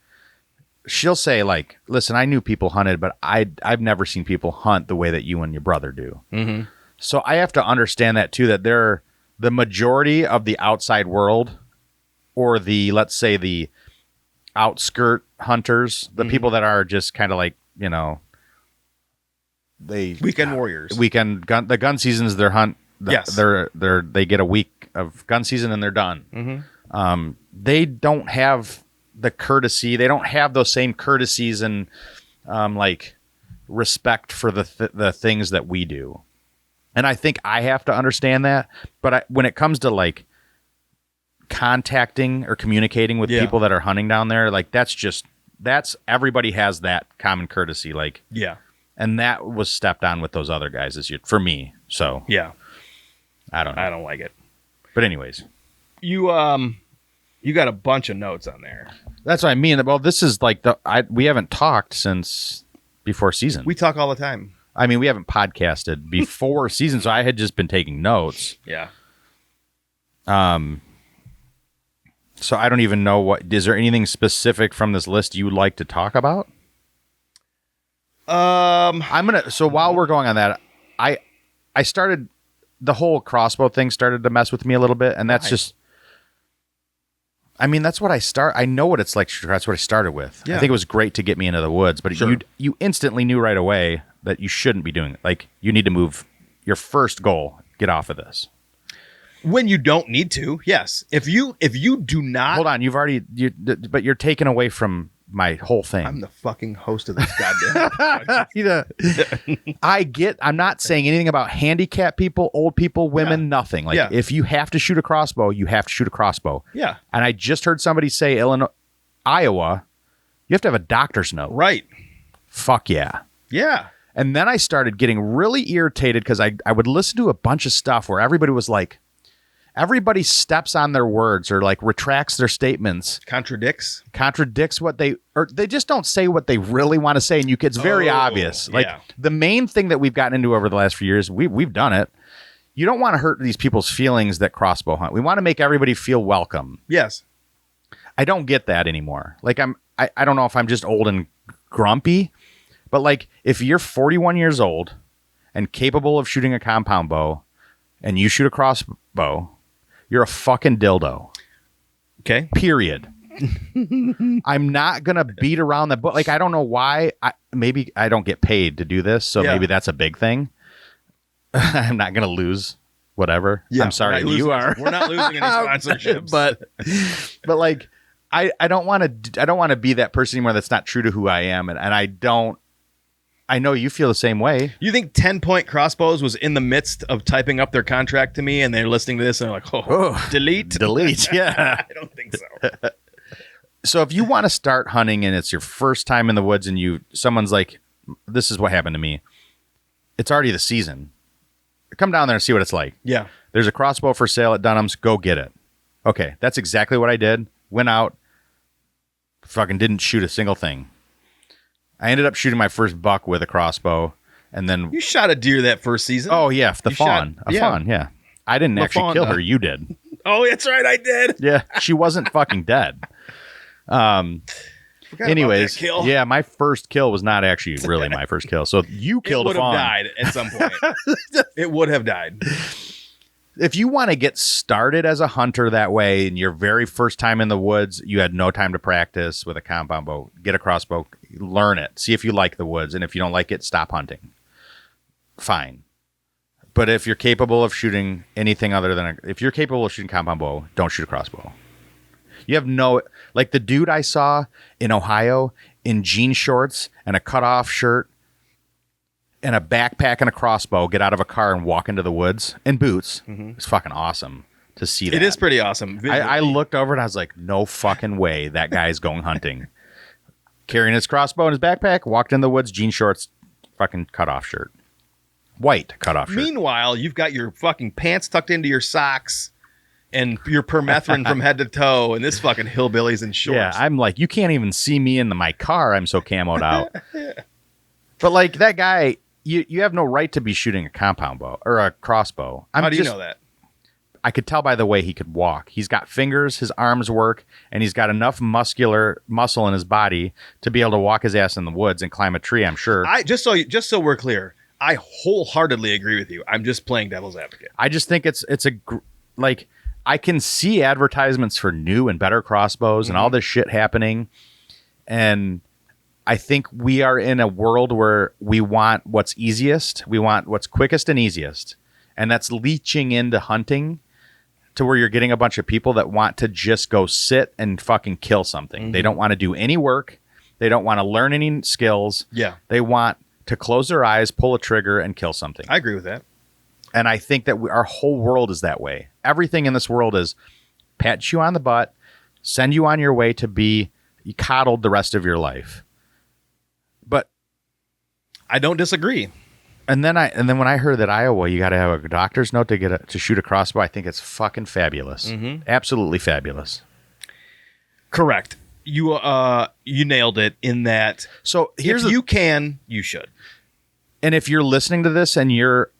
[SPEAKER 2] She'll say like, "Listen, I knew people hunted, but I've never seen people hunt the way that you and your brother do."
[SPEAKER 1] Mm-hmm.
[SPEAKER 2] So I have to understand that too. That they're the majority of the outside world, or let's say the outskirt hunters, the people that are just kind of like
[SPEAKER 1] weekend warriors.
[SPEAKER 2] The gun seasons, their hunt.
[SPEAKER 1] Yes.
[SPEAKER 2] They get a week of gun season and they're done.
[SPEAKER 1] Mm-hmm.
[SPEAKER 2] They don't have the courtesy. They don't have those same courtesies and like respect for the things that we do. And I think I have to understand that. But when it comes to like contacting or communicating with people that are hunting down there, like that's everybody has that common courtesy. Like,
[SPEAKER 1] yeah.
[SPEAKER 2] And that was stepped on with those other guys for me. So
[SPEAKER 1] yeah,
[SPEAKER 2] I don't know.
[SPEAKER 1] I don't like it.
[SPEAKER 2] But anyways,
[SPEAKER 1] you got a bunch of notes on there.
[SPEAKER 2] That's what I mean. Well, this is like we haven't talked since before season.
[SPEAKER 1] We talk all the time.
[SPEAKER 2] I mean, we haven't podcasted before season, so I had just been taking notes.
[SPEAKER 1] Yeah.
[SPEAKER 2] So I don't even know is there anything specific from this list you would like to talk about? So while we're going on that, I started the whole crossbow thing started to mess with me a little bit, and that's just, I mean, that's what I know what it's like. That's what I started with. Yeah. I think it was great to get me into the woods, but you instantly knew right away that you shouldn't be doing it. Like, you need to move your first goal, get off of this.
[SPEAKER 1] When you don't need to, yes. If you do not...
[SPEAKER 2] Hold on, but you're taken away from my whole thing.
[SPEAKER 1] I'm the fucking host of this goddamn...
[SPEAKER 2] I'm not saying anything about handicapped people, old people, women, nothing. Like, if you have to shoot a crossbow, you have to shoot a crossbow.
[SPEAKER 1] Yeah.
[SPEAKER 2] And I just heard somebody say Iowa, you have to have a doctor's note.
[SPEAKER 1] Right.
[SPEAKER 2] Fuck yeah.
[SPEAKER 1] Yeah.
[SPEAKER 2] And then I started getting really irritated because I would listen to a bunch of stuff where everybody was like, everybody steps on their words or like retracts their statements.
[SPEAKER 1] Contradicts
[SPEAKER 2] what they just don't say what they really want to say. And it's very obvious. Like the main thing that we've gotten into over the last few years, we've done it. You don't want to hurt these people's feelings that crossbow hunt. We want to make everybody feel welcome.
[SPEAKER 1] Yes.
[SPEAKER 2] I don't get that anymore. Like I don't know if I'm just old and grumpy, but like if you're 41 years old and capable of shooting a compound bow and you shoot a crossbow, you're a fucking dildo.
[SPEAKER 1] Okay.
[SPEAKER 2] Period. I'm not going to beat around the bush. Like, I don't know why. Maybe I don't get paid to do this, so maybe that's a big thing. I'm not going to lose whatever. Yeah, I'm sorry. You are.
[SPEAKER 1] We're not losing any sponsorships.
[SPEAKER 2] but like, I don't want to be that person anymore that's not true to who I am. And I know you feel the same way.
[SPEAKER 1] You think 10-point Crossbows was in the midst of typing up their contract to me and they're listening to this and they're like, delete?
[SPEAKER 2] Yeah.
[SPEAKER 1] I don't think so.
[SPEAKER 2] So if you want to start hunting and it's your first time in the woods and someone's like, this is what happened to me. It's already the season. Come down there and see what it's like.
[SPEAKER 1] Yeah.
[SPEAKER 2] There's a crossbow for sale at Dunham's. Go get it. Okay. That's exactly what I did. Went out. Fucking didn't shoot a single thing. I ended up shooting my first buck with a crossbow, and then
[SPEAKER 1] you shot a deer that first season.
[SPEAKER 2] Oh yeah, the fawn, fawn. Yeah, I didn't actually kill her. You did.
[SPEAKER 1] Oh, that's right, I did.
[SPEAKER 2] Yeah, she wasn't fucking dead. Anyways, yeah, my first kill was not actually really my first kill. So you killed a fawn.
[SPEAKER 1] It would have died at some point. It would have died.
[SPEAKER 2] If you want to get started as a hunter that way, and your very first time in the woods, you had no time to practice with a compound bow, get a crossbow, learn it, see if you like the woods, and if you don't like it, stop hunting. Fine. But if you're capable of shooting anything other than if you're capable of shooting compound bow, don't shoot a crossbow. You have like the dude I saw in Ohio in jean shorts and a cutoff shirt and a backpack and a crossbow get out of a car and walk into the woods in boots. Mm-hmm. It's fucking awesome to see that.
[SPEAKER 1] It is pretty awesome.
[SPEAKER 2] I looked over and I was like, no fucking way that guy's going hunting. Carrying his crossbow in his backpack, walked in the woods, jean shorts, fucking cutoff shirt. White cutoff shirt.
[SPEAKER 1] Meanwhile, you've got your fucking pants tucked into your socks and your permethrin from head to toe, and this fucking hillbilly's in shorts.
[SPEAKER 2] Yeah, I'm like, you can't even see me in my car. I'm so camoed out. But like that guy... You have no right to be shooting a compound bow or a crossbow.
[SPEAKER 1] How do you know that?
[SPEAKER 2] I could tell by the way he could walk. He's got fingers, his arms work, and he's got enough muscle in his body to be able to walk his ass in the woods and climb a tree, I'm sure.
[SPEAKER 1] Just so we're clear, I wholeheartedly agree with you. I'm just playing devil's advocate.
[SPEAKER 2] I just think it's like I can see advertisements for new and better crossbows and all this shit happening, and I think we are in a world where we want what's easiest. We want what's quickest and easiest. And that's leeching into hunting to where you're getting a bunch of people that want to just go sit and fucking kill something. Mm-hmm. They don't want to do any work. They don't want to learn any skills.
[SPEAKER 1] Yeah.
[SPEAKER 2] They want to close their eyes, pull a trigger, and kill something.
[SPEAKER 1] I agree with that.
[SPEAKER 2] And I think that our whole world is that way. Everything in this world is pat you on the butt, send you on your way to be coddled the rest of your life. But
[SPEAKER 1] I don't disagree.
[SPEAKER 2] And then when I heard that Iowa, you got to have a doctor's note to shoot a crossbow, I think it's fucking fabulous.
[SPEAKER 1] Mm-hmm.
[SPEAKER 2] Absolutely fabulous.
[SPEAKER 1] Correct. You nailed it in that.
[SPEAKER 2] So
[SPEAKER 1] if you can, you should.
[SPEAKER 2] And if you're listening to this and you're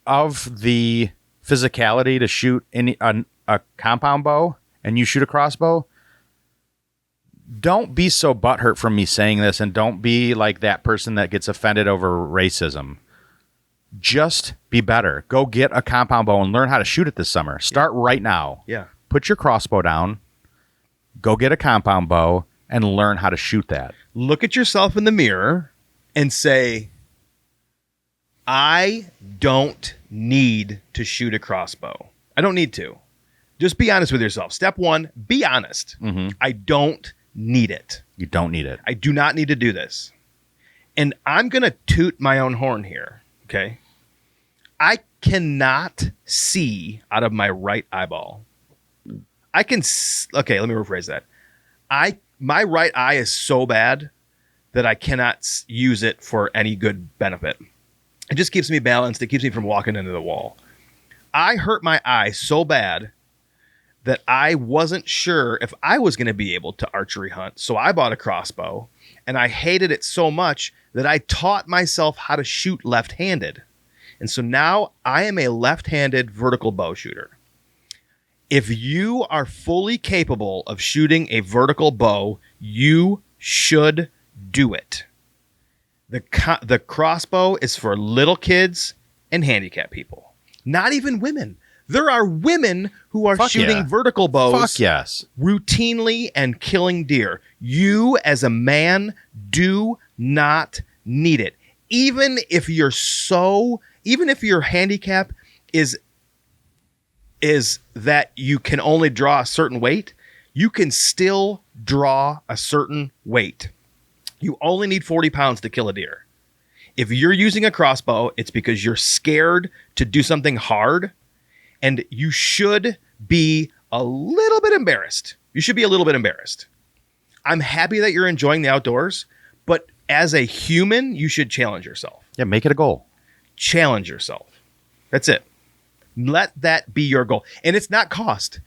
[SPEAKER 2] of the physicality to shoot a compound bow and you shoot a crossbow, don't be so butthurt from me saying this, and don't be like that person that gets offended over racism. Just be better. Go get a compound bow and learn how to shoot it this summer. Start right now.
[SPEAKER 1] Yeah.
[SPEAKER 2] Put your crossbow down. Go get a compound bow and learn how to shoot that.
[SPEAKER 1] Look at yourself in the mirror and say, I don't need to shoot a crossbow. I don't need to. Just be honest with yourself. Step one, be honest.
[SPEAKER 2] Mm-hmm.
[SPEAKER 1] I don't need it.
[SPEAKER 2] You don't need it.
[SPEAKER 1] I do not need to do this. And I'm going to toot my own horn here, okay? I cannot see out of my right eyeball. Okay, let me rephrase that. My right eye is so bad that I cannot use it for any good benefit. It just keeps me balanced. It keeps me from walking into the wall. I hurt my eye so bad that I wasn't sure if I was going to be able to archery hunt. So I bought a crossbow, and I hated it so much that I taught myself how to shoot left-handed. And so now I am a left-handed vertical bow shooter. If you are fully capable of shooting a vertical bow, you should do it. The crossbow is for little kids and handicapped people. Not even women. There are women who are shooting vertical bows routinely and killing deer. You, as a man, do not need it. Even if your handicap is that you can only draw a certain weight, you can still draw a certain weight. You only need 40 pounds to kill a deer. If you're using a crossbow, it's because you're scared to do something hard, and you should be a little bit embarrassed. You should be a little bit embarrassed. I'm happy that you're enjoying the outdoors, but as a human, you should challenge yourself.
[SPEAKER 2] Yeah, make it a goal.
[SPEAKER 1] Challenge yourself. That's it. Let that be your goal. And it's not cost.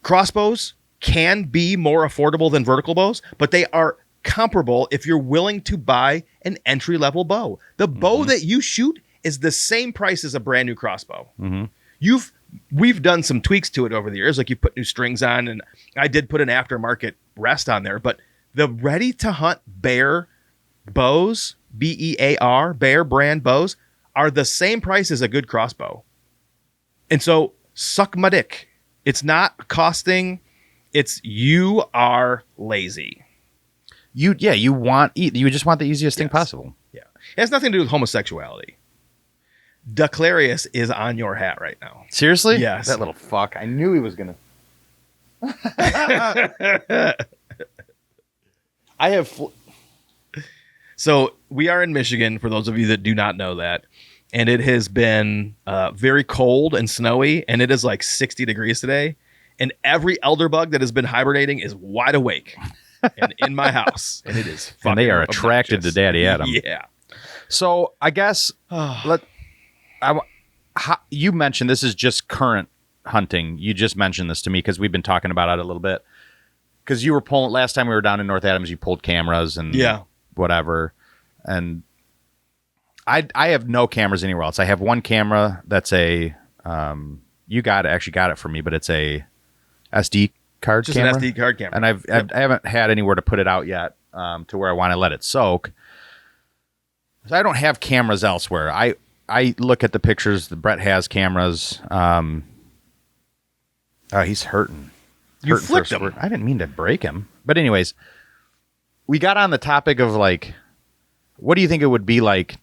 [SPEAKER 1] Crossbows can be more affordable than vertical bows, but they are comparable if you're willing to buy an entry-level bow. The bow that you shoot is the same price as a brand new crossbow.
[SPEAKER 2] Mm-hmm.
[SPEAKER 1] We've done some tweaks to it over the years, like you put new strings on, and I did put an aftermarket rest on there, but the ready-to-hunt Bear bows, B-E-A-R, Bear brand bows, are the same price as a good crossbow. And so, suck my dick. It's not costing, it's you are lazy.
[SPEAKER 2] You just want the easiest thing possible.
[SPEAKER 1] Yeah. It has nothing to do with homosexuality. Ducklarius is on your hat right now.
[SPEAKER 2] Seriously?
[SPEAKER 1] Yes.
[SPEAKER 2] That little fuck. I knew he was going to. I have.
[SPEAKER 1] So we are in Michigan, for those of you that do not know that. And it has been very cold and snowy. And it is like 60 degrees today. And every elder bug that has been hibernating is wide awake and in my house. And it is fucking
[SPEAKER 2] And they are attracted to Daddy Adam.
[SPEAKER 1] Yeah.
[SPEAKER 2] So I guess you mentioned this is just current hunting. You just mentioned this to me because we've been talking about it a little bit. Because you were pulling last time we were down in North Adams, you pulled cameras and whatever. And I have no cameras anywhere else. I have one camera that's a you got it for me, but it's a SD card
[SPEAKER 1] just
[SPEAKER 2] camera.
[SPEAKER 1] An SD card camera.
[SPEAKER 2] And I haven't had anywhere to put it out yet to where I want to let it soak. So I don't have cameras elsewhere. I look at the pictures. Brett has cameras. He's hurting.
[SPEAKER 1] You flicked him.
[SPEAKER 2] I didn't mean to break him. But anyways, we got on the topic of like, what do you think it would be like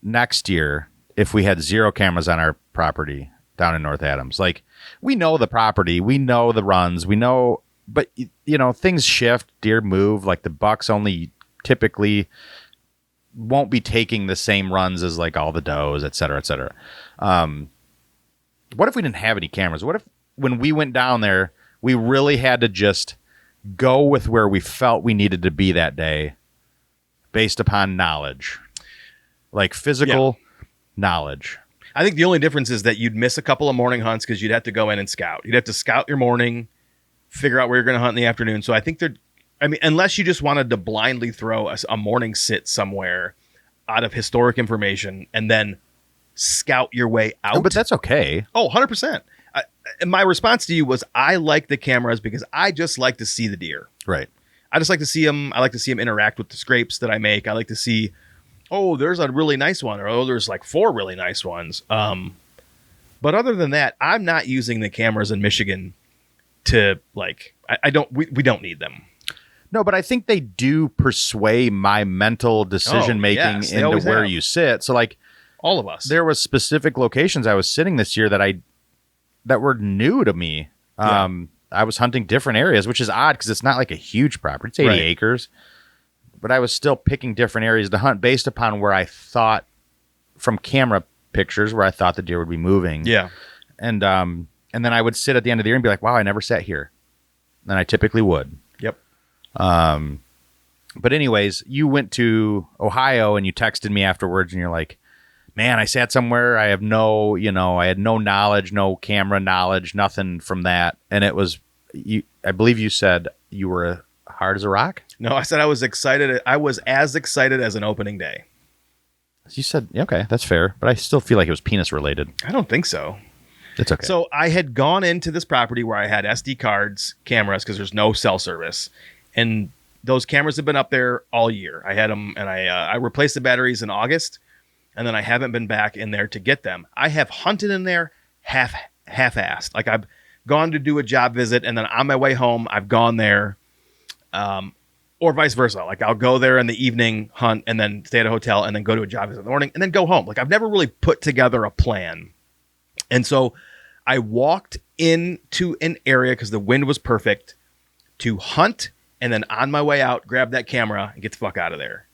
[SPEAKER 2] next year if we had 0 cameras on our property down in North Adams? Like, we know the property, we know the runs, we know, but things shift, deer move. Like the bucks only typically won't be taking the same runs as like all the does, et cetera, et cetera. What if we didn't have any cameras? What if when we went down there, we really had to just go with where we felt we needed to be that day based upon knowledge, like physical knowledge?
[SPEAKER 1] I think the only difference is that you'd miss a couple of morning hunts because you'd have to go in and scout. You'd have to scout your morning, figure out where you're going to hunt in the afternoon. So I think unless you just wanted to blindly throw a morning sit somewhere out of historic information and then scout your way out.
[SPEAKER 2] Oh, but that's okay.
[SPEAKER 1] Oh, 100%. And my response to you was, I like the cameras because I just like to see the deer.
[SPEAKER 2] Right.
[SPEAKER 1] I just like to see them. I like to see them interact with the scrapes that I make. I like to see, oh, there's a really nice one, or oh, there's like 4 really nice ones. But other than that, I'm not using the cameras in Michigan to we don't need them.
[SPEAKER 2] No, but I think they do persuade my mental decision making into where you sit. So like
[SPEAKER 1] all of us,
[SPEAKER 2] there was specific locations I was sitting this year that were new to me. I was hunting different areas, which is odd because it's not like a huge property. It's 80 acres. But I was still picking different areas to hunt based upon where I thought, from camera pictures, where I thought the deer would be moving.
[SPEAKER 1] Yeah.
[SPEAKER 2] And then I would sit at the end of the year and be like, wow, I never sat here. And I typically would.
[SPEAKER 1] Yep.
[SPEAKER 2] But anyways, you went to Ohio and you texted me afterwards and you're like, man, I sat somewhere. I had no knowledge, no camera knowledge, nothing from that. And it was, I believe you said you were hard as a rock.
[SPEAKER 1] No, I said I was excited. I was as excited as an opening day.
[SPEAKER 2] You said, okay, that's fair. But I still feel like it was penis related.
[SPEAKER 1] I don't think so.
[SPEAKER 2] It's okay.
[SPEAKER 1] So I had gone into this property where I had SD cards, cameras, because there's no cell service. And those cameras have been up there all year. I had them, and I replaced the batteries in August, and then I haven't been back in there to get them. I have hunted in there half-assed. Like I've gone to do a job visit, and then on my way home, I've gone there, or vice versa. Like I'll go there in the evening, hunt, and then stay at a hotel, and then go to a job visit in the morning, and then go home. Like I've never really put together a plan. And so I walked into an area because the wind was perfect to hunt, and then on my way out, grab that camera and get the fuck out of there.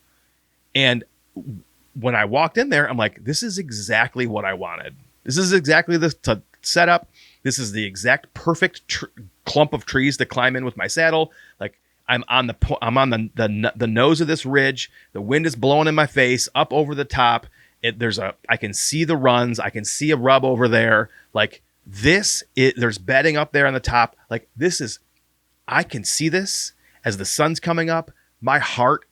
[SPEAKER 1] And when I walked in there, I'm like, this is exactly what I wanted. This is exactly the setup. This is the exact perfect clump of trees to climb in with my saddle. Like I'm on the nose of this ridge. The wind is blowing in my face up over the top. I can see the runs. I can see a rub over there. Like there's bedding up there on the top. Like I can see this as the sun's coming up. My heart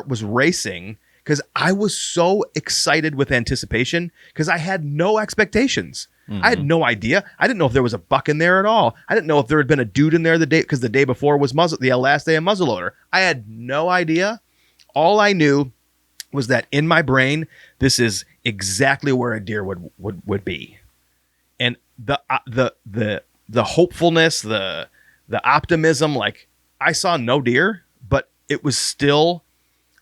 [SPEAKER 1] was racing because I was so excited with anticipation because I had no expectations. Mm-hmm. I had no idea. I didn't know if there was a buck in there at all. I didn't know if there had been a dude in there because the day before was the last day of muzzleloader. I had no idea. All I knew was that in my brain, this is exactly where a deer would be. And the hopefulness, the optimism, like I saw no deer, but it was still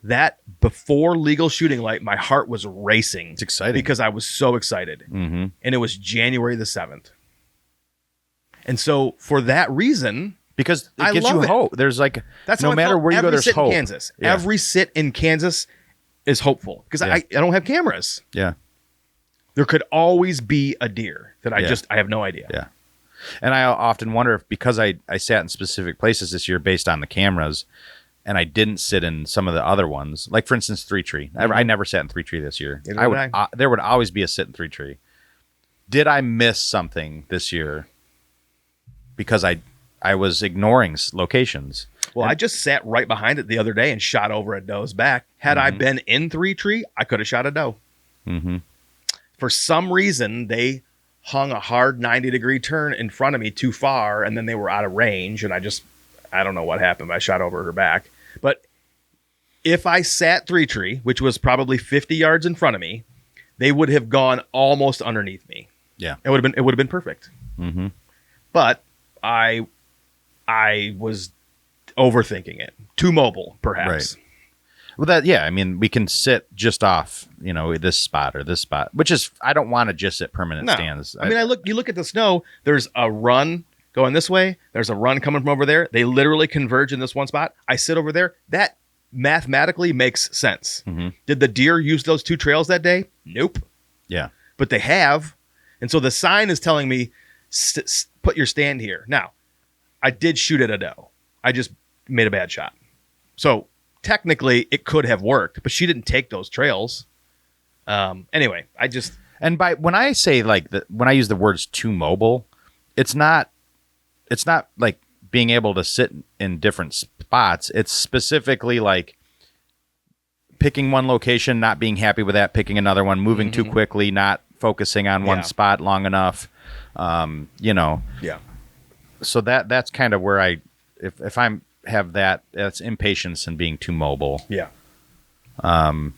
[SPEAKER 1] that before legal shooting light, my heart was racing.
[SPEAKER 2] It's exciting
[SPEAKER 1] because I was so excited.
[SPEAKER 2] Mm-hmm.
[SPEAKER 1] And it was January the 7th. And so for that reason,
[SPEAKER 2] because it gives you hope. There's like,
[SPEAKER 1] that's
[SPEAKER 2] no matter where you go, there's hope.
[SPEAKER 1] Kansas. Yeah. Every sit in Kansas is hopeful because I don't have cameras.
[SPEAKER 2] Yeah.
[SPEAKER 1] There could always be a deer that I have no idea.
[SPEAKER 2] Yeah. And I often wonder if because I sat in specific places this year based on the cameras and I didn't sit in some of the other ones, like for instance, 3 Tree. Mm-hmm. I never sat in 3 Tree this year. There would always be a sit in 3 Tree. Did I miss something this year because I was ignoring locations?
[SPEAKER 1] Well, I just sat right behind it the other day and shot over a doe's back. Had I been in 3 Tree, I could have shot a doe.
[SPEAKER 2] Mm-hmm.
[SPEAKER 1] For some reason, they hung a hard 90-degree turn in front of me too far, and then they were out of range, and I don't know what happened. I shot over her back. But if I sat 3 Tree, which was probably 50 yards in front of me, they would have gone almost underneath me.
[SPEAKER 2] Yeah.
[SPEAKER 1] It would have been perfect.
[SPEAKER 2] Mm-hmm.
[SPEAKER 1] But I was overthinking it. Too mobile, perhaps.
[SPEAKER 2] Right. Well, I mean, we can sit just off, this spot or this spot, which is, I don't want to just sit permanent stands.
[SPEAKER 1] I mean, you look at the snow, there's a run going this way. There's a run coming from over there. They literally converge in this one spot. I sit over there. That mathematically makes sense.
[SPEAKER 2] Mm-hmm.
[SPEAKER 1] Did the deer use those 2 trails that day? Nope.
[SPEAKER 2] Yeah.
[SPEAKER 1] But they have. And so the sign is telling me, put your stand here. Now, I did shoot at a doe. I just made a bad shot. So technically it could have worked, but she didn't take those trails. Anyway,
[SPEAKER 2] and when I say when I use the words too mobile, it's not like being able to sit in different spots. It's specifically like picking one location, not being happy with that, picking another one, moving too quickly, not focusing on one spot long enough.
[SPEAKER 1] Yeah.
[SPEAKER 2] So that's kind of where if I'm have that's impatience and being too mobile.
[SPEAKER 1] Yeah.
[SPEAKER 2] But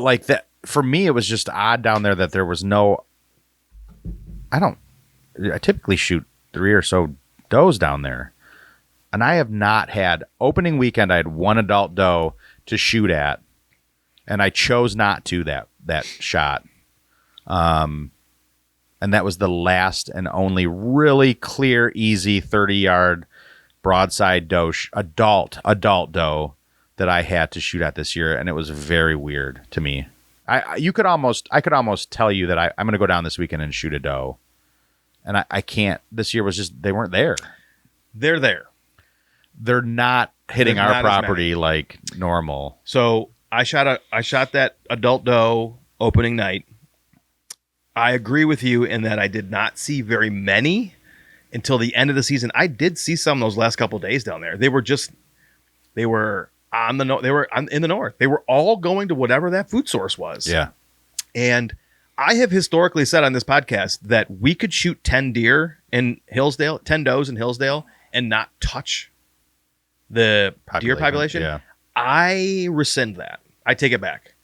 [SPEAKER 2] like that for me, it was just odd down there that there was no. I typically shoot 3 or so does down there, and I have not had opening weekend. I had one adult doe to shoot at, and I chose not to that shot. And that was the last and only really clear, easy 30-yard broadside doe, adult doe that I had to shoot at this year, and it was very weird to me. I could almost tell you that I'm going to go down this weekend and shoot a doe, and I can't. This year was just they weren't there.
[SPEAKER 1] They're there.
[SPEAKER 2] They're not hitting
[SPEAKER 1] There's
[SPEAKER 2] our
[SPEAKER 1] not
[SPEAKER 2] property like normal.
[SPEAKER 1] So I shot that adult doe opening night. I agree with you in that I did not see very many until the end of the season. I did see some those last couple of days down there. They were in the north. They were all going to whatever that food source was.
[SPEAKER 2] Yeah.
[SPEAKER 1] And I have historically said on this podcast that we could shoot 10 deer in Hillsdale, 10 does in Hillsdale, and not touch the deer population.
[SPEAKER 2] Yeah.
[SPEAKER 1] I rescind that. I take it back.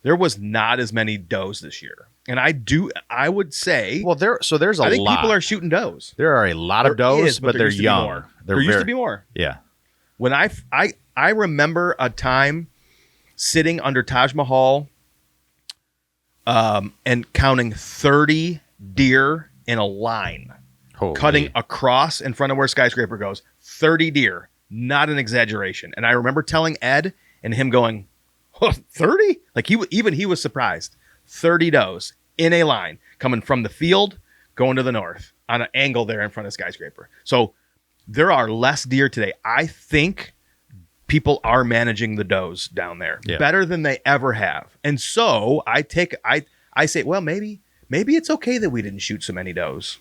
[SPEAKER 1] There was not as many does this year. And I would say,
[SPEAKER 2] well, there's a lot.
[SPEAKER 1] I think people are shooting does.
[SPEAKER 2] There are a lot of does, but they're young.
[SPEAKER 1] There used to be more.
[SPEAKER 2] Yeah.
[SPEAKER 1] When I remember a time sitting under Taj Mahal and counting 30 deer in a line.
[SPEAKER 2] Holy.
[SPEAKER 1] Cutting across in front of where Skyscraper goes. 30 deer. Not an exaggeration. And I remember telling Ed and him going, 30? Like he was surprised. 30 does in a line coming from the field going to the north on an angle there in front of Skyscraper. So there are less deer today. I think people are managing the does down there better than they ever have. And so I say, well, maybe it's okay that we didn't shoot so many does.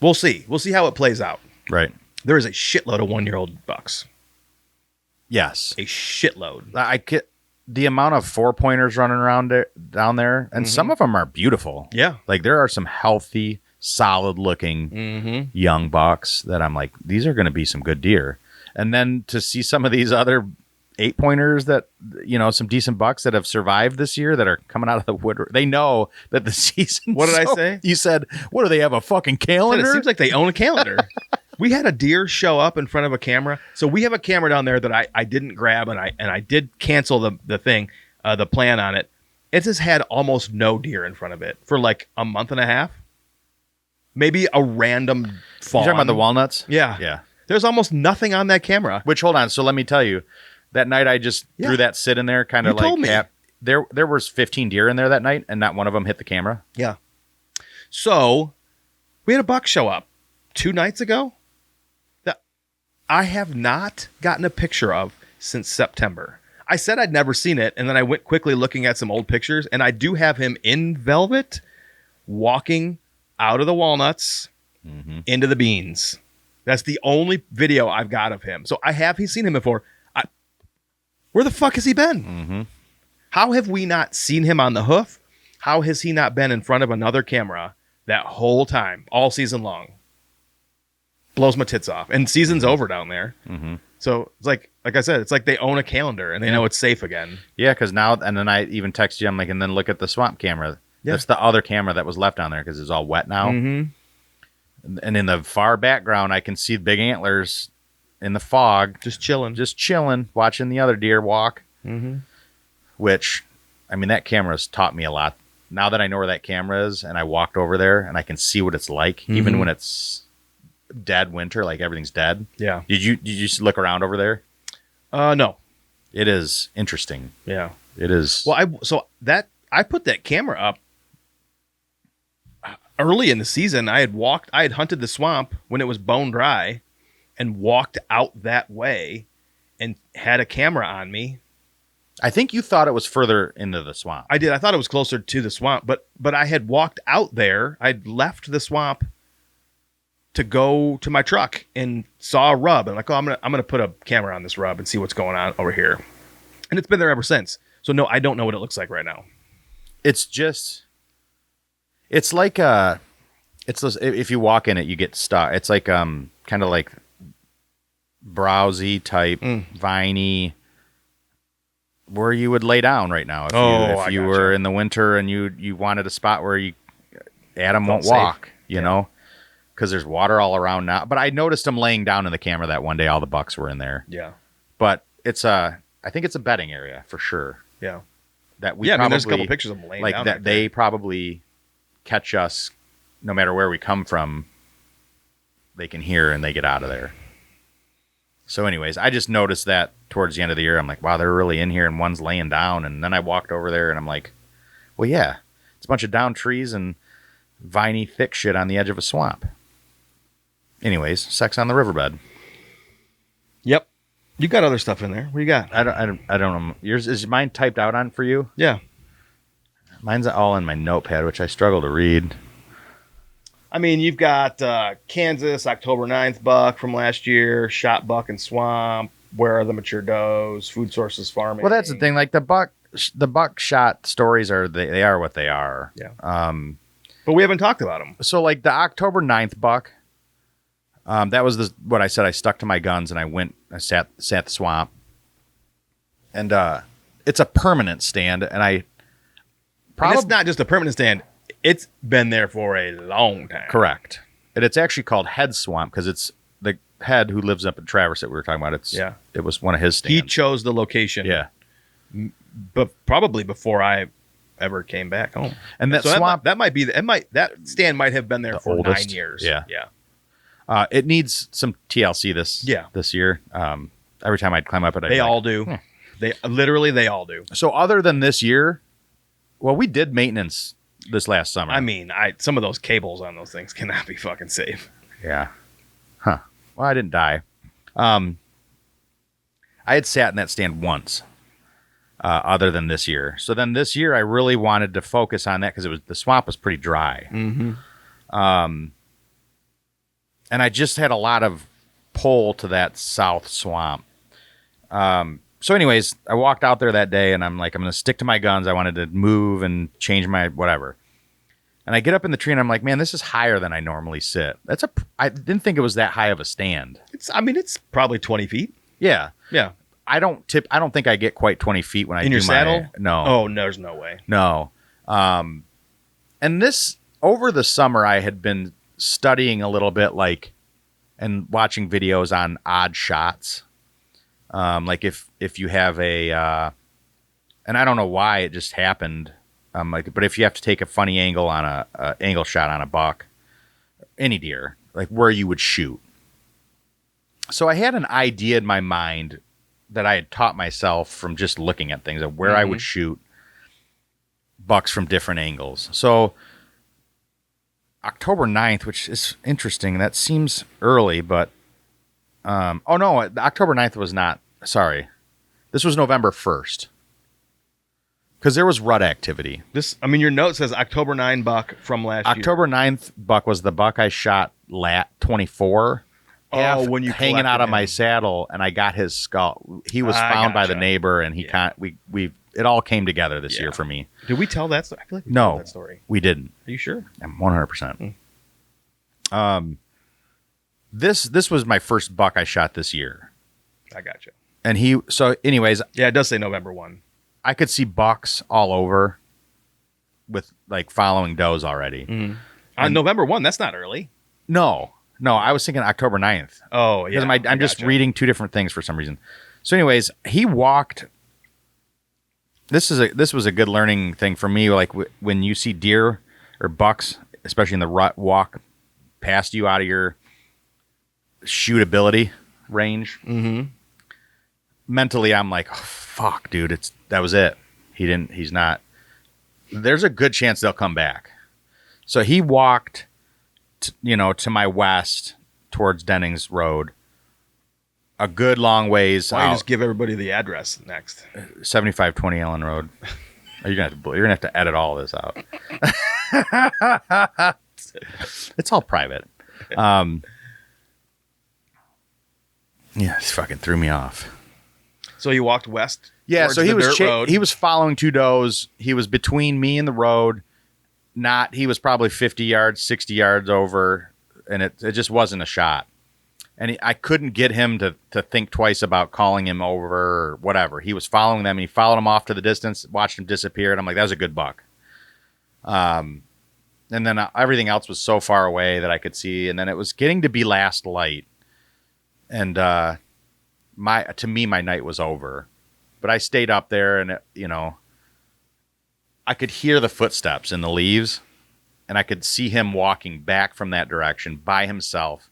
[SPEAKER 1] We'll see. We'll see how it plays out.
[SPEAKER 2] Right.
[SPEAKER 1] There is a shitload of 1-year-old bucks.
[SPEAKER 2] Yes.
[SPEAKER 1] A shitload.
[SPEAKER 2] The amount of 4-pointers running around down there, and some of them are beautiful.
[SPEAKER 1] Yeah.
[SPEAKER 2] Like there are some healthy, solid looking young bucks that I'm like, these are going to be some good deer. And then to see some of these other 8-pointers that, some decent bucks that have survived this year that are coming out of the wood. They know that the season.
[SPEAKER 1] What did I say?
[SPEAKER 2] You said, what do they have, a fucking calendar?
[SPEAKER 1] It seems like they own a calendar. We had a deer show up in front of a camera. So we have a camera down there that I didn't grab, and I did cancel the plan on it. It just had almost no deer in front of it for like a month and a half. Maybe a random fawn.
[SPEAKER 2] You're talking about the walnuts?
[SPEAKER 1] Yeah.
[SPEAKER 2] Yeah.
[SPEAKER 1] There's almost nothing on that camera.
[SPEAKER 2] Which, hold on. So let me tell you, that night I just threw that sit in there, kind of like
[SPEAKER 1] told me.
[SPEAKER 2] There was 15 deer in there that night, and not one of them hit the camera.
[SPEAKER 1] Yeah. So we had a buck show up 2 nights ago that I have not gotten a picture of since September. I said I'd never seen it, and then I went quickly looking at some old pictures, and I do have him in velvet walking out of the walnuts into the beans. That's the only video I've got of him. So he's seen him before. Where the fuck has he been? How have we not seen him on the hoof? How has he not been in front of another camera that whole time, all season long? Blows my tits off. And season's over down there. So it's like I said, it's like they own a calendar and they know it's safe again. Yeah,
[SPEAKER 2] because now, and then I even text you, I'm like, and then look at the swamp camera. Yeah. That's the other camera that was left down there because it's all wet now. And in the far background, I can see big antlers in the fog.
[SPEAKER 1] Just chilling,
[SPEAKER 2] watching the other deer walk. Which, I mean, that camera's taught me a lot. Now that I know where that camera is and I walked over there and I can see what it's like, even when it's dead winter, like everything's dead.
[SPEAKER 1] Yeah.
[SPEAKER 2] Did you just look around over there?
[SPEAKER 1] No.
[SPEAKER 2] It is interesting.
[SPEAKER 1] Yeah.
[SPEAKER 2] It is.
[SPEAKER 1] Well, I put that camera up early in the season. I had hunted the swamp when it was bone dry and walked out that way and had a camera on me.
[SPEAKER 2] I think you thought it was further into the swamp.
[SPEAKER 1] I did. I thought it was closer to the swamp, but I had walked out there. I'd left the swamp to go to my truck and saw a rub. I'm like, oh, I'm gonna put a camera on this rub and see what's going on over here. And it's been there ever since. So no, I don't know what it looks like right now.
[SPEAKER 2] It's like if you walk in it, you get stuck. It's like kind of like browsy type, viney, where you would lay down right now if you were in the winter and you wanted a spot where Adam won't walk, you know, because there's water all around now. But I noticed him laying down in the camera that one day. All the bucks were in there.
[SPEAKER 1] Yeah,
[SPEAKER 2] but I think it's a bedding area for sure.
[SPEAKER 1] Yeah,
[SPEAKER 2] that we
[SPEAKER 1] I mean,
[SPEAKER 2] probably,
[SPEAKER 1] there's a couple pictures of them laying
[SPEAKER 2] like
[SPEAKER 1] down
[SPEAKER 2] that.
[SPEAKER 1] right
[SPEAKER 2] They
[SPEAKER 1] there.
[SPEAKER 2] probably catch us no matter where we come from. They can hear and they get out of there. So anyways, I just noticed that towards the end of the year. I'm like, wow, they're really in here and one's laying down. And then I walked over there and I'm like, well, yeah, it's a bunch of down trees and viney thick shit on the edge of a swamp. Anyways, sex on the riverbed.
[SPEAKER 1] Yep. You got other stuff in there. What do you got?
[SPEAKER 2] I don't know. Yours is mine typed out on for you?
[SPEAKER 1] Yeah.
[SPEAKER 2] Mine's all in my notepad, which I struggle to read.
[SPEAKER 1] I mean, you've got Kansas, October 9th buck from last year, shot buck and swamp, where are the mature does, food sources farming.
[SPEAKER 2] Well, that's the thing. Like the buck shot stories they are what they are.
[SPEAKER 1] Yeah. But we haven't talked about them.
[SPEAKER 2] So like the October 9th buck, that was what I said. I stuck to my guns and I sat the swamp, and it's a permanent stand. And
[SPEAKER 1] And it's not just a permanent stand. It's been there for a long time.
[SPEAKER 2] Correct. And it's actually called Head Swamp because it's the head who lives up in Traverse that we were talking about. It was one of his stands.
[SPEAKER 1] He chose the location.
[SPEAKER 2] Yeah.
[SPEAKER 1] But probably before I ever came back home.
[SPEAKER 2] And that
[SPEAKER 1] so
[SPEAKER 2] swamp
[SPEAKER 1] that stand might have been there for
[SPEAKER 2] oldest.
[SPEAKER 1] 9 years.
[SPEAKER 2] Yeah.
[SPEAKER 1] Yeah.
[SPEAKER 2] It needs some TLC this year. Every time I'd climb up it,
[SPEAKER 1] They all do. They all do.
[SPEAKER 2] So other than this year, well, we did maintenance this last summer.
[SPEAKER 1] I mean, some of those cables on those things cannot be fucking safe.
[SPEAKER 2] Yeah. Huh. Well, I didn't die. I had sat in that stand once, other than this year. So then this year, I really wanted to focus on that because the swamp was pretty dry.
[SPEAKER 1] Mm-hmm.
[SPEAKER 2] And I just had a lot of pull to that south swamp. So anyways, I walked out there that day and I'm like, I'm going to stick to my guns. I wanted to move and change my whatever. And I get up in the tree and I'm like, man, this is higher than I normally sit. I didn't think it was that high of a stand.
[SPEAKER 1] It's probably 20 feet.
[SPEAKER 2] Yeah.
[SPEAKER 1] Yeah.
[SPEAKER 2] I don't think I get quite 20 feet when I do
[SPEAKER 1] in your saddle.
[SPEAKER 2] No.
[SPEAKER 1] Oh, no, there's no way.
[SPEAKER 2] No. And this over the summer, I had been studying a little bit, and watching videos on odd shots. Like if you have and I don't know why it just happened. But if you have to take a funny angle on a angle shot on a buck, any deer, like where you would shoot. So I had an idea in my mind that I had taught myself from just looking at things of where I would shoot bucks from different angles. So October 9th, which is interesting. That seems early, but oh no, October 9th was not. Sorry. This was November 1st. Because there was rut activity.
[SPEAKER 1] Your note says October 9 buck from last year.
[SPEAKER 2] October 9th buck was the buck I shot 24.
[SPEAKER 1] When you
[SPEAKER 2] hanging out of my
[SPEAKER 1] him.
[SPEAKER 2] saddle, and I got his skull. He was found by the neighbor, and it all came together this year for me.
[SPEAKER 1] Did we tell that story? I feel like we
[SPEAKER 2] No,
[SPEAKER 1] told that story.
[SPEAKER 2] We didn't.
[SPEAKER 1] Are you sure?
[SPEAKER 2] I'm 100%. This was my first buck I shot this year.
[SPEAKER 1] I got you.
[SPEAKER 2] And anyways,
[SPEAKER 1] yeah, it does say November 1.
[SPEAKER 2] I could see bucks all over with following does already.
[SPEAKER 1] Mm-hmm. On November 1, that's not early.
[SPEAKER 2] No, I was thinking October 9th.
[SPEAKER 1] Oh, yeah.
[SPEAKER 2] Because I'm just reading two different things for some reason. So anyways, he walked. This was a good learning thing for me. Like when you see deer or bucks, especially in the rut, walk past you out of your shootability range.
[SPEAKER 1] Mm-hmm.
[SPEAKER 2] mentally I'm like, oh, fuck, dude, that was it. He's not. There's a good chance they'll come back. So he walked, to my west towards Dennings Road, a good long ways.
[SPEAKER 1] Why don't
[SPEAKER 2] out.
[SPEAKER 1] you just give everybody the address next?
[SPEAKER 2] 7520 Ellen Road. You're gonna have to edit all of this out. It's all private. Yeah, it fucking threw me off.
[SPEAKER 1] So you walked west.
[SPEAKER 2] Yeah,
[SPEAKER 1] towards
[SPEAKER 2] so he
[SPEAKER 1] the
[SPEAKER 2] was
[SPEAKER 1] dirt road.
[SPEAKER 2] he was following two does. He was between me and the road. He was probably 50 yards, 60 yards over, and it just wasn't a shot. And I couldn't get him to think twice about calling him over or whatever. He was following them, and he followed him off to the distance, watched him disappear, and I'm like, that was a good buck. And then everything else was so far away that I could see, and then it was getting to be last light. And to me, my night was over. But I stayed up there, and I could hear the footsteps in the leaves, and I could see him walking back from that direction by himself.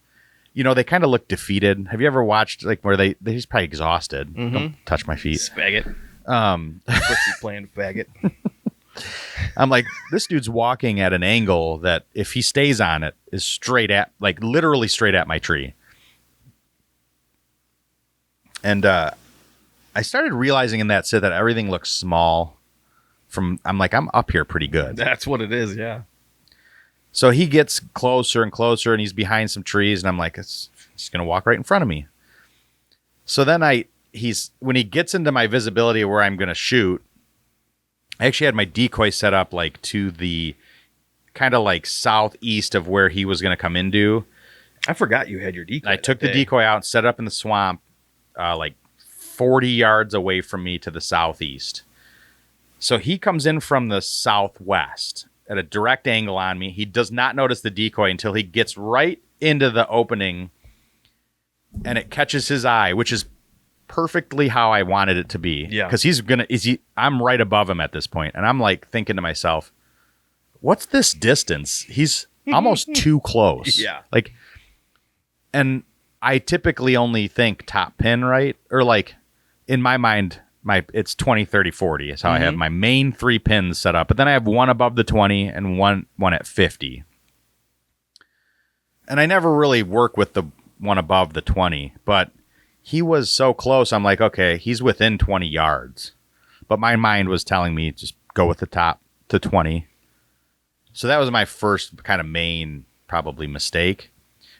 [SPEAKER 2] They kind of look defeated. Have you ever watched where he's probably exhausted?
[SPEAKER 1] Mm-hmm.
[SPEAKER 2] Don't touch my feet.
[SPEAKER 1] Faggot. What's he playing faggot?
[SPEAKER 2] I'm like, this dude's walking at an angle that if he stays on it is straight at, literally straight at my tree. And I started realizing in that sit that everything looks small. I'm up here pretty good.
[SPEAKER 1] That's what it is, yeah.
[SPEAKER 2] So he gets closer and closer, and he's behind some trees, and I'm like, he's going to walk right in front of me. So then when he gets into my visibility of where I'm going to shoot, I actually had my decoy set up to the kind of southeast of where he was going to come into.
[SPEAKER 1] I forgot you had your decoy.
[SPEAKER 2] I took the decoy out and set it up in the swamp, 40 yards away from me to the southeast. So he comes in from the southwest at a direct angle on me. He does not notice the decoy until he gets right into the opening, and it catches his eye, which is perfectly how I wanted it to be.
[SPEAKER 1] Yeah.
[SPEAKER 2] Because I'm right above him at this point, and I'm thinking to myself, what's this distance? He's almost too close.
[SPEAKER 1] Yeah.
[SPEAKER 2] And I typically only think top pin, right? Or in my mind, it's 20, 30, 40 is how I have my main 3 pins set up. But then I have one above the 20 and one at 50. And I never really work with the one above the 20, but he was so close. I'm like, okay, he's within 20 yards. But my mind was telling me just go with the top to 20. So that was my first kind of main probably mistake.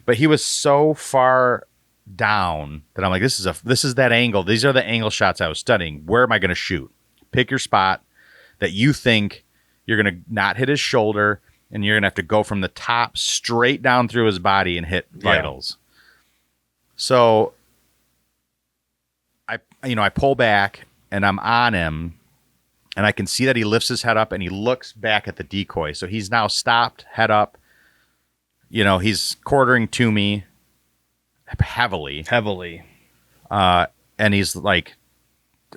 [SPEAKER 2] But he was so far down that I'm like, this is that angle. These are the angle shots I was studying. Where am I going to shoot? Pick your spot that you think you're going to not hit his shoulder, and you're going to have to go from the top straight down through his body and hit vitals. Yeah. So I pull back, and I'm on him, and I can see that he lifts his head up and he looks back at the decoy. So he's now stopped, head up. He's quartering to me heavily. And he's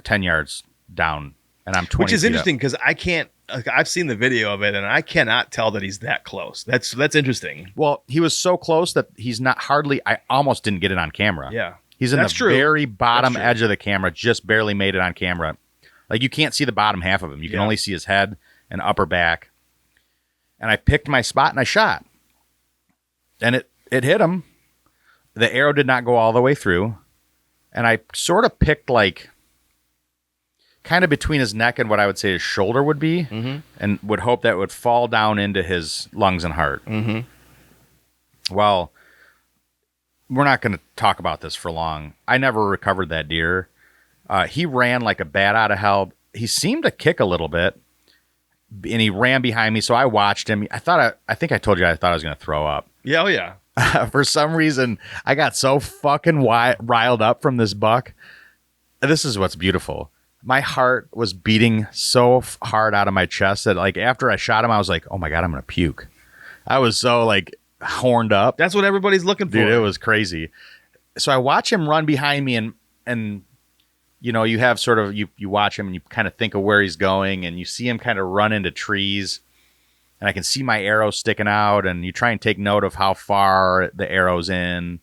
[SPEAKER 2] 10 yards down, and I'm 20
[SPEAKER 1] Which is
[SPEAKER 2] feet
[SPEAKER 1] interesting
[SPEAKER 2] up.
[SPEAKER 1] because I can't. I've seen the video of it, and I cannot tell that he's that close. That's interesting.
[SPEAKER 2] Well, he was so close that he's not hardly. I almost didn't get it on camera.
[SPEAKER 1] Yeah,
[SPEAKER 2] he's in
[SPEAKER 1] that's
[SPEAKER 2] the
[SPEAKER 1] true.
[SPEAKER 2] very bottom edge of the camera. Just barely made it on camera. You can't see the bottom half of him. You can only see his head and upper back. And I picked my spot and I shot, and it hit him. The arrow did not go all the way through, and I sort of picked kind of between his neck and what I would say his shoulder would be, and would hope that it would fall down into his lungs and heart. Well, we're not going to talk about this for long. I never recovered that deer. He ran like a bat out of hell. He seemed to kick a little bit, and he ran behind me, so I watched him. I think I told you I thought I was going to throw up.
[SPEAKER 1] Yeah, oh yeah.
[SPEAKER 2] For some reason, I got so fucking riled up from this buck. This is what's beautiful. My heart was beating so hard out of my chest that after I shot him, I was like, oh my God, I'm going to puke. I was so horned up.
[SPEAKER 1] That's what everybody's looking for.
[SPEAKER 2] Dude, it was crazy. So I watch him run behind me, and you have sort of, you watch him and you kind of think of where he's going, and you see him kind of run into trees. And I can see my arrow sticking out, and you try and take note of how far the arrow's in.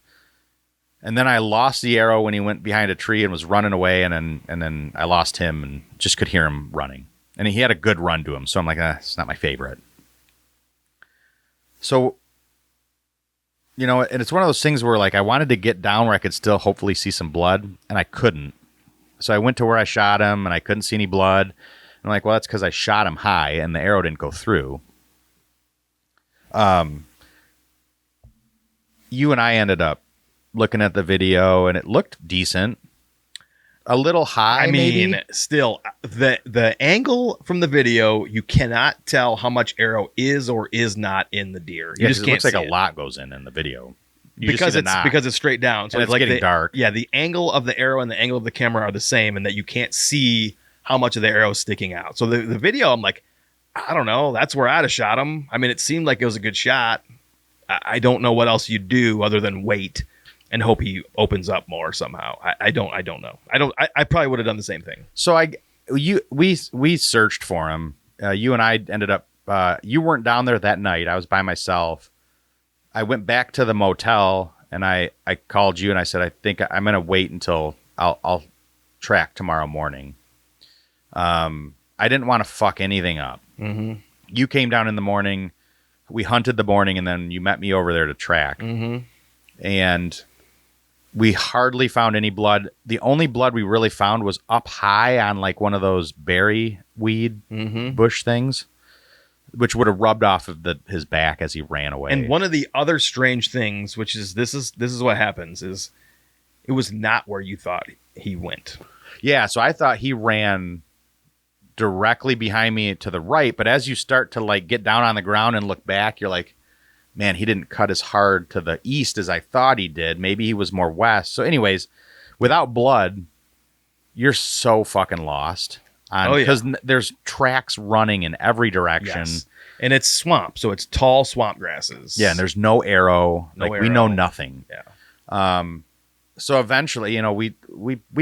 [SPEAKER 2] And then I lost the arrow when he went behind a tree and was running away, and then I lost him and just could hear him running. And he had a good run to him, so I'm like, it's not my favorite. So, you know, and it's one of those things where, like, I wanted to get down where I could still hopefully see some blood, and I couldn't. So I went to where I shot him, and I couldn't see any blood. And I'm like, well, that's because I shot him high, and the arrow didn't go through. You and I ended up looking at the video, and it looked decent. A little high,
[SPEAKER 1] I mean,
[SPEAKER 2] maybe.
[SPEAKER 1] still, the angle from the video, you cannot tell how much arrow is or is not in the deer. You just
[SPEAKER 2] it
[SPEAKER 1] can't
[SPEAKER 2] looks like
[SPEAKER 1] see
[SPEAKER 2] a lot goes in the video.
[SPEAKER 1] because it's straight down. So
[SPEAKER 2] And it's
[SPEAKER 1] like
[SPEAKER 2] getting dark.
[SPEAKER 1] Yeah, the angle of the arrow and the angle of the camera are the same, and that you can't see how much of the arrow is sticking out. So the video, I'm like, I don't know. That's where I'd have shot him. I mean, it seemed like it was a good shot. I don't know what else you do other than wait and hope he opens up more somehow. I don't know. I probably would have done the same thing.
[SPEAKER 2] So we searched for him. You and I ended up. You weren't down there that night. I was by myself. I went back to the motel and I called you and I said, I think I'm going to wait until I'll track tomorrow morning. I didn't want to fuck anything up.
[SPEAKER 1] Mm-hmm.
[SPEAKER 2] You came down in the morning. We hunted the morning, and then you met me over there to track.
[SPEAKER 1] Mm-hmm.
[SPEAKER 2] And we hardly found any blood. The only blood we really found was up high on like one of those berry weed bush things, which would have rubbed off of his back as he ran away.
[SPEAKER 1] And one of the other strange things, which is this is what happens, is it was not where you thought he went.
[SPEAKER 2] Yeah, so I thought he ran directly behind me to the right, but as you start to like get down on the ground and look back, you're like, man, he didn't cut as hard to the east as I thought he did. Maybe he was more west. So anyways, without blood, you're so fucking lost. Because there's tracks running in every direction.
[SPEAKER 1] Yes. And it's swamp, so it's tall swamp grasses.
[SPEAKER 2] Yeah, and there's no arrow. We know nothing.
[SPEAKER 1] Yeah.
[SPEAKER 2] So eventually, you know, we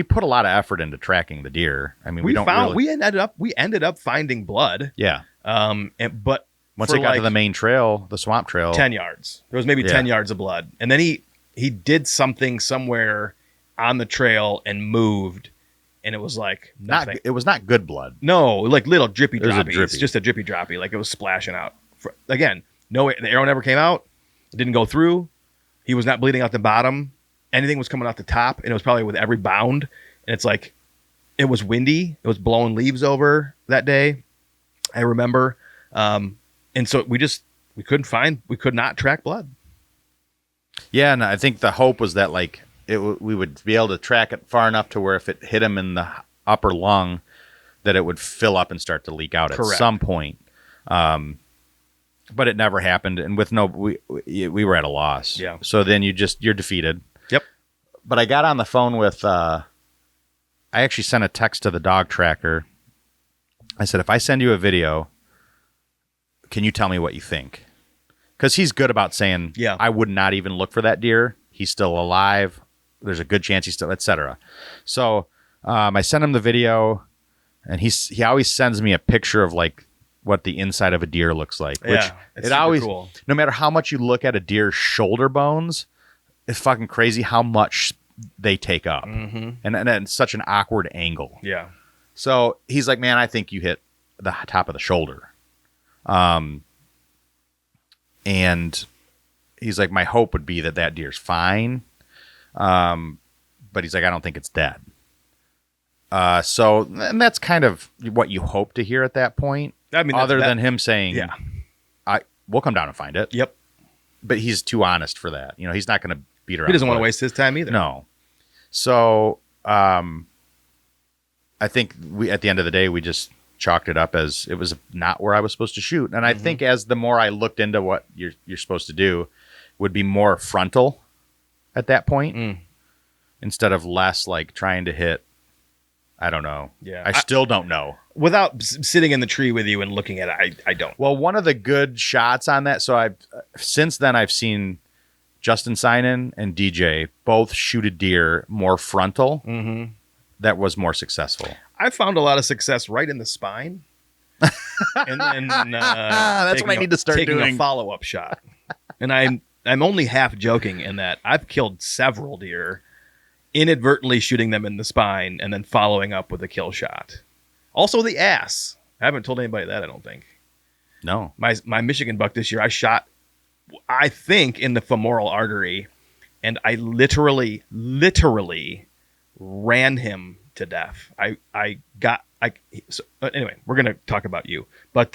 [SPEAKER 2] put a lot of effort into tracking the deer. I mean, we ended up finding blood. Yeah.
[SPEAKER 1] But
[SPEAKER 2] once it got to the main trail, the swamp trail,
[SPEAKER 1] 10 yards. There was maybe 10 yards of blood. And then he did something somewhere on the trail and moved, and it was like nothing.
[SPEAKER 2] It was not good blood.
[SPEAKER 1] No, like little drippy
[SPEAKER 2] It was
[SPEAKER 1] droppies. It's just a drippy droppy, like it was splashing out. Again, the arrow never came out. It didn't go through. He was not bleeding out the bottom. Anything was coming out the top, and it was probably with every bound. And it's like, it was windy. It was blowing leaves over that day, I remember. And so we could not track blood.
[SPEAKER 2] Yeah, and I think the hope was that like we would be able to track it far enough to where if it hit him in the upper lung, that it would fill up and start to leak out at some point. But it never happened, and with we were at a loss.
[SPEAKER 1] Yeah.
[SPEAKER 2] So then you're defeated.
[SPEAKER 1] Yep.
[SPEAKER 2] But I got on the phone with. I actually sent a text to the dog tracker. I said, if I send you a video, can you tell me what you think? Because he's good about saying, I would not even look for that deer. He's still alive. There's a good chance he's still, etc. So I sent him the video, and he always sends me a picture of like what the inside of a deer looks like. Which
[SPEAKER 1] it's
[SPEAKER 2] it always,
[SPEAKER 1] cool.
[SPEAKER 2] No matter how much you look at a deer's shoulder bones, it's fucking crazy how much they take up, and it's such an awkward angle.
[SPEAKER 1] Yeah.
[SPEAKER 2] So he's like, man, I think you hit the top of the shoulder. And he's like, my hope would be that deer's fine. But he's like, I don't think it's dead. So, and that's kind of what you hope to hear at that point.
[SPEAKER 1] I mean,
[SPEAKER 2] other than him saying, we'll come down and find it.
[SPEAKER 1] Yep.
[SPEAKER 2] But he's too honest for that. You know, he's not going to beat around.
[SPEAKER 1] He doesn't want to waste his time either.
[SPEAKER 2] No. So, I think at the end of the day, we just chalked it up as it was not where I was supposed to shoot. And I think as the more I looked into what you're supposed to do, would be more frontal at that point instead of less like trying to hit. I don't know.
[SPEAKER 1] Yeah.
[SPEAKER 2] I still don't know.
[SPEAKER 1] Without sitting in the tree with you and looking at it, I don't.
[SPEAKER 2] Well, one of the good shots on that. So since then I've seen Justin Sinen and DJ both shoot a deer more frontal. Mm-hmm. That was more successful.
[SPEAKER 1] I found a lot of success right in the spine. And then
[SPEAKER 2] that's what I need to start
[SPEAKER 1] taking
[SPEAKER 2] doing.
[SPEAKER 1] a follow-up shot. And I I'm only half joking in that I've killed several deer, inadvertently shooting them in the spine and then following up with a kill shot. Also the ass. I haven't told anybody that, I don't think.
[SPEAKER 2] No.
[SPEAKER 1] My Michigan buck this year, I shot, I think, in the femoral artery, and I literally ran him to death. Anyway, we're gonna talk about you, but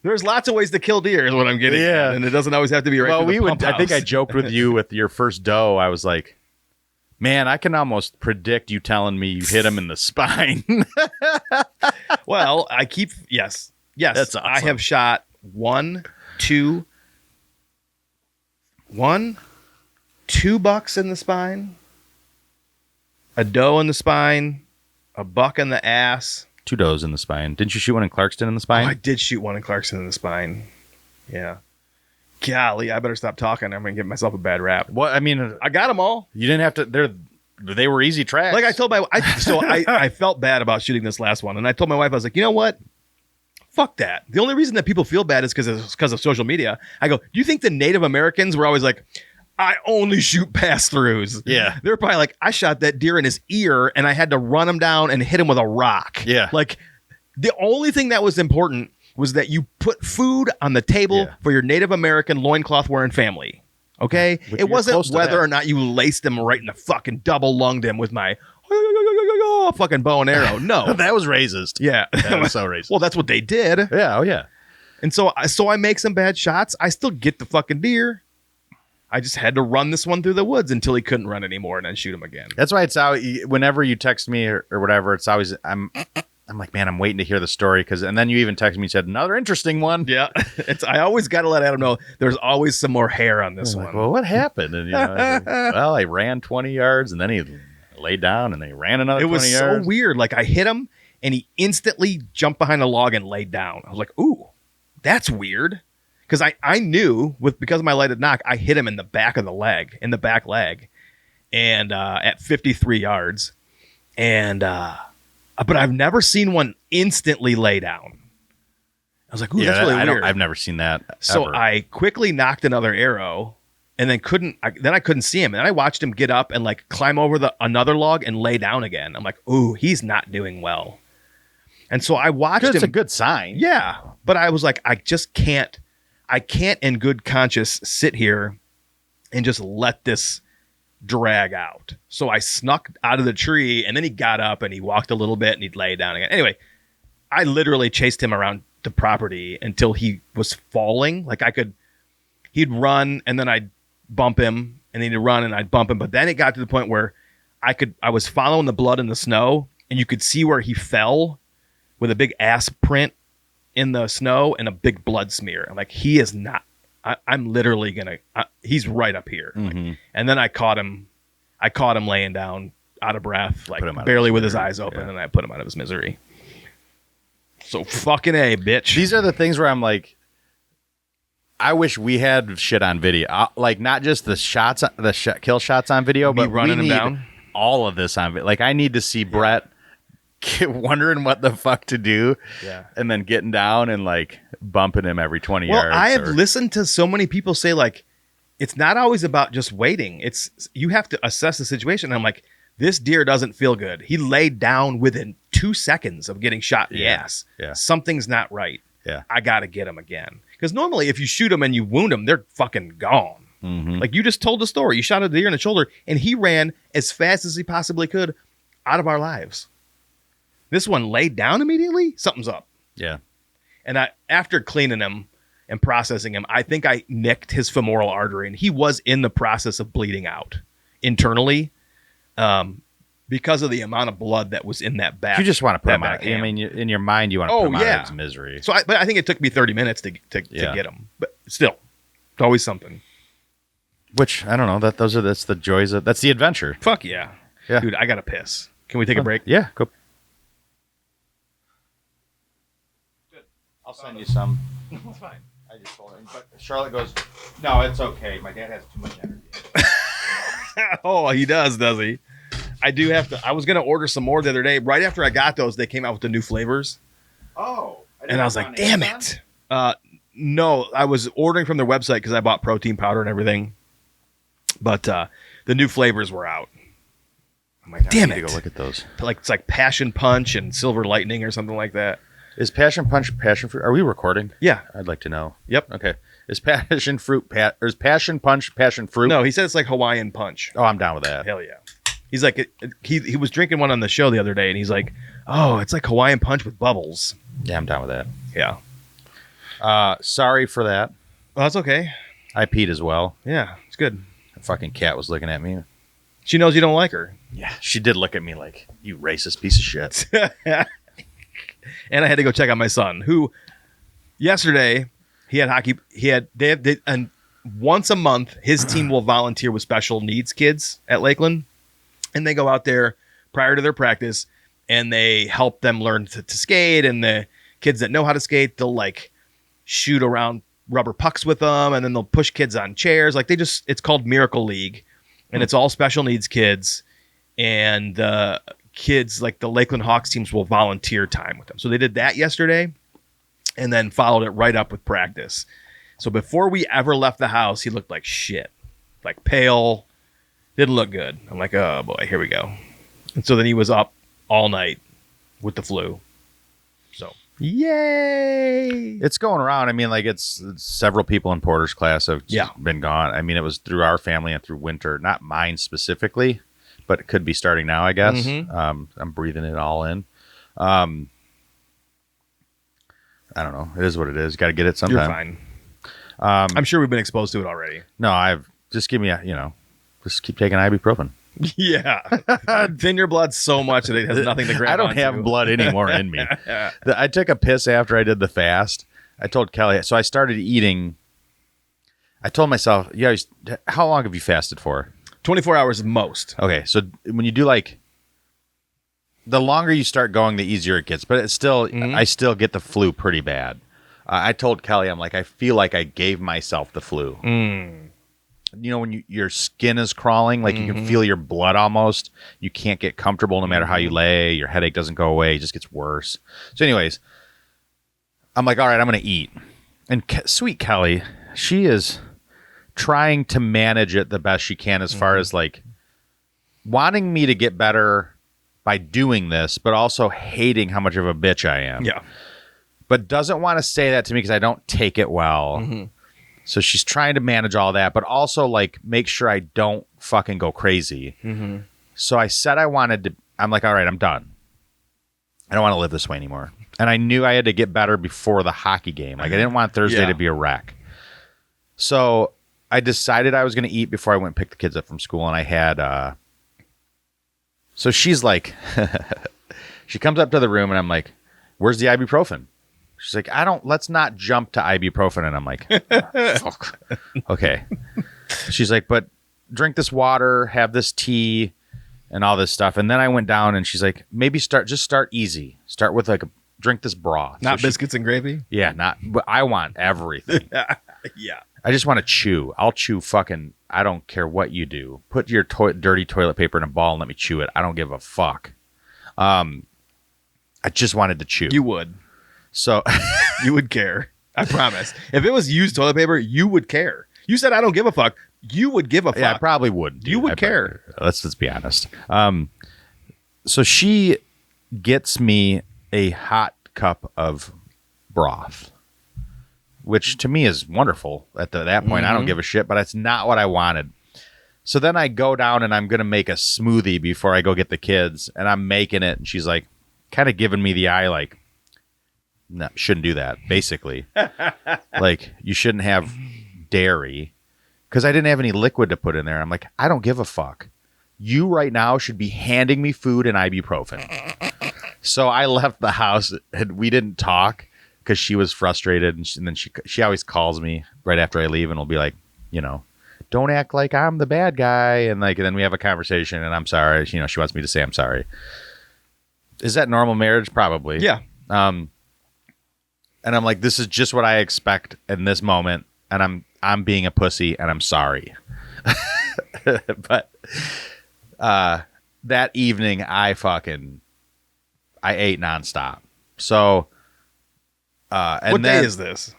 [SPEAKER 1] there's lots of ways to kill deer, is what I'm getting at, and it doesn't always have to be right.
[SPEAKER 2] Well,
[SPEAKER 1] through the pump
[SPEAKER 2] I think I
[SPEAKER 1] house.
[SPEAKER 2] joked with you with your first doe. I was like, man, I can almost predict you telling me you hit him in the spine.
[SPEAKER 1] Well, yes.
[SPEAKER 2] That's awesome.
[SPEAKER 1] I have shot two bucks in the spine, a doe in the spine, a buck in the ass.
[SPEAKER 2] 2 does in the spine. Didn't you shoot one in Clarkston in the
[SPEAKER 1] Oh,
[SPEAKER 2] spine?
[SPEAKER 1] I did shoot one in Clarkson in the spine. Yeah. Golly, I better stop talking. I'm gonna give myself a bad rap.
[SPEAKER 2] Well, I mean,
[SPEAKER 1] I got them all.
[SPEAKER 2] you didn't have to. They were easy tracks.
[SPEAKER 1] Like I told I felt bad about shooting this last one, and I told my wife, I was like, you know what? Fuck that. The only reason that people feel bad is because of social media. I go, do you think the Native Americans were always like, I only shoot pass-throughs?
[SPEAKER 2] Yeah.
[SPEAKER 1] They're probably like, I shot that deer in his ear, and I had to run him down and hit him with a rock.
[SPEAKER 2] Yeah.
[SPEAKER 1] Like, the only thing that was important was that you put food on the table for your Native American loincloth-wearing family. Okay?
[SPEAKER 2] Which
[SPEAKER 1] It
[SPEAKER 2] you're
[SPEAKER 1] wasn't
[SPEAKER 2] close to
[SPEAKER 1] whether
[SPEAKER 2] that.
[SPEAKER 1] or not you laced him right in the fucking double-lunged him with my fucking bow and arrow. No.
[SPEAKER 2] that was racist.
[SPEAKER 1] Yeah.
[SPEAKER 2] That was so racist.
[SPEAKER 1] Well, that's what they did.
[SPEAKER 2] Yeah. Oh, yeah.
[SPEAKER 1] And so I make some bad shots. I still get the fucking deer. I just had to run this one through the woods until he couldn't run anymore and then shoot him again.
[SPEAKER 2] That's why it's always, whenever you text me or whatever, it's always, I'm like, man, I'm waiting to hear the story. And then you even text me and said, another interesting one.
[SPEAKER 1] Yeah. I always got to let Adam know there's always some more hair on this
[SPEAKER 2] I'm
[SPEAKER 1] one.
[SPEAKER 2] like, well, what happened? And, I was like, well, I ran 20 yards and then he laid down and they ran another 20
[SPEAKER 1] was
[SPEAKER 2] yards.
[SPEAKER 1] so weird. Like I hit him and he instantly jumped behind a log and laid down. I was like, ooh, that's weird. Because I knew because of my lighted knock, I hit him in the back leg, and at 53 yards. And but I've never seen one instantly lay down. I was like, ooh, that's really weird.
[SPEAKER 2] I've never seen that.
[SPEAKER 1] So
[SPEAKER 2] ever.
[SPEAKER 1] I quickly knocked another arrow and then I couldn't see him. And then I watched him get up and like climb over another log and lay down again. I'm like, ooh, he's not doing well. And so I watched him.
[SPEAKER 2] It's a good sign.
[SPEAKER 1] Yeah. But I was like, I can't in good conscience sit here and just let this drag out. So I snuck out of the tree and then he got up and he walked a little bit and he'd lay down again. Anyway, I literally chased him around the property until he was falling. Like he'd run and then I'd bump him and then he'd run and I'd bump him. But then it got to the point where I was following the blood in the snow and you could see where he fell with a big ass print in the snow and a big blood smear. I'm like, he is not, I'm literally he's right up here.
[SPEAKER 2] Mm-hmm.
[SPEAKER 1] Like, and then I caught him laying down out of breath, like
[SPEAKER 2] Put him out of
[SPEAKER 1] barely
[SPEAKER 2] his
[SPEAKER 1] with his
[SPEAKER 2] misery.
[SPEAKER 1] eyes open.
[SPEAKER 2] Yeah.
[SPEAKER 1] And I put him out of his misery. So fucking A, bitch.
[SPEAKER 2] These are the things where I'm like, I wish we had shit on video, like not just the shots, kill shots on video,
[SPEAKER 1] Me
[SPEAKER 2] but
[SPEAKER 1] running
[SPEAKER 2] we
[SPEAKER 1] them
[SPEAKER 2] need
[SPEAKER 1] down?
[SPEAKER 2] all of this on video. Like I need to see Brett wondering what the fuck to do, and then getting down and like bumping him every 20 yards.
[SPEAKER 1] I have listened to so many people say like, it's not always about just waiting. You have to assess the situation. And I'm like, this deer doesn't feel good. He laid down within 2 seconds of getting shot in the ass.
[SPEAKER 2] Yeah.
[SPEAKER 1] Something's not right.
[SPEAKER 2] Yeah.
[SPEAKER 1] I got to get him again. Because normally if you shoot them and you wound them, they're fucking gone.
[SPEAKER 2] Mm-hmm.
[SPEAKER 1] Like you just told the story. You shot a deer in the shoulder and he ran as fast as he possibly could out of our lives. This one laid down immediately. Something's up.
[SPEAKER 2] Yeah.
[SPEAKER 1] And after cleaning him and processing him, I think I nicked his femoral artery and he was in the process of bleeding out internally because of the amount of blood that was in that back.
[SPEAKER 2] You just want to put him
[SPEAKER 1] back
[SPEAKER 2] out. I
[SPEAKER 1] ham.
[SPEAKER 2] mean, in your mind, you want to put him out of his misery.
[SPEAKER 1] So but I think it took me 30 minutes to get him. But still, it's always something.
[SPEAKER 2] Which, I don't know. That's the joys of, that's the adventure.
[SPEAKER 1] Fuck yeah.
[SPEAKER 2] Yeah.
[SPEAKER 1] Dude, I got to piss. Can we take a break?
[SPEAKER 2] Yeah. Go. I'll send you some.
[SPEAKER 1] It's fine.
[SPEAKER 2] I just told her. But Charlotte goes, no, it's okay. My dad has too much energy.
[SPEAKER 1] Oh, he does he? I do have to. I was going to order some more the other day. Right after I got those, they came out with the new flavors.
[SPEAKER 2] Oh.
[SPEAKER 1] And I was like, damn it. No, I was ordering from their website because I bought protein powder and everything. But the new flavors were out. I'm like, damn
[SPEAKER 2] I need
[SPEAKER 1] it.
[SPEAKER 2] to go look at those.
[SPEAKER 1] Like it's like Passion Punch and Silver Lightning or something like that.
[SPEAKER 2] Is Passion Punch passion fruit? Are we recording?
[SPEAKER 1] Yeah.
[SPEAKER 2] I'd like to know.
[SPEAKER 1] Yep.
[SPEAKER 2] Okay. Is Passion fruit or is Passion Punch passion fruit?
[SPEAKER 1] No, he said it's like Hawaiian Punch.
[SPEAKER 2] Oh, I'm down with that.
[SPEAKER 1] Hell yeah. He's like, he was drinking one on the show the other day, and he's like, oh, it's like Hawaiian Punch with bubbles.
[SPEAKER 2] Yeah, I'm down with that.
[SPEAKER 1] Yeah.
[SPEAKER 2] Sorry for that.
[SPEAKER 1] Well, that's okay.
[SPEAKER 2] I peed as well.
[SPEAKER 1] Yeah, it's good.
[SPEAKER 2] The fucking cat was looking at me.
[SPEAKER 1] She knows you don't like her.
[SPEAKER 2] Yeah, she did look at me like, you racist piece of shit.
[SPEAKER 1] And I had to go check on my son, who yesterday he had hockey. And once a month, his team will volunteer with special needs kids at Lakeland, and they go out there prior to their practice and they help them learn to skate. And the kids that know how to skate, they'll like shoot around rubber pucks with them, and then they'll push kids on chairs. Like it's called Miracle League, and it's all special needs kids. And the kids, like the Lakeland Hawks teams, will volunteer time with them. So they did that yesterday and then followed it right up with practice. So before we ever left the house, he looked like shit, like pale, didn't look good. I'm like, oh boy, here we go. And so then he was up all night with the flu. So yay!
[SPEAKER 2] It's going around. I mean, like it's several people in Porter's class have been gone. I mean, it was through our family and through winter, not mine specifically, but it could be starting now, I guess.
[SPEAKER 1] Mm-hmm.
[SPEAKER 2] I'm breathing it all in. I don't know. It is what it is. Got to get it sometime.
[SPEAKER 1] You're fine. I'm sure we've been exposed to it already.
[SPEAKER 2] No, just give me just keep taking ibuprofen.
[SPEAKER 1] Yeah. Thin your blood so much that it has nothing to grab
[SPEAKER 2] I don't
[SPEAKER 1] onto.
[SPEAKER 2] have blood anymore in me. I took a piss after I did the fast. I told Kelly, so I started eating. I told myself, how long have you fasted for?
[SPEAKER 1] 24 hours most.
[SPEAKER 2] Okay, so when you do the longer you start going, the easier it gets. But it's still, I still get the flu pretty bad. I told Kelly, I'm like, I feel like I gave myself the flu. You know, when your skin is crawling, like you can feel your blood almost. You can't get comfortable no matter how you lay. Your headache doesn't go away. It just gets worse. So anyways, I'm like, all right, I'm going to eat. And sweet Kelly, she is trying to manage it the best she can as far as like wanting me to get better by doing this, but also hating how much of a bitch I am.
[SPEAKER 1] Yeah.
[SPEAKER 2] But doesn't want to say that to me because I don't take it well. So she's trying to manage all that, but also like make sure I don't fucking go crazy. So I said I'm like, all right, I'm done. I don't want to live this way anymore. And I knew I had to get better before the hockey game. Like I didn't want Thursday to be a wreck. So I decided I was going to eat before I went and pick the kids up from school. And I had, so she's like, she comes up to the room and I'm like, where's the ibuprofen? She's like, let's not jump to ibuprofen. And I'm like, fuck. Okay. She's like, but drink this water, have this tea and all this stuff. And then I went down and she's like, maybe start easy. Start with drink this broth.
[SPEAKER 1] Not biscuits and gravy?
[SPEAKER 2] Yeah, but I want everything.
[SPEAKER 1] Yeah.
[SPEAKER 2] I just want to chew. I'll chew fucking, I don't care what you do. Put your dirty toilet paper in a ball and let me chew it. I don't give a fuck. I just wanted to chew.
[SPEAKER 1] You would.
[SPEAKER 2] So
[SPEAKER 1] you would care. I promise. If it was used toilet paper, you would care. You said, I don't give a fuck. You would give a fuck.
[SPEAKER 2] Yeah, I probably would.
[SPEAKER 1] You would care.
[SPEAKER 2] Let's be honest. So she gets me a hot cup of broth, which to me is wonderful at that point. I don't give a shit, but it's not what I wanted. So then I go down and I'm going to make a smoothie before I go get the kids, and I'm making it. And she's like, kind of giving me the eye, like, no, shouldn't do that, basically. Like, you shouldn't have dairy, because I didn't have any liquid to put in there. I'm like, I don't give a fuck. You right now should be handing me food and ibuprofen. So I left the house and we didn't talk because she was frustrated. And then she always calls me right after I leave and will be like, don't act like I'm the bad guy. And then we have a conversation and I'm sorry. She wants me to say I'm sorry. Is that normal marriage? Probably.
[SPEAKER 1] Yeah.
[SPEAKER 2] And I'm like, this is just what I expect in this moment. And I'm being a pussy and I'm sorry. But that evening I ate nonstop. So
[SPEAKER 1] what day is this?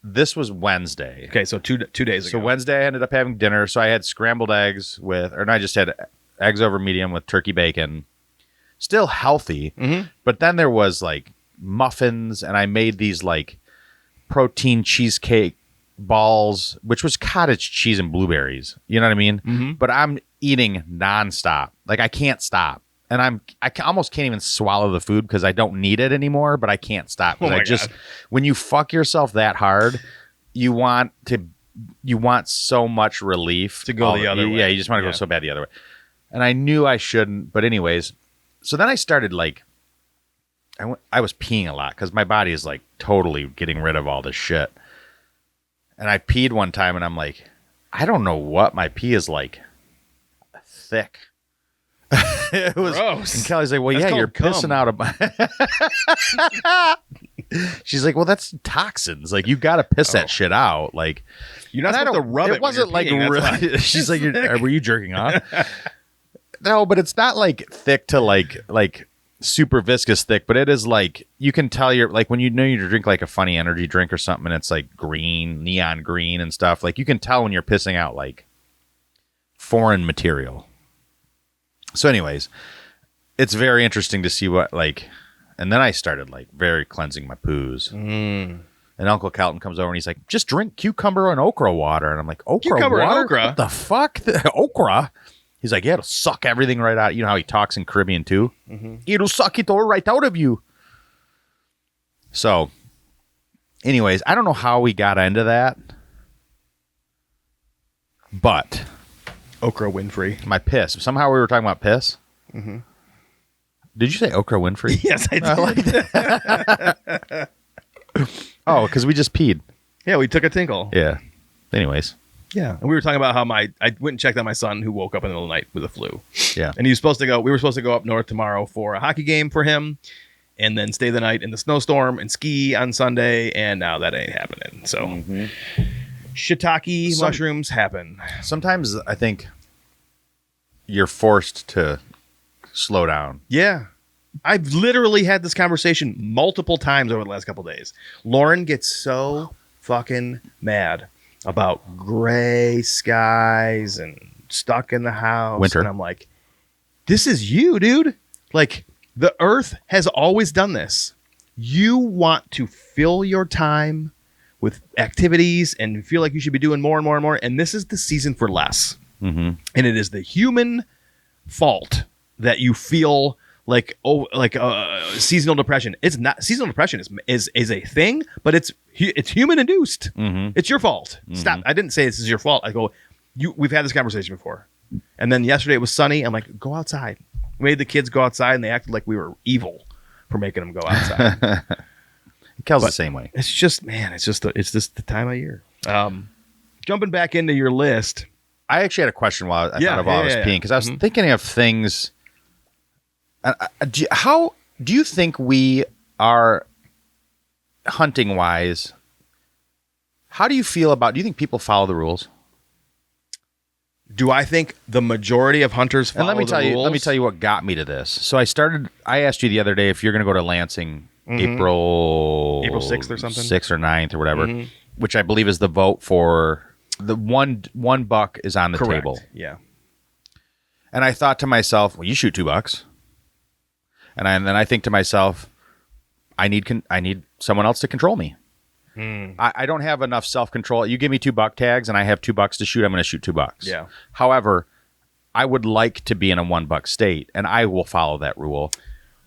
[SPEAKER 2] this was Wednesday.
[SPEAKER 1] Okay, so two days
[SPEAKER 2] So
[SPEAKER 1] ago.
[SPEAKER 2] Wednesday I ended up having dinner. So I had scrambled eggs I just had eggs over medium with turkey bacon. Still healthy.
[SPEAKER 1] Mm-hmm.
[SPEAKER 2] But then there was like muffins, and I made these like protein cheesecake balls, which was cottage cheese and blueberries. You know what I mean?
[SPEAKER 1] Mm-hmm.
[SPEAKER 2] But I'm eating nonstop. Like I can't stop. And almost can't even swallow the food because I don't need it anymore, but I can't stop.
[SPEAKER 1] Oh my
[SPEAKER 2] God.
[SPEAKER 1] God.
[SPEAKER 2] When you fuck yourself that hard, you want so much relief
[SPEAKER 1] To go the other way.
[SPEAKER 2] Yeah, you just want to go so bad the other way. And I knew I shouldn't, but anyways, so then I started like, I was peeing a lot because my body is like totally getting rid of all this shit. And I peed one time and I'm like, I don't know what my pee is like. Thick. It was
[SPEAKER 1] gross.
[SPEAKER 2] And Kelly's like, well,
[SPEAKER 1] That's
[SPEAKER 2] yeah, you're
[SPEAKER 1] called
[SPEAKER 2] pissing
[SPEAKER 1] cum.
[SPEAKER 2] out of She's like, well, that's toxins. Like, you got to piss that shit out. Like,
[SPEAKER 1] You're not supposed to rub it.
[SPEAKER 2] It wasn't like
[SPEAKER 1] when you're peeing,
[SPEAKER 2] really. She's like, were you jerking off? No, but it's not like thick to like super viscous thick, but it is like you can tell you're like when you drink like a funny energy drink or something and it's like green, neon green and stuff. Like you can tell when you're pissing out like foreign material. So anyways, it's very interesting to see what like, and then I started like very cleansing my poos. And Uncle Calton comes over and he's like, just drink cucumber and okra water. And I'm like, okra
[SPEAKER 1] Cucumber and
[SPEAKER 2] water?
[SPEAKER 1] okra?
[SPEAKER 2] What the fuck? Okra? He's like, yeah, it'll suck everything right out. You know how he talks in Caribbean too? Mm-hmm. It'll suck it all right out of you. So, anyways, I don't know how we got into that. But
[SPEAKER 1] Oprah Winfrey.
[SPEAKER 2] my piss. Somehow we were talking about piss. Mm-hmm. Did you say Oprah Winfrey?
[SPEAKER 1] Yes, I did.
[SPEAKER 2] I like that. Oh, because we just peed.
[SPEAKER 1] Yeah, we took a tinkle.
[SPEAKER 2] Yeah. Anyways.
[SPEAKER 1] Yeah, and we were talking about how I went and checked on my son who woke up in the middle of the night with a flu.
[SPEAKER 2] Yeah.
[SPEAKER 1] And we were supposed to go up north tomorrow for a hockey game for him and then stay the night in the snowstorm and ski on Sunday, and now that ain't happening. So shiitake mushrooms happen.
[SPEAKER 2] Sometimes I think you're forced to slow down.
[SPEAKER 1] Yeah. I've literally had this conversation multiple times over the last couple of days. Lauren gets so fucking mad about gray skies and stuck in the house.
[SPEAKER 2] Winter.
[SPEAKER 1] And I'm like, this is you, dude. Like, the earth has always done this. You want to fill your time with activities and feel like you should be doing more and more and more. And this is the season for less.
[SPEAKER 2] Mm-hmm.
[SPEAKER 1] And it is the human fault that you feel like seasonal depression. It's not seasonal depression is a thing, but it's human induced.
[SPEAKER 2] Mm-hmm.
[SPEAKER 1] It's your fault.
[SPEAKER 2] Mm-hmm.
[SPEAKER 1] Stop. I didn't say this is your fault. I go, we've had this conversation before. And then yesterday it was sunny. I'm like, go outside. We made the kids go outside and they acted like we were evil for making them go outside.
[SPEAKER 2] Kel's the same way.
[SPEAKER 1] It's just, man, it's just the time of year. Jumping back into your list.
[SPEAKER 2] I actually had a question while I was peeing because I was thinking of things. How do you think we are hunting wise? How do you feel about? Do you think people follow the rules?
[SPEAKER 1] Do I think the majority of hunters follow
[SPEAKER 2] And
[SPEAKER 1] the rules?
[SPEAKER 2] let me tell you what got me to this. So I asked you the other day if you're going to go to Lansing April
[SPEAKER 1] 6th or something,
[SPEAKER 2] 6th or 9th or whatever, which I believe is the vote for the one buck is on the table.
[SPEAKER 1] Yeah.
[SPEAKER 2] And I thought to myself, well, you shoot $2. And then I think to myself, I need someone else to control me. I don't have enough self-control. You give me 2 buck tags and I have $2 to shoot, I'm going to shoot $2.
[SPEAKER 1] Yeah.
[SPEAKER 2] However, I would like to be in a 1 buck state, and I will follow that rule.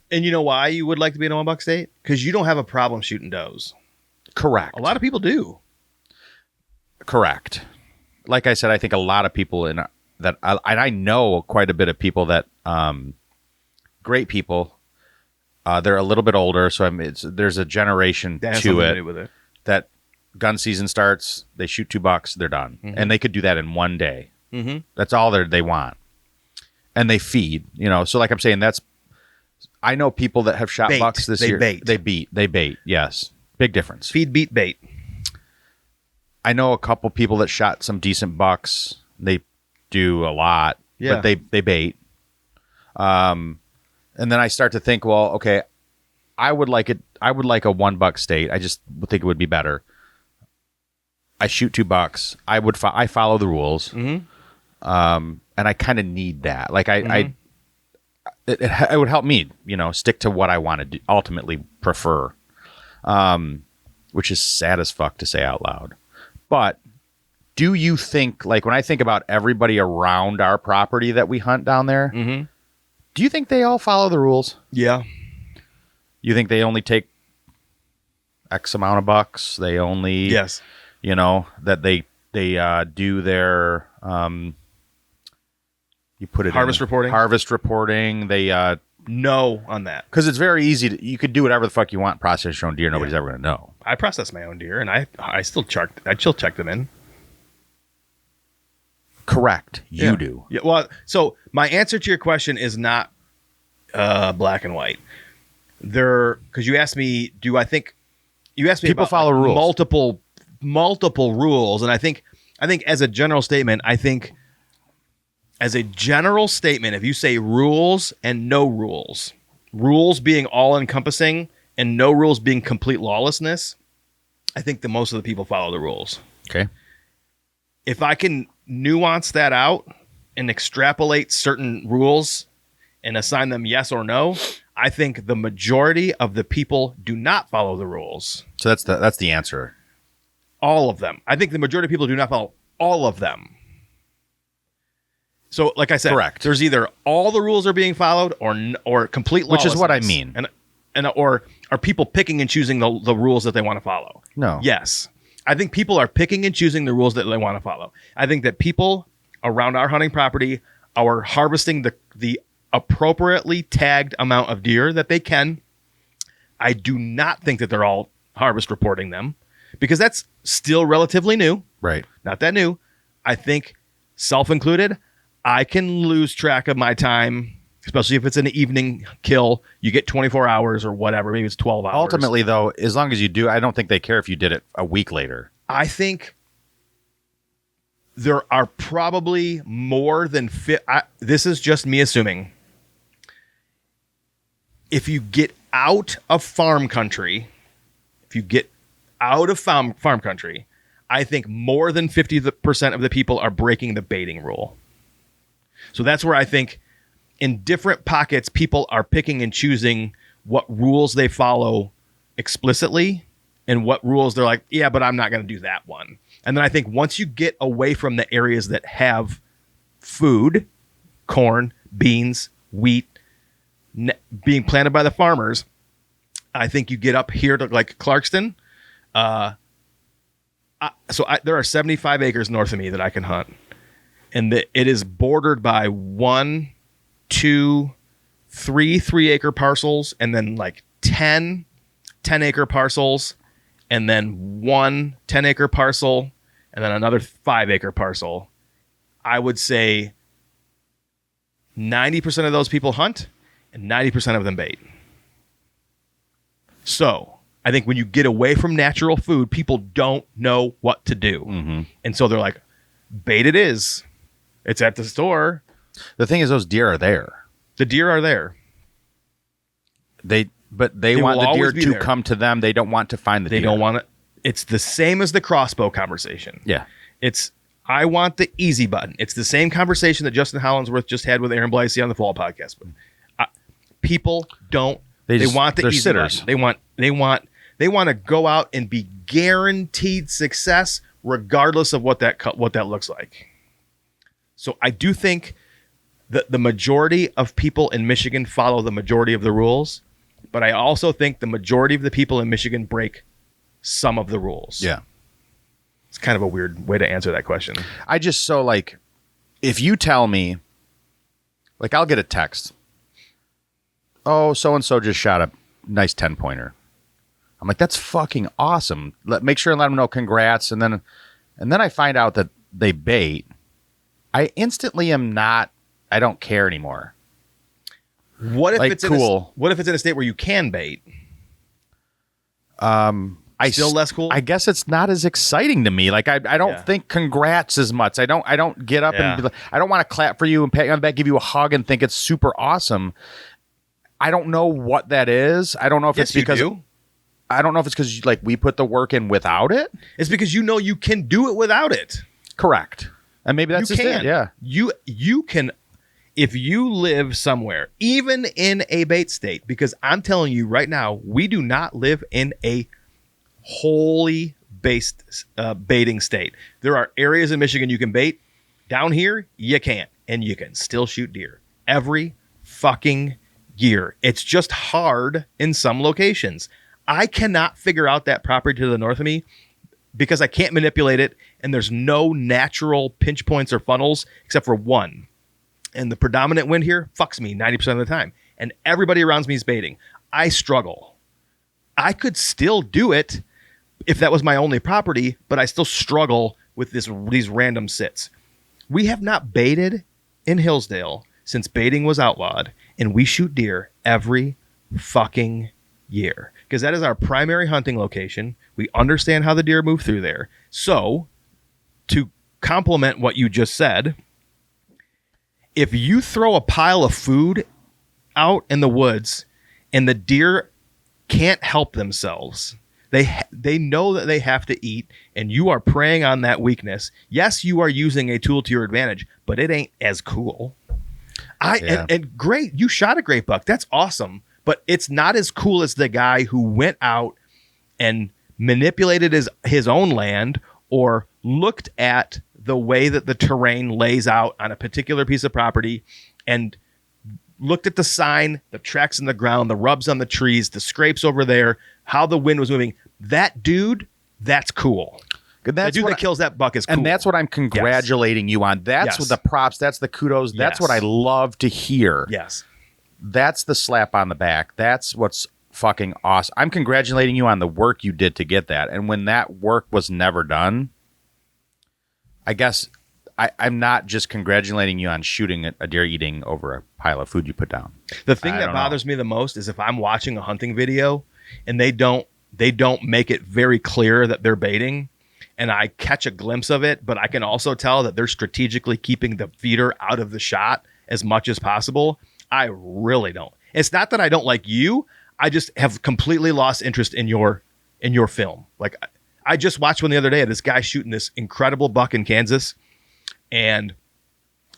[SPEAKER 1] And you know why you would like to be in a 1 buck state? Because you don't have a problem shooting does.
[SPEAKER 2] Correct.
[SPEAKER 1] A lot of people do.
[SPEAKER 2] Correct. Like I said, I think a lot of people and I know quite a bit of people that great people. They're a little bit older, so there's a generation
[SPEAKER 1] That has
[SPEAKER 2] to
[SPEAKER 1] something
[SPEAKER 2] it,
[SPEAKER 1] to do with it.
[SPEAKER 2] that gun season starts, they shoot $2, they're done, and they could do that in one day. Mm-hmm. That's all they want, and they feed. So like I'm saying, I know people that have shot bucks this year. They bait. Yes, big difference.
[SPEAKER 1] Feed, beat, bait.
[SPEAKER 2] I know a couple people that shot some decent bucks. They do a lot, but they bait. And then I start to think, well, okay, I would like a 1 buck state. I just would think it would be better. I shoot 2 bucks. I follow the rules.
[SPEAKER 1] Mm-hmm.
[SPEAKER 2] And I kind of need that. Like it would help me, stick to what I want to ultimately prefer. Which is sad as fuck to say out loud. But do you think, like when I think about everybody around our property that we hunt down there, do you think they all follow the rules?
[SPEAKER 1] Yeah.
[SPEAKER 2] You think they only take X amount of bucks? They only,
[SPEAKER 1] yes,
[SPEAKER 2] that they do their, you put it
[SPEAKER 1] harvest reporting.
[SPEAKER 2] Harvest reporting. They
[SPEAKER 1] no on that
[SPEAKER 2] because it's very easy. You could do whatever the fuck you want. Process your own deer. Nobody's ever going to know.
[SPEAKER 1] I process my own deer, and I still check them in.
[SPEAKER 2] Correct. You do.
[SPEAKER 1] Yeah. Well, so my answer to your question is not black and white. Because you asked me, you asked me
[SPEAKER 2] people
[SPEAKER 1] about
[SPEAKER 2] follow rules.
[SPEAKER 1] multiple rules, and I think as a general statement, if you say rules and no rules, rules being all encompassing and no rules being complete lawlessness, I think that most of the people follow the rules.
[SPEAKER 2] Okay.
[SPEAKER 1] If I can nuance that out and extrapolate certain rules and assign them yes or no, I think the majority of the people do not follow the rules.
[SPEAKER 2] So that's the answer.
[SPEAKER 1] All of them. I think the majority of people do not follow all of them. So, like I said,
[SPEAKER 2] correct.
[SPEAKER 1] There's either all the rules are being followed or complete lawlessness.
[SPEAKER 2] Which is what I mean.
[SPEAKER 1] Or are people picking and choosing the rules that they want to follow?
[SPEAKER 2] No.
[SPEAKER 1] Yes. I think people are picking and choosing the rules that they want to follow. I think that people around our hunting property are harvesting the appropriately tagged amount of deer that they can. I do not think that they're all harvest reporting them because that's still relatively new.
[SPEAKER 2] Right.
[SPEAKER 1] Not that new. I think, self included, I can lose track of my time, especially if it's an evening kill. You get 24 hours or whatever. Maybe it's 12 hours.
[SPEAKER 2] Ultimately, though, as long as you do, I don't think they care if you did it a week later.
[SPEAKER 1] I think there are probably more than this is just me assuming. If you get out of farm country, I think more than 50% of the people are breaking the baiting rule. So that's where I think in different pockets, people are picking and choosing what rules they follow explicitly and what rules they're like, yeah, but I'm not going to do that one. And then I think once you get away from the areas that have food, corn, beans, wheat, being planted by the farmers, I think you get up here to like Clarkston. There are 75 acres north of me that I can hunt. And it is bordered by 1, 2, 3 3-acre parcels, and then like 10 10-acre parcels, and then 1 10-acre parcel, and then another 5-acre parcel. I would say 90% of those people hunt, and 90% of them bait. So I think when you get away from natural food, people don't know what to do. Mm-hmm. And so they're like, bait it is. It's at the store.
[SPEAKER 2] The thing is, those deer are there.
[SPEAKER 1] The deer are there.
[SPEAKER 2] They want the deer to come to them. They don't want to find the deer.
[SPEAKER 1] They don't want it. It's the same as the crossbow conversation.
[SPEAKER 2] Yeah.
[SPEAKER 1] I want the easy button. It's the same conversation that Justin Hollinsworth just had with Aaron Blasey on the Fall podcast. People don't. They want the easy sitters. Button. They want to go out and be guaranteed success, regardless of what that looks like. So I do think that the majority of people in Michigan follow the majority of the rules, but I also think the majority of the people in Michigan break some of the rules.
[SPEAKER 2] Yeah.
[SPEAKER 1] It's kind of a weird way to answer that question.
[SPEAKER 2] If you tell me, like, I'll get a text. Oh, so-and-so just shot a nice 10-pointer. I'm like, that's fucking awesome. Make sure and let them know congrats. And then I find out that they bait. I instantly I don't care anymore.
[SPEAKER 1] What if it's cool? What if it's in a state where you can bait? Still less cool?
[SPEAKER 2] I guess it's not as exciting to me. Like I don't think congrats as much. I don't get up and be like, I don't want to clap for you and pat you on the back, give you a hug and think it's super awesome. I don't know what that is. I don't know if it's because
[SPEAKER 1] you do.
[SPEAKER 2] I don't know if it's because like we put the work in without it.
[SPEAKER 1] It's because you can do it without it.
[SPEAKER 2] Correct. And maybe that's just it. Yeah.
[SPEAKER 1] You can, if you live somewhere, even in a bait state, because I'm telling you right now, we do not live in a wholly based baiting state. There are areas in Michigan you can bait. Down here, you can't. And you can still shoot deer every fucking year. It's just hard in some locations. I cannot figure out that property to the north of me because I can't manipulate it, and there's no natural pinch points or funnels except for one. And the predominant wind here fucks me 90% of the time. And everybody around me is baiting. I struggle. I could still do it if that was my only property, but I still struggle with these random sits. We have not baited in Hillsdale since baiting was outlawed, and we shoot deer every fucking year because that is our primary hunting location. We understand how the deer move through there. So, to complement what you just said, if you throw a pile of food out in the woods and the deer can't help themselves, they know that they have to eat, and you are preying on that weakness. Yes, you are using a tool to your advantage, but it ain't as cool. And great, you shot a great buck. That's awesome. But it's not as cool as the guy who went out and manipulated his own land or looked at the way that the terrain lays out on a particular piece of property and looked at the sign, the tracks in the ground, the rubs on the trees, the scrapes over there, how the wind was moving. That dude, that's cool. The dude that kills that buck is cool.
[SPEAKER 2] And that's what I'm congratulating you on. That's what the props, that's the kudos. That's what I love to hear.
[SPEAKER 1] Yes.
[SPEAKER 2] That's the slap on the back. That's what's fucking awesome. I'm congratulating you on the work you did to get that. And when that work was never done, I guess I'm not just congratulating you on shooting a deer eating over a pile of food you put down.
[SPEAKER 1] The thing that bothers me the most is if I'm watching a hunting video and they don't make it very clear that they're baiting, and I catch a glimpse of it, but I can also tell that they're strategically keeping the feeder out of the shot as much as possible. I really don't. It's not that I don't like you. I just have completely lost interest in your film. Like I just watched one the other day of this guy shooting this incredible buck in Kansas, and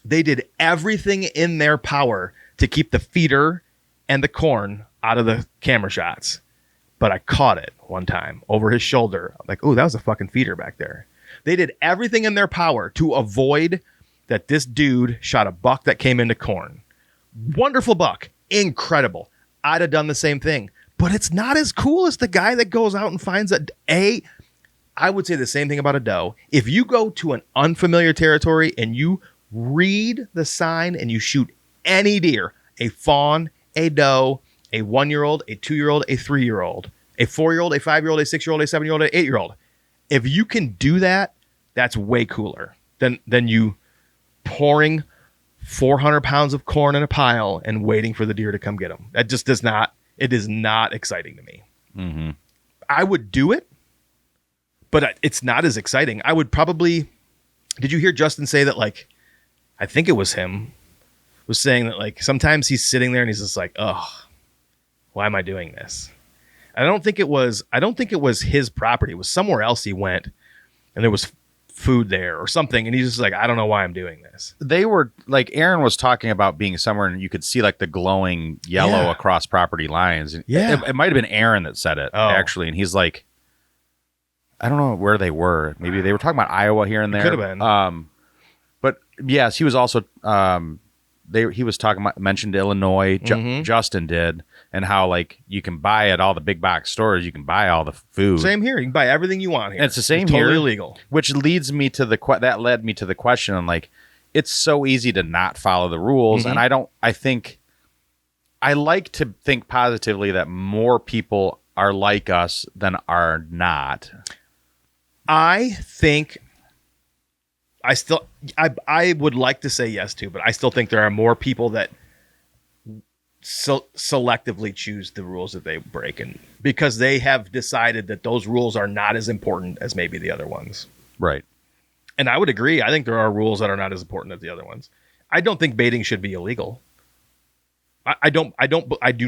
[SPEAKER 1] they did everything in their power to keep the feeder and the corn out of the camera shots. But I caught it one time over his shoulder. I'm like, oh, that was a fucking feeder back there. They did everything in their power to avoid that this dude shot a buck that came into corn. Wonderful buck. Incredible. I'd have done the same thing. But it's not as cool as the guy that goes out and finds I would say the same thing about a doe. If you go to an unfamiliar territory and you read the sign and you shoot any deer, a fawn, a doe, a 1-year-old, a 2-year-old, a 3-year-old, a 4-year-old, a 5-year-old, a 6-year-old, a 7-year-old, an 8-year-old. If you can do that, that's way cooler than you pouring 400 pounds of corn in a pile and waiting for the deer to come get them. That just it is not exciting to me.
[SPEAKER 2] Mm-hmm.
[SPEAKER 1] I would do it, but it's not as exciting. I would probably, did you hear Justin say that, like, I think it was him, was saying that, like, sometimes he's sitting there and he's just like, oh, why am I doing this? I don't think it was his property. It was somewhere else he went and there was food there or something, and he's just like, I don't know why I'm doing this.
[SPEAKER 2] They were like, Aaron was talking about being somewhere and you could see like the glowing yellow across property lines.
[SPEAKER 1] Yeah,
[SPEAKER 2] it might have been Aaron that said it actually, and he's like, I don't know where they were. Maybe they were talking about Iowa here and there.
[SPEAKER 1] Could have been.
[SPEAKER 2] But yes, he was also he was talking about, mentioned Illinois. Justin did, and how like you can buy at all the big box stores, you can buy all the food.
[SPEAKER 1] Same here. You can buy everything you want here.
[SPEAKER 2] And it's the same
[SPEAKER 1] it's
[SPEAKER 2] here.
[SPEAKER 1] Totally illegal.
[SPEAKER 2] Which leads me to that led me to the question. I'm like, it's so easy to not follow the rules, and I like to think positively that more people are like us than are not.
[SPEAKER 1] I think I would like to say yes to, but I still think there are more people that selectively choose the rules that they break, and because they have decided that those rules are not as important as maybe the other ones.
[SPEAKER 2] Right.
[SPEAKER 1] And I would agree. I think there are rules that are not as important as the other ones. I don't think baiting should be illegal. I do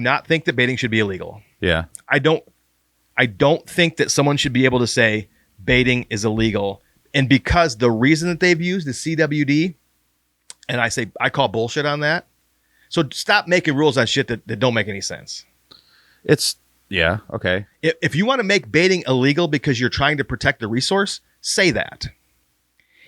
[SPEAKER 1] not think that baiting should be illegal.
[SPEAKER 2] Yeah.
[SPEAKER 1] I I don't think that someone should be able to say baiting is illegal. And because the reason that they've used is CWD, and I call bullshit on that. So stop making rules on shit that don't make any sense.
[SPEAKER 2] Yeah, okay.
[SPEAKER 1] If you want to make baiting illegal because you're trying to protect the resource, say that.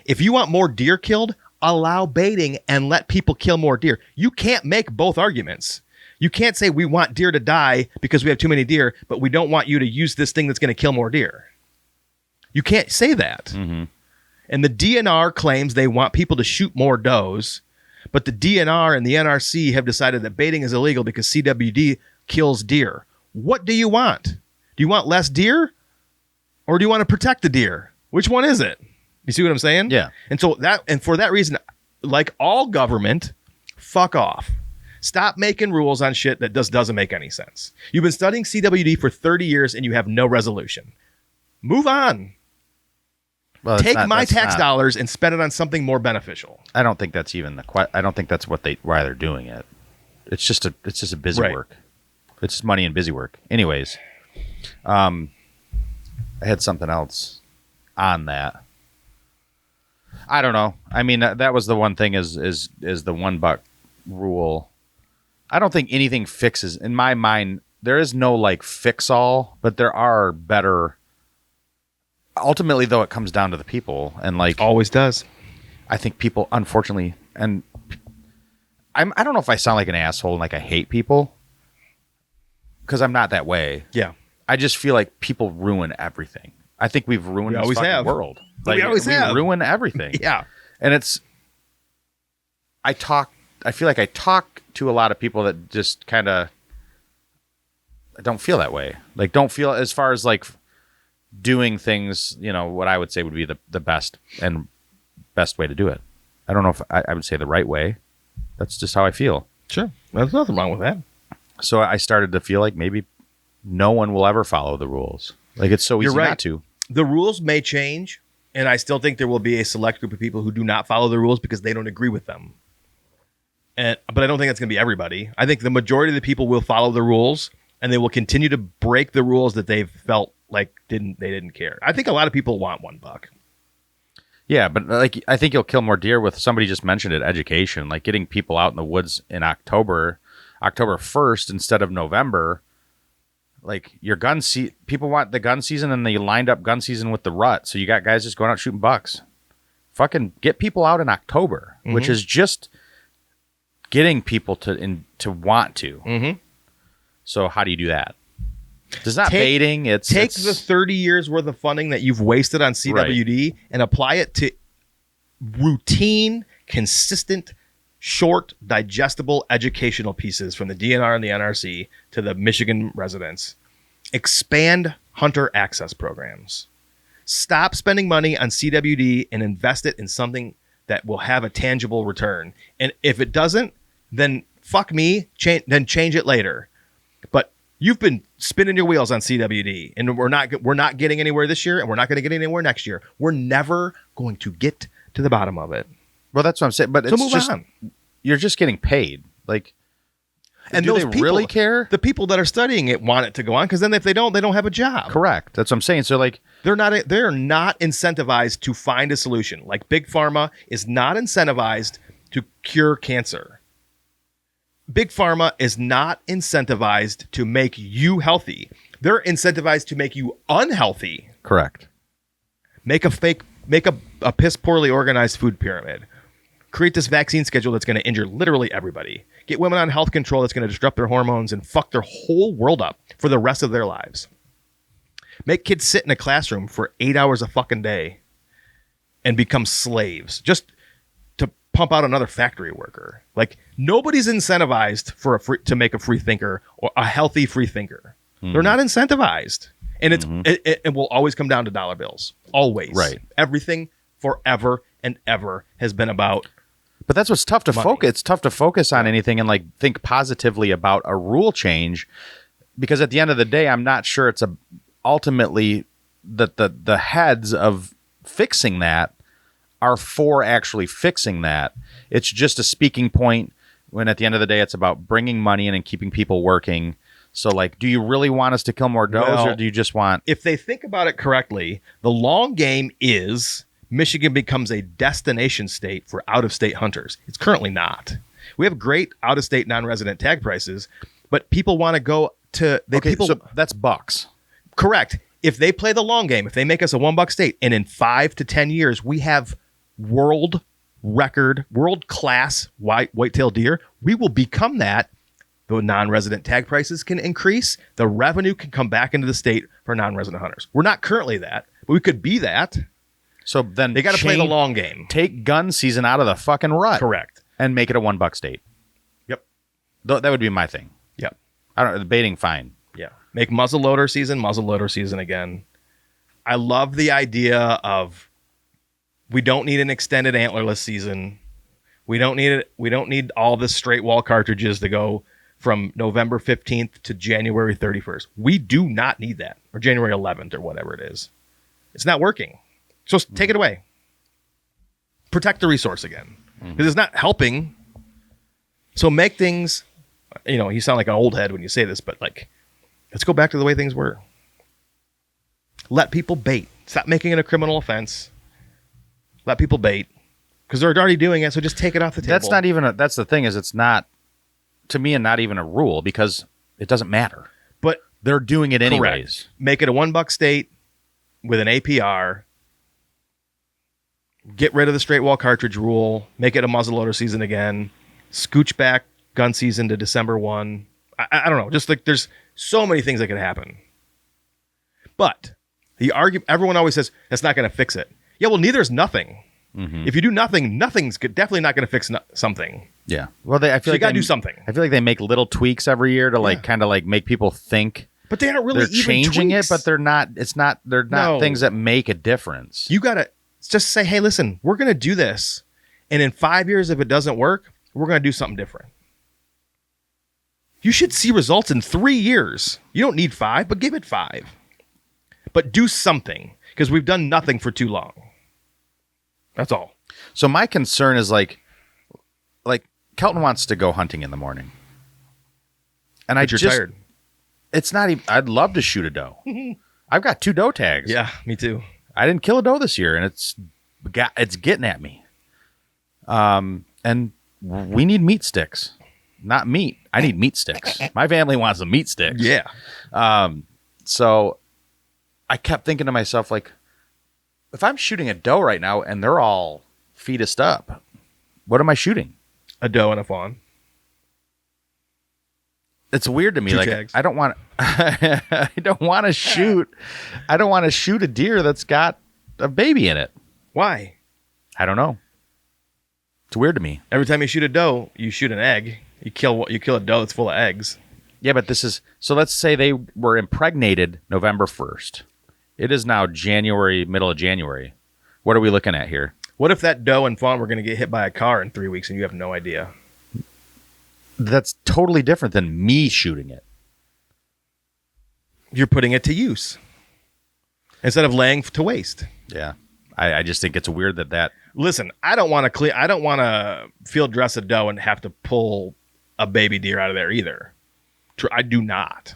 [SPEAKER 1] If you want more deer killed, allow baiting and let people kill more deer. You can't make both arguments. You can't say we want deer to die because we have too many deer, but we don't want you to use this thing that's going to kill more deer. You can't say that. Mm-hmm. And the DNR claims they want people to shoot more does, but the DNR and the NRC have decided that baiting is illegal because CWD kills deer. What do you want? Do you want less deer, or do you want to protect the deer? Which one is it? You see what I'm saying?
[SPEAKER 2] Yeah.
[SPEAKER 1] And for that reason, like all government, fuck off. Stop making rules on shit that doesn't make any sense. You've been studying CWD for 30 years and you have no resolution. Move on.
[SPEAKER 2] Well,
[SPEAKER 1] Take my tax dollars and spend it on something more beneficial.
[SPEAKER 2] I don't think that's even I don't think that's why they're doing it. It's just a busy work. It's just money and busy work. Anyways, I had something else on that. I don't know. I mean, that was the one thing is the $1 rule. I don't think anything fixes, in my mind, there is no like fix all, but there are better. Ultimately, though, it comes down to the people, and like
[SPEAKER 1] always does.
[SPEAKER 2] I think people, unfortunately, and I don't know if I sound like an asshole and like I hate people, because I'm not that way.
[SPEAKER 1] Yeah,
[SPEAKER 2] I just feel like people ruin everything. I think we've ruined this fucking world. Like,
[SPEAKER 1] we always have.
[SPEAKER 2] ruin everything.
[SPEAKER 1] Yeah,
[SPEAKER 2] and I feel like I talk to a lot of people that just kind of don't feel that way. Like, don't feel as far as like doing things, what I would say would be the best way to do it. I don't know if I would say the right way. That's just how I feel.
[SPEAKER 1] Sure. There's nothing wrong with that.
[SPEAKER 2] So I started to feel like maybe no one will ever follow the rules. Like, it's so easy not to.
[SPEAKER 1] The rules may change, and I still think there will be a select group of people who do not follow the rules because they don't agree with them. But I don't think that's going to be everybody. I think the majority of the people will follow the rules, and they will continue to break the rules that they've felt like they didn't care. I think a lot of people want $1.
[SPEAKER 2] Yeah, but like I think you'll kill more deer with, somebody just mentioned it, education, like getting people out in the woods in October 1st instead of November. Like your people want the gun season, and they lined up gun season with the rut. So you got guys just going out shooting bucks. Fucking get people out in October, which is just getting people to want to. Mm-hmm. So how do you do that? It's not baiting. It's
[SPEAKER 1] the 30 years worth of funding that you've wasted on CWD and apply it to routine, consistent, short, digestible educational pieces from the DNR and the NRC to the Michigan residents. Expand hunter access programs. Stop spending money on CWD and invest it in something that will have a tangible return. And if it doesn't, then fuck me, then change it later. But you've been spinning your wheels on CWD, and we're not getting anywhere this year, and we're not going to get anywhere next year. We're never going to get to the bottom of it.
[SPEAKER 2] Well, that's what I'm saying. But
[SPEAKER 1] so move on.
[SPEAKER 2] You're just getting paid. Like,
[SPEAKER 1] and
[SPEAKER 2] do
[SPEAKER 1] those
[SPEAKER 2] they
[SPEAKER 1] people
[SPEAKER 2] really care?
[SPEAKER 1] The people that are studying it want it to go on, because then if they don't have a job.
[SPEAKER 2] Correct. That's what I'm saying. So like,
[SPEAKER 1] they're not incentivized to find a solution. Like Big Pharma is not incentivized to cure cancer. Big Pharma is not incentivized to make you healthy. They're incentivized to make you unhealthy.
[SPEAKER 2] Correct.
[SPEAKER 1] Make a piss poorly organized food pyramid. Create this vaccine schedule that's going to injure literally everybody. Get women on health control that's going to disrupt their hormones and fuck their whole world up for the rest of their lives. Make kids sit in a classroom for 8 hours a fucking day and become slaves just to pump out another factory worker. Like, nobody's incentivized to make a free thinker or a healthy free thinker. They're not incentivized. And it will always come down to dollar bills. Always.
[SPEAKER 2] Right.
[SPEAKER 1] Everything forever and ever has been about.
[SPEAKER 2] But that's what's tough to focus. It's tough to focus on anything and like think positively about a rule change, because at the end of the day, I'm not sure it's ultimately that the heads of fixing that are for actually fixing that. It's just a speaking point when at the end of the day, it's about bringing money in and keeping people working So, like, do you really want us to kill more does,
[SPEAKER 1] Well,
[SPEAKER 2] or do you just want...
[SPEAKER 1] If they think about it correctly, the long game is Michigan becomes a destination state for out-of-state hunters. It's currently not. We have great out-of-state non-resident tag prices, but people want to go to...
[SPEAKER 2] so that's bucks.
[SPEAKER 1] Correct. If they play the long game, if they make us a $1 state, and in 5 to 10 years, we have world-class whitetail deer, we will become that. The non-resident tag prices can increase. The revenue can come back into the state for non-resident hunters. We're not currently that, but we could be that.
[SPEAKER 2] So then
[SPEAKER 1] They got to play the long game.
[SPEAKER 2] Take gun season out of the fucking rut.
[SPEAKER 1] Correct.
[SPEAKER 2] And make it a $1 state.
[SPEAKER 1] Yep.
[SPEAKER 2] That would be my thing.
[SPEAKER 1] Yep.
[SPEAKER 2] I don't debating fine.
[SPEAKER 1] Yeah. Make muzzleloader season again. I love the idea of we don't need an extended antlerless season. We don't need it. We don't need all the straight wall cartridges to go from November 15th to January 31st. We do not need that, or January 11th, or whatever it is. It's not working. So take it away. Protect the resource again, because it's not helping. So make things, you sound like an old head when you say this, but like, let's go back to the way things were. Let people bait. Stop making it a criminal offense. Let people bait, because they're already doing it. So just take it off the table.
[SPEAKER 2] That's not even that's the thing, is it's not, to me, and not even a rule, because it doesn't matter.
[SPEAKER 1] But
[SPEAKER 2] they're doing it anyways.
[SPEAKER 1] Correct. Make it a $1 state with an APR. Get rid of the straight wall cartridge rule. Make it a muzzleloader season again. Scooch back gun season to December 1. I don't know. Just like there's so many things that could happen. But everyone always says that's not going to fix it. Yeah, well, neither is nothing. Mm-hmm. If you do nothing, nothing's definitely not going to fix something.
[SPEAKER 2] Yeah. Well, I feel like
[SPEAKER 1] you got to do something.
[SPEAKER 2] I feel like they make little tweaks every year to kind of make people think.
[SPEAKER 1] But they aren't really
[SPEAKER 2] they're
[SPEAKER 1] even
[SPEAKER 2] changing
[SPEAKER 1] tweaks.
[SPEAKER 2] it, but they're not. They're not things that make a difference.
[SPEAKER 1] You got to just say, hey, listen, we're going to do this, and in 5 years, if it doesn't work, we're going to do something different. You should see results in 3 years. You don't need 5, but give it 5. But do something, because we've done nothing for too long. That's all.
[SPEAKER 2] So my concern is like Kelton wants to go hunting in the morning, and
[SPEAKER 1] But you're tired.
[SPEAKER 2] It's not even. I'd love to shoot a doe. I've got 2 doe tags.
[SPEAKER 1] Yeah, me too.
[SPEAKER 2] I didn't kill a doe this year, and it's getting at me. And we need meat sticks, not meat. I need meat sticks. My family wants the meat sticks.
[SPEAKER 1] Yeah.
[SPEAKER 2] So I kept thinking to myself, like, if I'm shooting a doe right now and they're all fetused up, what am I shooting?
[SPEAKER 1] A doe and a fawn.
[SPEAKER 2] It's weird to me.
[SPEAKER 1] 2
[SPEAKER 2] like
[SPEAKER 1] tags.
[SPEAKER 2] I don't want to shoot a deer that's got a baby in it.
[SPEAKER 1] Why?
[SPEAKER 2] I don't know. It's weird to me.
[SPEAKER 1] Every time you shoot a doe, you shoot an egg. You kill a doe that's full of eggs.
[SPEAKER 2] Yeah, but so let's say they were impregnated November 1st. It is now middle of January. What are we looking at here?
[SPEAKER 1] What if that doe and fawn were going to get hit by a car in 3 weeks and you have no idea?
[SPEAKER 2] That's totally different than me shooting it.
[SPEAKER 1] You're putting it to use instead of laying to waste.
[SPEAKER 2] Yeah. I just think it's weird that.
[SPEAKER 1] Listen, I don't want to field dress a doe and have to pull a baby deer out of there either. I do not.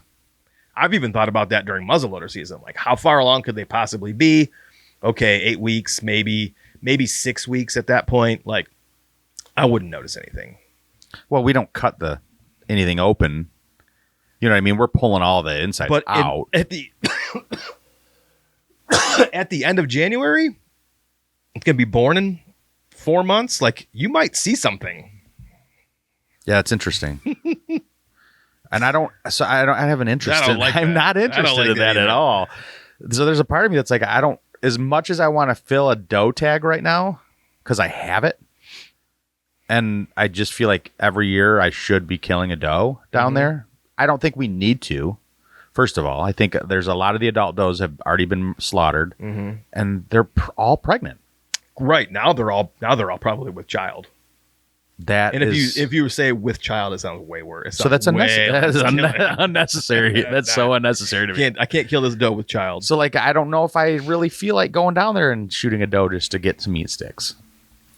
[SPEAKER 1] I've even thought about that during muzzleloader season. Like, how far along could they possibly be? Okay, 8 weeks, maybe 6 weeks at that point. Like, I wouldn't notice anything.
[SPEAKER 2] Well, we don't cut anything open. You know what I mean? We're pulling all the insides out.
[SPEAKER 1] At the at the end of January, it's gonna be born in 4 months. Like, you might see something.
[SPEAKER 2] Yeah, it's interesting. And I have an interest
[SPEAKER 1] I don't
[SPEAKER 2] in
[SPEAKER 1] like
[SPEAKER 2] I'm
[SPEAKER 1] that.
[SPEAKER 2] not interested in that
[SPEAKER 1] either.
[SPEAKER 2] at all. So there's a part of me that's like, as much as I want to fill a doe tag right now, because I have it, and I just feel like every year I should be killing a doe down there. I don't think we need to. First of all, I think there's a lot of the adult does have already been slaughtered, and they're all pregnant.
[SPEAKER 1] Right now, they're all probably with child. And if you say with child, it sounds way worse.
[SPEAKER 2] So that's unnecessary. That's so unnecessary to me.
[SPEAKER 1] I can't kill this doe with child.
[SPEAKER 2] So I don't know if I really feel like going down there and shooting a doe just to get some meat sticks,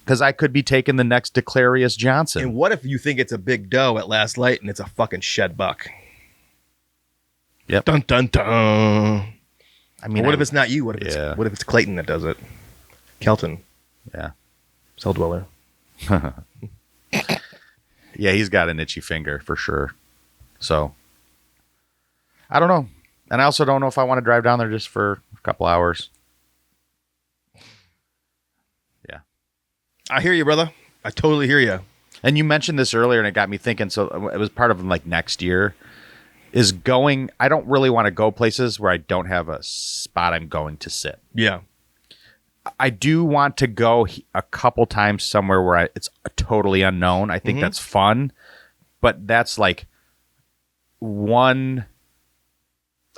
[SPEAKER 2] because I could be taking the next Declarius Johnson.
[SPEAKER 1] And what if you think it's a big doe at last light and it's a fucking shed buck?
[SPEAKER 2] Yep.
[SPEAKER 1] Dun dun dun.
[SPEAKER 2] I mean,
[SPEAKER 1] What if it's not you? What if
[SPEAKER 2] Yeah.
[SPEAKER 1] it's Clayton that does it? Kelton,
[SPEAKER 2] Yeah.
[SPEAKER 1] cell dweller.
[SPEAKER 2] Yeah, he's got an itchy finger for sure. So, I don't know. And I also don't know if I want to drive down there just for a couple hours. Yeah.
[SPEAKER 1] I hear you, brother. I totally hear you.
[SPEAKER 2] And you mentioned this earlier, and it got me thinking. So it was part of like next year is going. I don't really want to go places where I don't have a spot I'm going to sit.
[SPEAKER 1] Yeah.
[SPEAKER 2] I do want to go a couple times somewhere where it's totally unknown. I think that's fun, but that's like one.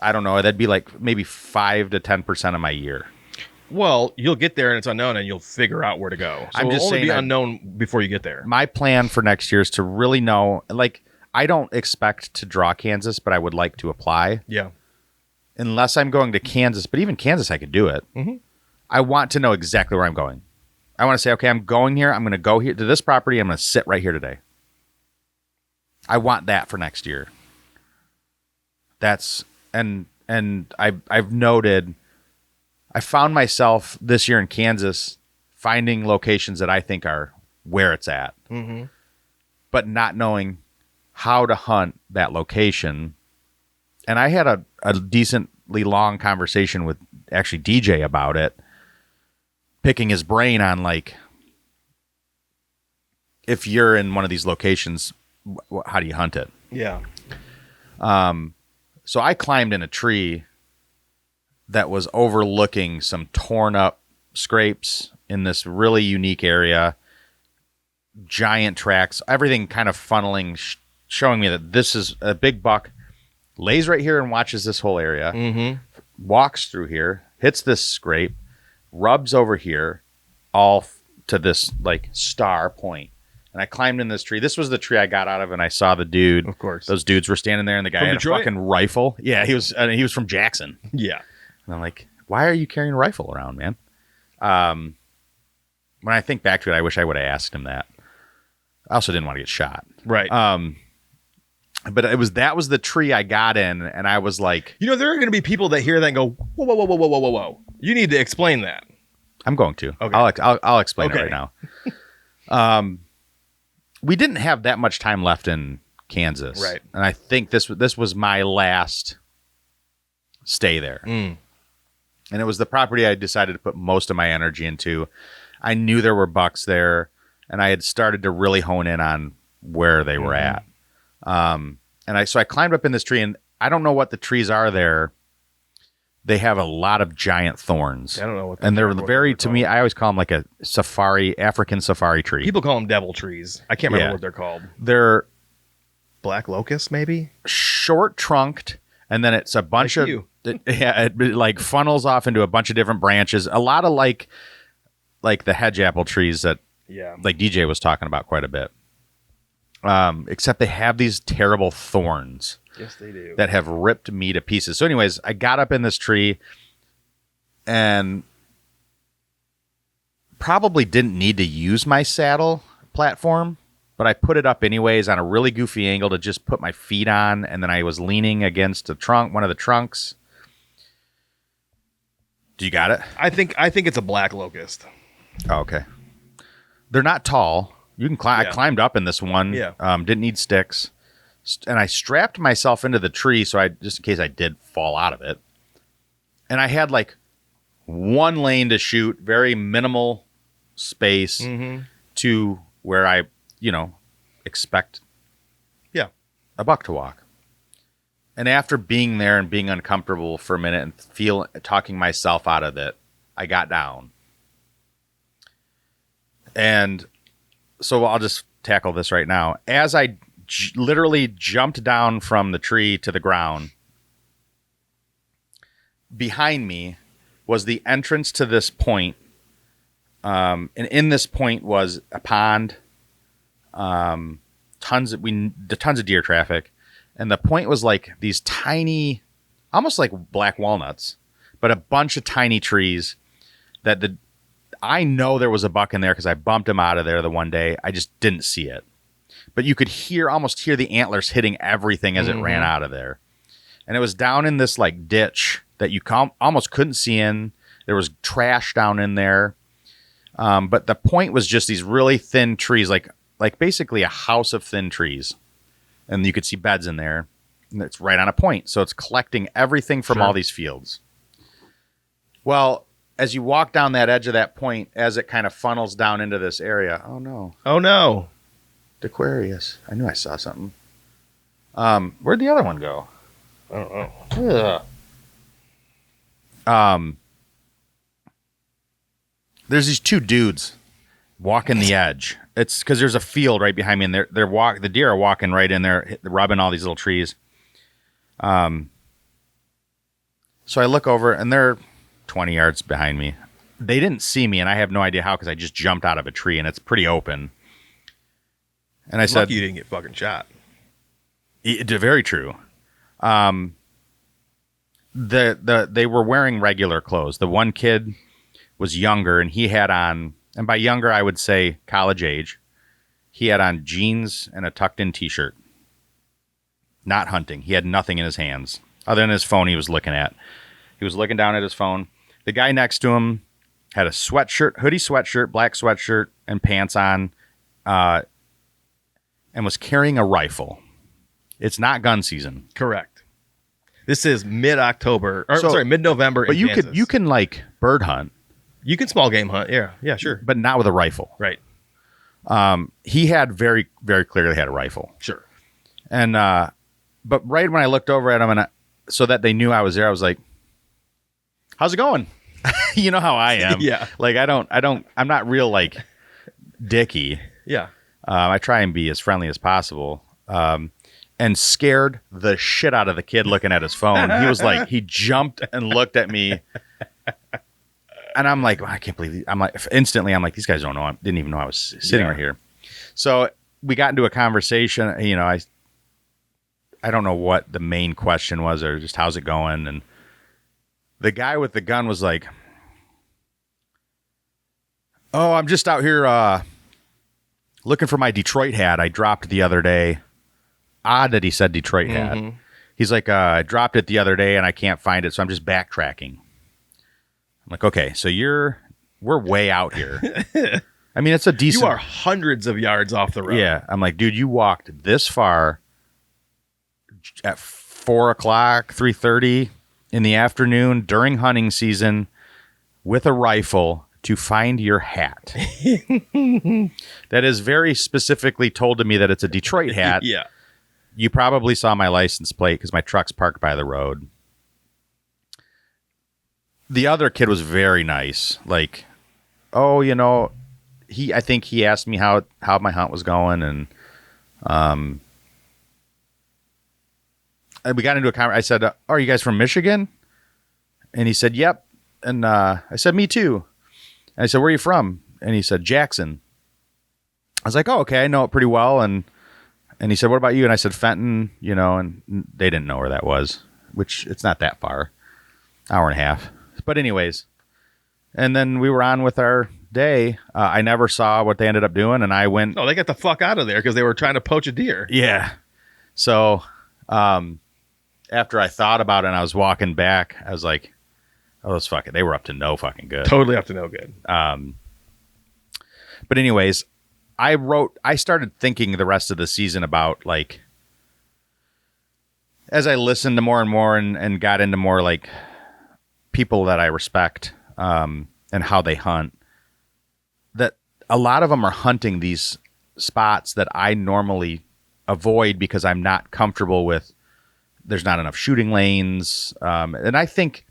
[SPEAKER 2] I don't know. That'd be like maybe 5 to 10% of my year.
[SPEAKER 1] Well, you'll get there and it's unknown, and you'll figure out where to go. So
[SPEAKER 2] I'm just
[SPEAKER 1] it'll only
[SPEAKER 2] saying
[SPEAKER 1] be
[SPEAKER 2] that-
[SPEAKER 1] unknown before you get there.
[SPEAKER 2] My plan for next year is to really know. Like, I don't expect to draw Kansas, but I would like to apply.
[SPEAKER 1] Yeah.
[SPEAKER 2] Unless I'm going to Kansas, but even Kansas, I could do it.
[SPEAKER 1] Mm-hmm.
[SPEAKER 2] I want to know exactly where I'm going. I want to say, okay, I'm going here. I'm going to go here to this property. I'm going to sit right here today. I want that for next year. That's and I've noted. I found myself this year in Kansas finding locations that I think are where it's at, but not knowing how to hunt that location. And I had a decently long conversation with actually DJ about it, picking his brain on like, if you're in one of these locations, how do you hunt it?
[SPEAKER 1] Yeah.
[SPEAKER 2] So I climbed in a tree that was overlooking some torn up scrapes in this really unique area, giant tracks, everything kind of funneling, showing me that this is a big buck, lays right here and watches this whole area, walks through here, hits this scrape, rubs over here, all to this like star point. And I climbed in this tree. This was the tree I got out of, and I saw the dude.
[SPEAKER 1] Of course.
[SPEAKER 2] Those dudes were standing there, and the guy
[SPEAKER 1] From
[SPEAKER 2] had
[SPEAKER 1] Detroit?
[SPEAKER 2] a fucking rifle. Yeah, he was from Jackson.
[SPEAKER 1] Yeah.
[SPEAKER 2] And I'm like, why are you carrying a rifle around, man? When I think back to it, I wish I would have asked him that. I also didn't want to get shot.
[SPEAKER 1] Right.
[SPEAKER 2] But that was the tree I got in, and I was like,
[SPEAKER 1] You know, there are going to be people that hear that and go, whoa, whoa, whoa, whoa, whoa, whoa, whoa, whoa. You need to explain that.
[SPEAKER 2] I'm going to.
[SPEAKER 1] Okay.
[SPEAKER 2] I'll explain it
[SPEAKER 1] Okay.
[SPEAKER 2] right now. We didn't have that much time left in Kansas,
[SPEAKER 1] Right.
[SPEAKER 2] And I think this was my last stay there, and it was the property I decided to put most of my energy into. I knew there were bucks there, and I had started to really hone in on where they were at. And I climbed up in this tree, and I don't know what the trees are there. They have a lot of giant thorns.
[SPEAKER 1] I don't know what
[SPEAKER 2] and they're very, to
[SPEAKER 1] called.
[SPEAKER 2] me, I always call them like a African safari tree.
[SPEAKER 1] People call them devil trees. I can't remember
[SPEAKER 2] Yeah.
[SPEAKER 1] what they're called.
[SPEAKER 2] They're
[SPEAKER 1] Black locust, maybe?
[SPEAKER 2] short trunked, and then it's a bunch
[SPEAKER 1] Like
[SPEAKER 2] of
[SPEAKER 1] you.
[SPEAKER 2] it like funnels off into a bunch of different branches. A lot of like the hedge apple trees that
[SPEAKER 1] Yeah.
[SPEAKER 2] like DJ was talking about quite a bit. Except they have these terrible thorns
[SPEAKER 1] Yes, they do.
[SPEAKER 2] that have ripped me to pieces. So anyways, I got up in this tree and probably didn't need to use my saddle platform, but I put it up anyways on a really goofy angle to just put my feet on, and then I was leaning against one of the trunks. Do you got it?
[SPEAKER 1] I think it's a black locust.
[SPEAKER 2] Oh, okay. They're not tall. You can climb.
[SPEAKER 1] Yeah.
[SPEAKER 2] I climbed up in this one.
[SPEAKER 1] Yeah.
[SPEAKER 2] Didn't need sticks. And I strapped myself into the tree just in case I did fall out of it. And I had like one lane to shoot, very minimal space to where I, expect
[SPEAKER 1] Yeah.
[SPEAKER 2] a buck to walk. And after being there and being uncomfortable for a minute and talking myself out of it, I got down. And so I'll just tackle this right now. As I literally jumped down from the tree to the ground, behind me was the entrance to this point. And in this point was a pond, tons of deer traffic. And the point was like these tiny, almost like black walnuts, but a bunch of tiny trees that I know there was a buck in there because I bumped him out of there the one day. I just didn't see it. But you could almost hear the antlers hitting everything as it ran out of there. And it was down in this like ditch that you almost couldn't see in. There was trash down in there. But the point was just these really thin trees, like basically a house of thin trees. And you could see beds in there. And it's right on a point. So it's collecting everything from all these fields. Well, as you walk down that edge of that point, as it kind of funnels down into this area. Oh, no.
[SPEAKER 1] Oh, no.
[SPEAKER 2] Aquarius. I knew I saw something. Where'd the other one go?
[SPEAKER 1] I don't know.
[SPEAKER 2] There's these two dudes walking the edge. It's because there's a field right behind me, and the deer are walking right in there, rubbing all these little trees. So I look over, and they're 20 yards behind me. They didn't see me, and I have no idea how because I just jumped out of a tree, and it's pretty open. And I said,
[SPEAKER 1] "Lucky you didn't get fucking shot."
[SPEAKER 2] Very true. They were wearing regular clothes. The one kid was younger, and he had on, and by younger I would say college age, he had on jeans and a tucked-in T-shirt. Not hunting. He had nothing in his hands other than his phone he was looking at. He was looking down at his phone. The guy next to him had a sweatshirt, hoodie sweatshirt, black sweatshirt, and pants on, and was carrying a rifle. It's not gun season.
[SPEAKER 1] Correct. This is mid-October, mid-November.
[SPEAKER 2] But
[SPEAKER 1] in Kansas.
[SPEAKER 2] you can like bird hunt.
[SPEAKER 1] You can small game hunt. Yeah, sure.
[SPEAKER 2] But not with a rifle.
[SPEAKER 1] Right.
[SPEAKER 2] He had very, very clearly had a rifle.
[SPEAKER 1] Sure.
[SPEAKER 2] And but right when I looked over at him, so that they knew I was there, I was like, "How's it going?" You know how I am.
[SPEAKER 1] Yeah.
[SPEAKER 2] Like I'm not real like dicky.
[SPEAKER 1] Yeah.
[SPEAKER 2] I try and be as friendly as possible. And scared the shit out of the kid looking at his phone. He was like, he jumped and looked at me. And I'm like, I can't believe instantly, I'm like, these guys don't know. I didn't even know I was sitting right here. So we got into a conversation. You know, I don't know what the main question was or just how's it going. And the guy with the gun was like, "Oh, I'm just out here looking for my Detroit hat I dropped the other day." Odd that he said Detroit hat.
[SPEAKER 1] Mm-hmm.
[SPEAKER 2] He's like, "I dropped it the other day and I can't find it, so I'm just backtracking." I'm like, "Okay, so we're way out here." I mean, it's a decent.
[SPEAKER 1] You are hundreds of yards off the road.
[SPEAKER 2] Yeah, I'm like, dude, you walked this far at 4:00, 3:30 in the afternoon during hunting season with a rifle to find your hat. That is very specifically told to me that it's a Detroit hat.
[SPEAKER 1] Yeah.
[SPEAKER 2] You probably saw my license plate because my truck's parked by the road. The other kid was very nice. Like, "Oh, you know," I think he asked me how my hunt was going, and we got into a conversation. I said, "Are you guys from Michigan?" And he said, "Yep." And I said, "Me too." And I said, "Where are you from?" And he said, "Jackson." I was like, "Oh, okay, I know it pretty well." And he said, "What about you?" And I said, "Fenton," you know, and they didn't know where that was, which it's not that far, hour and a half. But anyways, and then we were on with our day. I never saw what they ended up doing, and I went.
[SPEAKER 1] Oh, they got the fuck out of there because they were trying to poach a deer.
[SPEAKER 2] Yeah. So after I thought about it and I was walking back, I was like, "Oh, let's fuck it." They were up to no fucking good.
[SPEAKER 1] Totally up to no good.
[SPEAKER 2] But anyways, I started thinking the rest of the season about, like, as I listened to more and more and got into more like people that I respect and how they hunt, that a lot of them are hunting these spots that I normally avoid because I'm not comfortable with. There's not enough shooting lanes. And I think,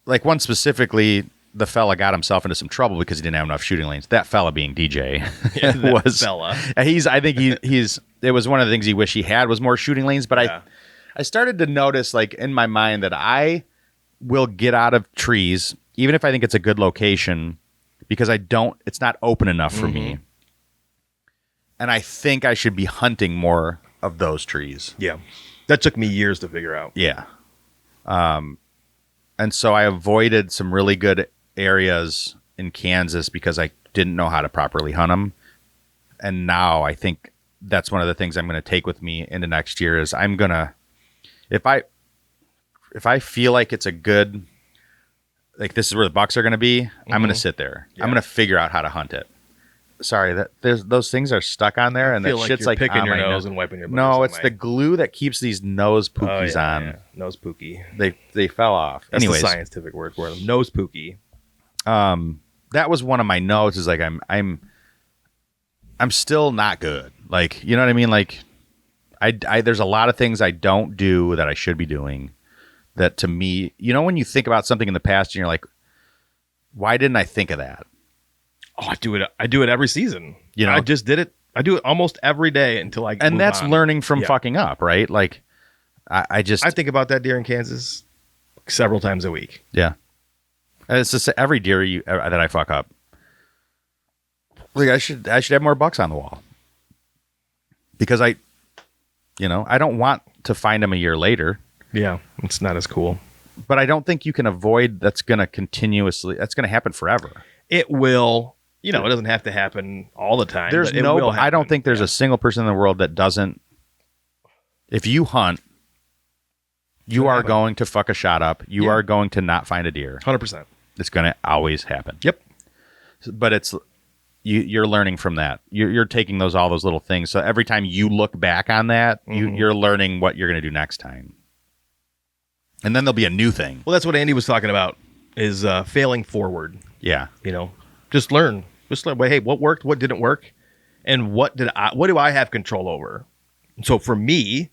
[SPEAKER 2] like, one specifically, the fella got himself into some trouble because he didn't have enough shooting lanes. That fella being DJ was
[SPEAKER 1] fella.
[SPEAKER 2] I think he's it was one of the things he wished he had was more shooting lanes. But
[SPEAKER 1] Yeah.
[SPEAKER 2] I started to notice, like, in my mind that I will get out of trees, even if I think it's a good location, because it's not open enough for me. And I think I should be hunting more of those trees.
[SPEAKER 1] Yeah. That took me years to figure out.
[SPEAKER 2] Yeah. And so I avoided some really good areas in Kansas because I didn't know how to properly hunt them. And now I think that's one of the things I'm going to take with me into next year is I'm going to if I feel like it's a good, like this is where the bucks are going to be, I'm going to sit there.
[SPEAKER 1] Yeah.
[SPEAKER 2] I'm going to figure out how to hunt it. Sorry, that those things are stuck on there, and that
[SPEAKER 1] feel like
[SPEAKER 2] shit's
[SPEAKER 1] you're
[SPEAKER 2] like
[SPEAKER 1] picking
[SPEAKER 2] on
[SPEAKER 1] your
[SPEAKER 2] my
[SPEAKER 1] nose and wiping your butt.
[SPEAKER 2] No, it's the glue that keeps these nose pookies on.
[SPEAKER 1] Yeah. Nose pookie.
[SPEAKER 2] They fell off.
[SPEAKER 1] That's
[SPEAKER 2] Anyways,
[SPEAKER 1] the scientific word for them. Nose pookie.
[SPEAKER 2] that was one of my notes. Is like I'm still not good. Like, you know what I mean? Like, I there's a lot of things I don't do that I should be doing. That to me, you know, when you think about something in the past and you're like, why didn't I think of that?
[SPEAKER 1] Oh, I do it every season.
[SPEAKER 2] You know,
[SPEAKER 1] I just did it. I do it almost every day until I
[SPEAKER 2] and
[SPEAKER 1] move
[SPEAKER 2] that's
[SPEAKER 1] on.
[SPEAKER 2] learning from
[SPEAKER 1] Yeah.
[SPEAKER 2] fucking up, right? Like, I
[SPEAKER 1] think about that deer in Kansas several times a week.
[SPEAKER 2] yeah. And it's just every deer that I fuck up. Like, I should have more bucks on the wall because I don't want to find them a year later.
[SPEAKER 1] Yeah, it's not as cool.
[SPEAKER 2] But I don't think you can avoid that's going to happen forever.
[SPEAKER 1] It will. You know, it doesn't have to happen all the time.
[SPEAKER 2] There's
[SPEAKER 1] but it will
[SPEAKER 2] I don't
[SPEAKER 1] happen.
[SPEAKER 2] think there's a single person in the world that doesn't. If you hunt, you are going to fuck a shot up. You are going to not find a deer.
[SPEAKER 1] 100%.
[SPEAKER 2] It's going to always happen.
[SPEAKER 1] Yep.
[SPEAKER 2] But it's you're learning from that. You're taking all those little things. So every time you look back on that, you're learning what you're going to do next time. And then there'll be a new thing.
[SPEAKER 1] Well, that's what Andy was talking about, is failing forward.
[SPEAKER 2] Yeah.
[SPEAKER 1] You know, just learn. Just learn. But hey, what worked? What didn't work? And what do I have control over? So for me,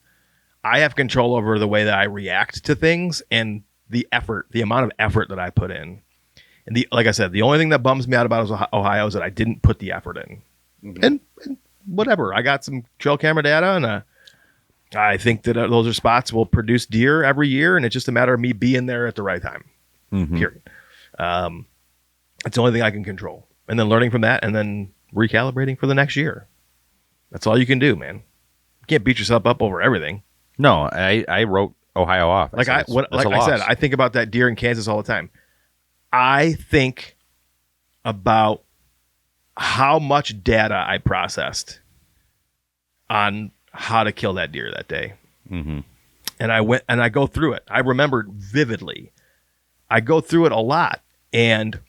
[SPEAKER 1] I have control over the way that I react to things and the amount of effort that I put in. And like I said, the only thing that bums me out about Ohio is that I didn't put the effort in. Mm-hmm. And whatever. I got some trail camera data, and I think that those are spots will produce deer every year, and it's just a matter of me being there at the right time. Mm-hmm. Period. It's the only thing I can control. And then learning from that and then recalibrating for the next year. That's all you can do, man. You can't beat yourself up over everything.
[SPEAKER 2] No, I wrote Ohio off.
[SPEAKER 1] Like I said, I think about that deer in Kansas all the time. I think about how much data I processed on how to kill that deer that day. Mm-hmm. And I go through it. I remembered vividly. I go through it a lot. And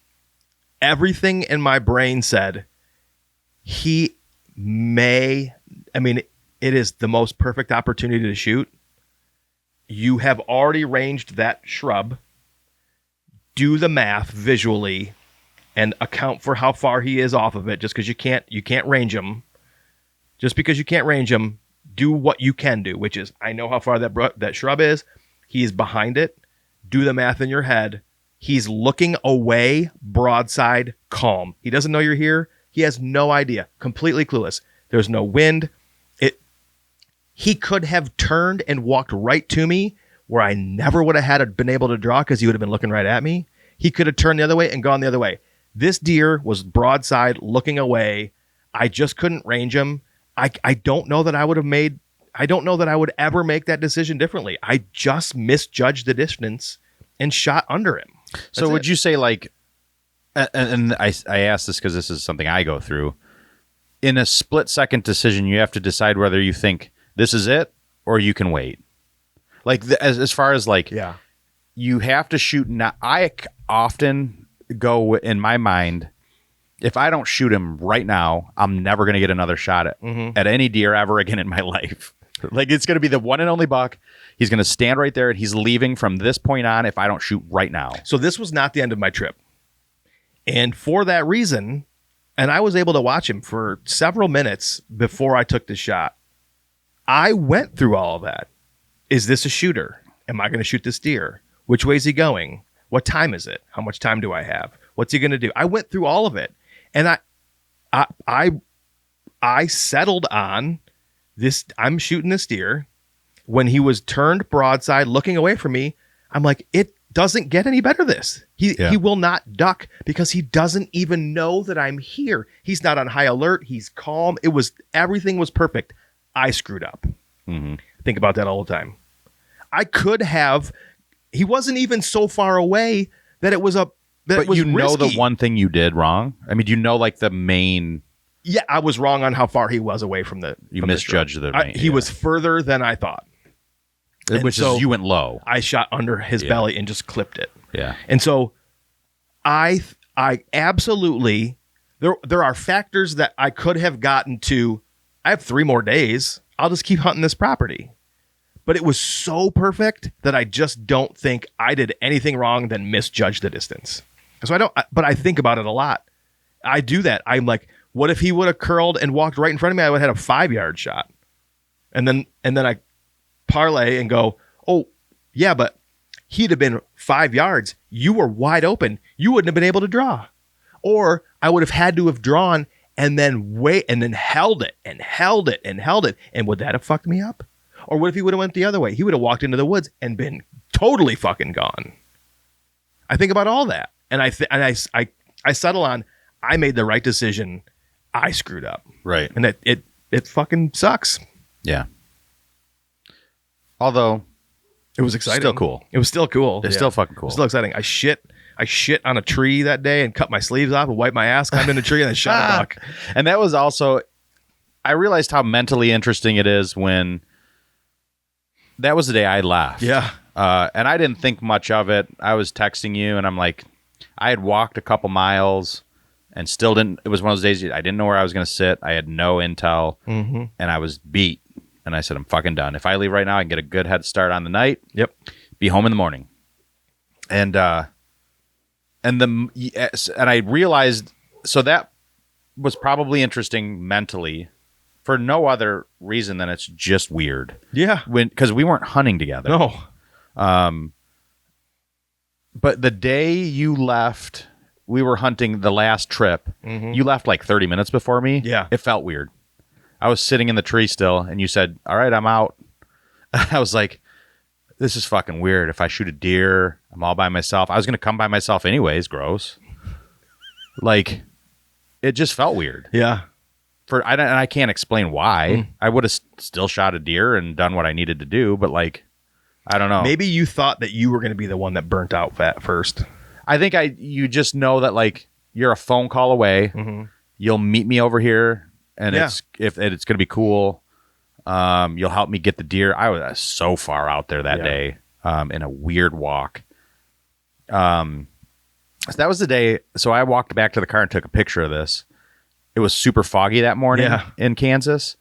[SPEAKER 1] everything in my brain said, it is the most perfect opportunity to shoot. You have already ranged that shrub. Do the math visually and account for how far he is off of it. Just because you can't range him. Just because you can't range him, do what you can do, which is, I know how far that shrub is. He's behind it. Do the math in your head. He's looking away, broadside, calm. He doesn't know you're here. He has no idea. Completely clueless. There's no wind. He could have turned and walked right to me where I never would have been able to draw because he would have been looking right at me. He could have turned the other way and gone the other way. This deer was broadside, looking away. I just couldn't range him. I don't know that I would ever make that decision differently. I just misjudged the distance and shot under him.
[SPEAKER 2] So would you say, like, and I ask this because this is something I go through, in a split-second decision, you have to decide whether you think this is it or you can wait. Like, as far as, like,
[SPEAKER 1] yeah,
[SPEAKER 2] you have to shoot. I often go in my mind, if I don't shoot him right now, I'm never going to get another shot at any deer ever again in my life. Like, it's going to be the one and only buck. He's going to stand right there, and he's leaving from this point on if I don't shoot right now.
[SPEAKER 1] So this was not the end of my trip. And for that reason, and I was able to watch him for several minutes before I took the shot. I went through all of that. Is this a shooter? Am I going to shoot this deer? Which way is he going? What time is it? How much time do I have? What's he going to do? I went through all of it. And I settled on this. I'm shooting this deer. When he was turned broadside, looking away from me, I'm like, it doesn't get any better this. He will not duck because he doesn't even know that I'm here. He's not on high alert. He's calm. Everything was perfect. I screwed up. Mm-hmm. Think about that all the time. He wasn't even so far away that it was
[SPEAKER 2] But you know
[SPEAKER 1] risky.
[SPEAKER 2] the one thing you did wrong? I mean, do you know, like, the main...
[SPEAKER 1] Yeah, I was wrong on how far he was away from the...
[SPEAKER 2] You misjudged the main...
[SPEAKER 1] He was further than I thought.
[SPEAKER 2] Which is you went low.
[SPEAKER 1] I shot under his belly and just clipped it.
[SPEAKER 2] Yeah.
[SPEAKER 1] And so I absolutely, there are factors that I could have gotten to. I have 3 more days. I'll just keep hunting this property. But it was so perfect that I just don't think I did anything wrong than misjudge the distance. So but I think about it a lot. I do that. I'm like, what if he would have curled and walked right in front of me? I would have had a 5-yard shot. And then I parlay and go, oh, yeah, but he'd have been 5 yards. You were wide open. You wouldn't have been able to draw. Or I would have had to have drawn and then held it and held it and held it. And would that have fucked me up? Or what if he would have went the other way? He would have walked into the woods and been totally fucking gone. I think about all that. And I settle on, I made the right decision. I screwed up.
[SPEAKER 2] Right.
[SPEAKER 1] And it fucking sucks.
[SPEAKER 2] Yeah. Although
[SPEAKER 1] it was exciting.
[SPEAKER 2] Still cool.
[SPEAKER 1] It was still cool.
[SPEAKER 2] It's still fucking cool.
[SPEAKER 1] It was still exciting. I shit on a tree that day and cut my sleeves off and wiped my ass, climbed in a tree and then shot a buck.
[SPEAKER 2] And that was also, I realized how mentally interesting it is when that was the day I left.
[SPEAKER 1] Yeah.
[SPEAKER 2] And I didn't think much of it. I was texting you and I'm like, I had walked a couple miles and still didn't. It was one of those days I didn't know where I was going to sit. I had no intel and I was beat. And I said, I'm fucking done. If I leave right now, I can get a good head start on the night.
[SPEAKER 1] Yep.
[SPEAKER 2] Be home in the morning. And I realized, so that was probably interesting mentally for no other reason than it's just weird.
[SPEAKER 1] Yeah.
[SPEAKER 2] Because we weren't hunting together.
[SPEAKER 1] No.
[SPEAKER 2] But the day you left, we were hunting the last trip. You left like 30 minutes before me.
[SPEAKER 1] Yeah.
[SPEAKER 2] It felt weird. I was sitting in the tree still, and you said, all right, I'm out. I was like, this is fucking weird. If I shoot a deer, I'm all by myself. I was going to come by myself anyways. Gross. Like, it just felt weird.
[SPEAKER 1] Yeah.
[SPEAKER 2] And I can't explain why. I would have still shot a deer and done what I needed to do, but like, I don't know.
[SPEAKER 1] Maybe you thought that you were going to be the one that burnt out at first.
[SPEAKER 2] I think you just know that like you're a phone call away. You'll meet me over here, and it's going to be cool. You'll help me get the deer. I was so far out there that day in a weird walk. So that was the day. So I walked back to the car and took a picture of this. It was super foggy that morning in Kansas,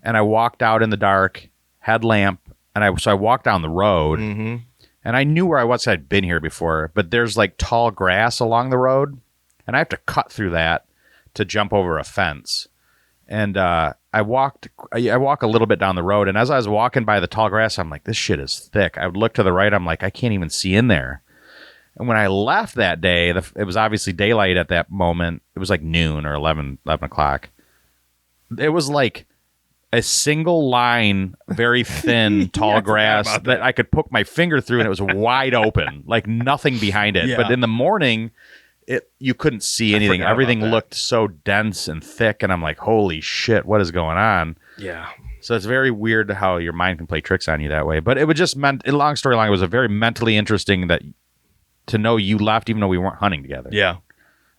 [SPEAKER 2] and I walked out in the dark, headlamp, and I walked down the road, and I knew where I was. I'd been here before, but there's like tall grass along the road, and I have to cut through that to jump over a fence. And I walk a little bit down the road, and as I was walking by the tall grass, I'm like, this shit is thick. I would look to the right, I'm like, I can't even see in there. And when I left that day, it was obviously daylight at that moment. It was like noon or 11 o'clock. It was like a single line, very thin, tall grass that I could poke my finger through, and it was wide open, like nothing behind it. Yeah. But in the morning, you couldn't see anything. Everything looked so dense and thick, and I'm like, holy shit, what is going on?
[SPEAKER 1] Yeah.
[SPEAKER 2] So it's very weird how your mind can play tricks on you that way. But it was just long story long, it was a very mentally interesting to know you left even though we weren't hunting together.
[SPEAKER 1] Yeah.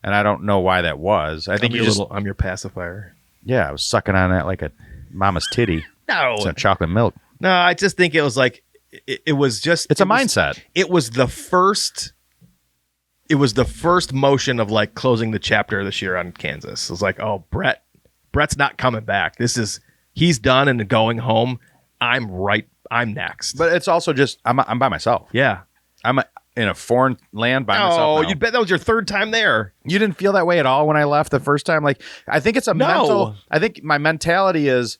[SPEAKER 2] And I don't know why that was. I think
[SPEAKER 1] I'm your pacifier.
[SPEAKER 2] Yeah, I was sucking on that like a mama's titty.
[SPEAKER 1] No.
[SPEAKER 2] Some chocolate milk.
[SPEAKER 1] No, I just think it was like, it was just.
[SPEAKER 2] It's a mindset.
[SPEAKER 1] It was the first motion of like closing the chapter this year on Kansas. It was like, oh, Brett's not coming back. He's done and going home. I'm next.
[SPEAKER 2] But it's also just, I'm by myself.
[SPEAKER 1] Yeah.
[SPEAKER 2] I'm in a foreign land by myself. Oh,
[SPEAKER 1] you'd bet that was your third time there.
[SPEAKER 2] You didn't feel that way at all when I left the first time? Like, I think it's mental. I think my mentality is,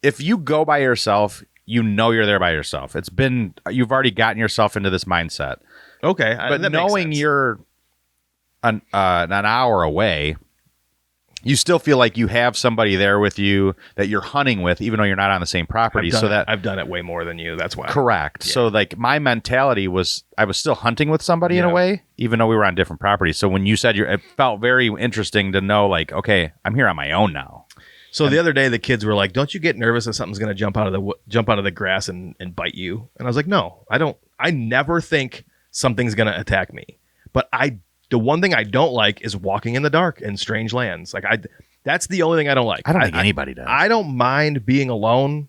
[SPEAKER 2] if you go by yourself, you know you're there by yourself. You've already gotten yourself into this mindset.
[SPEAKER 1] Okay.
[SPEAKER 2] But knowing you're an hour away, you still feel like you have somebody there with you that you're hunting with, even though you're not on the same property.
[SPEAKER 1] I've done it way more than you. That's why.
[SPEAKER 2] Correct. Yeah. So like my mentality was, I was still hunting with somebody in a way, even though we were on different properties. So when you said it felt very interesting to know, like, okay, I'm here on my own now.
[SPEAKER 1] So the other day, the kids were like, "Don't you get nervous that something's going to jump out of the grass and bite you?" And I was like, "No, I don't. I never think something's going to attack me. But the one thing I don't like is walking in the dark in strange lands. Like that's the only thing I don't like.
[SPEAKER 2] I don't think anybody does.
[SPEAKER 1] I don't mind being alone.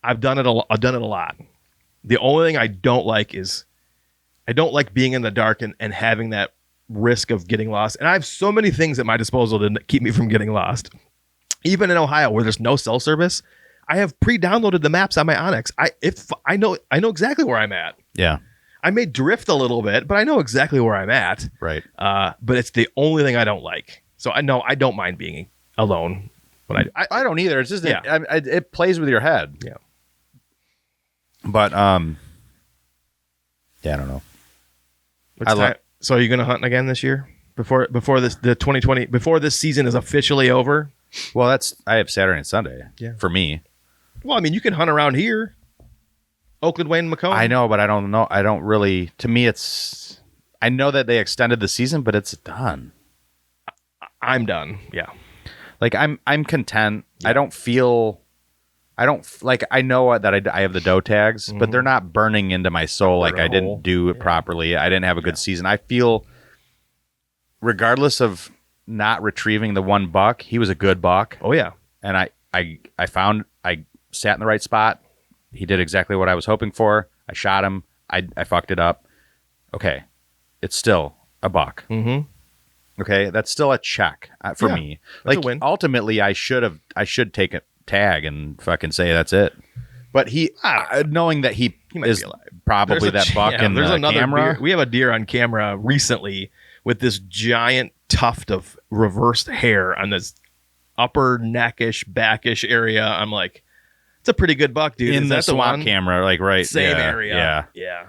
[SPEAKER 1] I've done it a lot. The only thing I don't like is I don't like being in the dark and having that risk of getting lost. And I have so many things at my disposal to keep me from getting lost. Even in Ohio, where there's no cell service, I have pre-downloaded the maps on my Onyx. I know exactly where I'm at.
[SPEAKER 2] Yeah.
[SPEAKER 1] I may drift a little bit, but I know exactly where I'm at.
[SPEAKER 2] Right.
[SPEAKER 1] But it's the only thing I don't like. So I know I don't mind being alone. But
[SPEAKER 2] I don't either. It's just
[SPEAKER 1] Yeah.
[SPEAKER 2] it plays with your head.
[SPEAKER 1] Yeah.
[SPEAKER 2] But yeah, I don't know.
[SPEAKER 1] So are you going to hunt again this year before this season is officially over?
[SPEAKER 2] Well, I have Saturday and Sunday.
[SPEAKER 1] Yeah.
[SPEAKER 2] For me.
[SPEAKER 1] Well, I mean, you can hunt around here, Oakland, Wayne, Macomb.
[SPEAKER 2] I know, but I don't know. I don't really. To me, it's. I know that they extended the season, but it's done.
[SPEAKER 1] I'm done. Yeah.
[SPEAKER 2] Like I'm content. Yeah. I don't like. I know that I have the doe tags, but they're not burning into my soul. Like I didn't do it properly. I didn't have a good season. I feel, regardless of not retrieving the one buck, he was a good buck.
[SPEAKER 1] Oh yeah.
[SPEAKER 2] And I sat in the right spot. He did exactly what I was hoping for. I shot him. I fucked it up. Okay. It's still a buck.
[SPEAKER 1] Mm-hmm.
[SPEAKER 2] Okay. That's still a check for me. Like ultimately I should take a tag and fucking say that's it. But knowing that he is probably that buck in the camera.
[SPEAKER 1] Deer. We have a deer on camera recently with this giant tuft of reversed hair on this upper neckish, backish area. I'm like, it's a pretty good buck, dude.
[SPEAKER 2] In the swamp camera, like right.
[SPEAKER 1] Same area.
[SPEAKER 2] Yeah.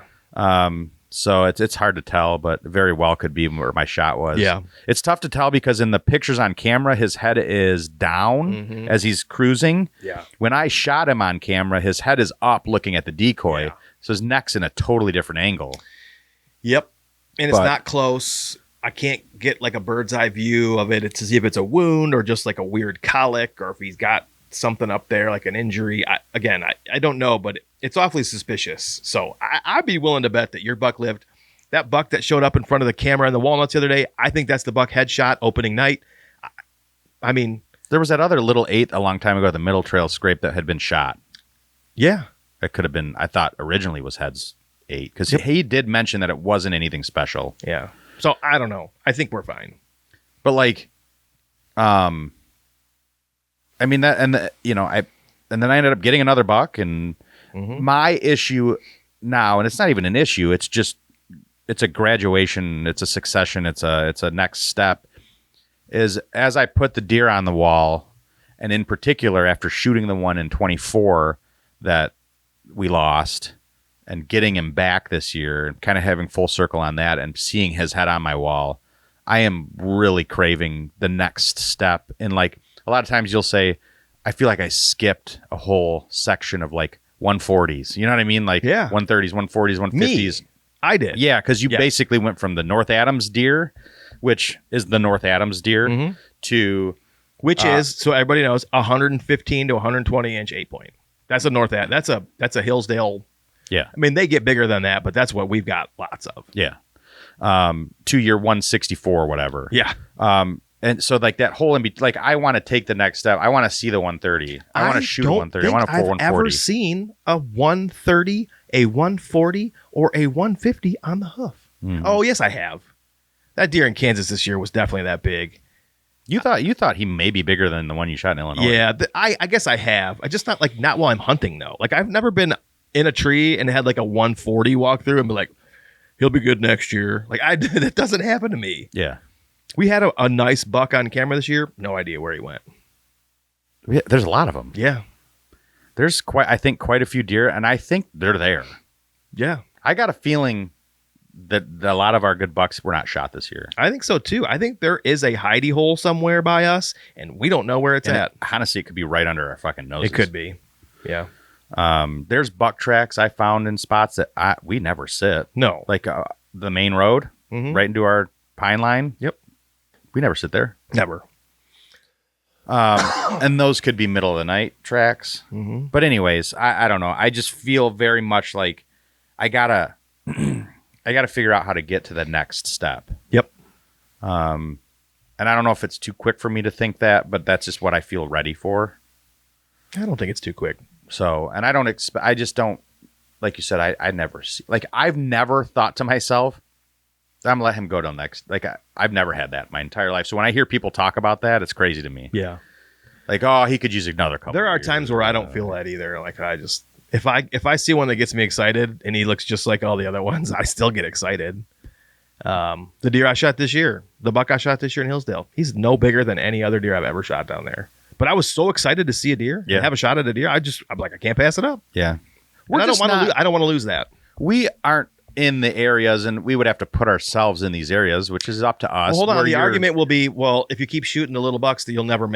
[SPEAKER 2] So it's hard to tell, but very well could be where my shot was.
[SPEAKER 1] Yeah.
[SPEAKER 2] It's tough to tell because in the pictures on camera, his head is down as he's cruising.
[SPEAKER 1] Yeah.
[SPEAKER 2] When I shot him on camera, his head is up looking at the decoy. Yeah. So his neck's in a totally different angle.
[SPEAKER 1] Yep. And it's not close. I can't get like a bird's eye view of it. It's to see if it's a wound or just like a weird colic or if he's got something up there like an injury. I don't know, but it's awfully suspicious. So I'd be willing to bet that your buck lived. That buck that showed up in front of the camera in the walnuts the other day, I think that's the buck headshot opening night. I mean,
[SPEAKER 2] there was that other little 8 a long time ago, the middle trail scrape that had been shot.
[SPEAKER 1] Yeah.
[SPEAKER 2] It could have been, I thought originally was heads 8 because he did mention that it wasn't anything special.
[SPEAKER 1] Yeah. So I don't know. I think we're fine.
[SPEAKER 2] But like, I mean that, and then I ended up getting another buck, and my issue now, and it's not even an issue. It's just, it's a graduation. It's a succession. It's a next step. Is as I put the deer on the wall, and in particular after shooting the one in 24 that we lost, and getting him back this year, and kind of having full circle on that, and seeing his head on my wall, I am really craving the next step. And like a lot of times you'll say, I feel like I skipped a whole section of like 140s. You know what I mean? Like 130s, 140s, 150s.
[SPEAKER 1] I did.
[SPEAKER 2] Yeah, because you basically went from the North Adams deer, which is the North Adams deer, to...
[SPEAKER 1] Which is, so everybody knows, 115 to 120 inch 8-point. That's a North Adams. That's a Hillsdale...
[SPEAKER 2] Yeah.
[SPEAKER 1] I mean, they get bigger than that, but that's what we've got lots of.
[SPEAKER 2] Yeah. 2-year 164 or whatever.
[SPEAKER 1] Yeah.
[SPEAKER 2] And so like that whole, like I want to take the next step. I want to see the 130. I want to shoot a 130. I want to pull 140.
[SPEAKER 1] I've ever seen a 130, a 140, or a 150 on the hoof. Mm-hmm. Oh, yes, I have. That deer in Kansas this year was definitely that big.
[SPEAKER 2] You thought he may be bigger than the one you shot in Illinois.
[SPEAKER 1] Yeah, I guess I have. I just not while I'm hunting though. Like I've never been in a tree and had like a 140 walk through and be like, he'll be good next year. Like that doesn't happen to me.
[SPEAKER 2] Yeah.
[SPEAKER 1] We had a nice buck on camera this year. No idea where he went.
[SPEAKER 2] Yeah, there's a lot of them.
[SPEAKER 1] Yeah.
[SPEAKER 2] There's quite a few deer, and I think they're there.
[SPEAKER 1] Yeah.
[SPEAKER 2] I got a feeling that a lot of our good bucks were not shot this year.
[SPEAKER 1] I think so too. I think there is a hidey hole somewhere by us, and we don't know where it's at.
[SPEAKER 2] Honestly, it could be right under our fucking noses.
[SPEAKER 1] It could be. Yeah.
[SPEAKER 2] There's buck tracks I found in spots that we never sit.
[SPEAKER 1] No.
[SPEAKER 2] Like the main road, right into our pine line.
[SPEAKER 1] Yep.
[SPEAKER 2] We never sit there.
[SPEAKER 1] Never.
[SPEAKER 2] And those could be middle of the night tracks.
[SPEAKER 1] Mm-hmm.
[SPEAKER 2] But anyways, I don't know. I just feel very much like I gotta figure out how to get to the next step.
[SPEAKER 1] Yep.
[SPEAKER 2] And I don't know if it's too quick for me to think that, but that's just what I feel ready for.
[SPEAKER 1] I don't think it's too quick.
[SPEAKER 2] So, and I don't expect. I just don't. like you said, I never see, like, I've never thought to myself, I'm gonna let him go till next. Like, I've never had that my entire life. So when I hear people talk about that, it's crazy to me.
[SPEAKER 1] Yeah.
[SPEAKER 2] Like, oh, he could use another couple.
[SPEAKER 1] There are
[SPEAKER 2] years.
[SPEAKER 1] times where I don't feel that either. Like, I just, if I see one that gets me excited and he looks just like all the other ones, I still get excited. The deer I shot this year, the buck I shot this year in Hillsdale, he's no bigger than any other deer I've ever shot down there. But I was so excited to see a deer and have a shot at a deer. I'm like, I can't pass it up.
[SPEAKER 2] Yeah.
[SPEAKER 1] I don't want to lose that.
[SPEAKER 2] We aren't in the areas, and we would have to put ourselves in these areas, which is up to us.
[SPEAKER 1] Well, hold on. The argument will be, well, if you keep shooting the little bucks, that you'll never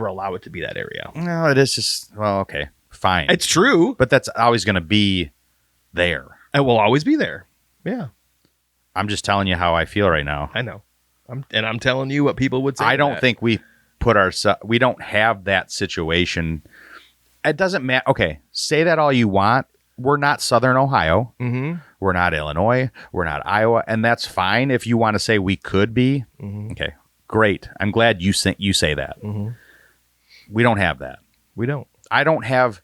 [SPEAKER 1] allow it to be that area.
[SPEAKER 2] No, it is just, well, okay, fine.
[SPEAKER 1] It's true,
[SPEAKER 2] but that's always going to be there.
[SPEAKER 1] It will always be there. Yeah.
[SPEAKER 2] I'm just telling you how I feel right now.
[SPEAKER 1] I know. I'm telling you what people would say.
[SPEAKER 2] I don't think we don't have that situation. It doesn't matter. Okay, say that all you want. We're not Southern Ohio.
[SPEAKER 1] Mm-hmm.
[SPEAKER 2] We're not Illinois. We're not Iowa, and that's fine if you want to say we could be.
[SPEAKER 1] Mm-hmm.
[SPEAKER 2] Okay, great. I'm glad you say that.
[SPEAKER 1] Mm-hmm.
[SPEAKER 2] We don't have that.
[SPEAKER 1] We don't.
[SPEAKER 2] I don't have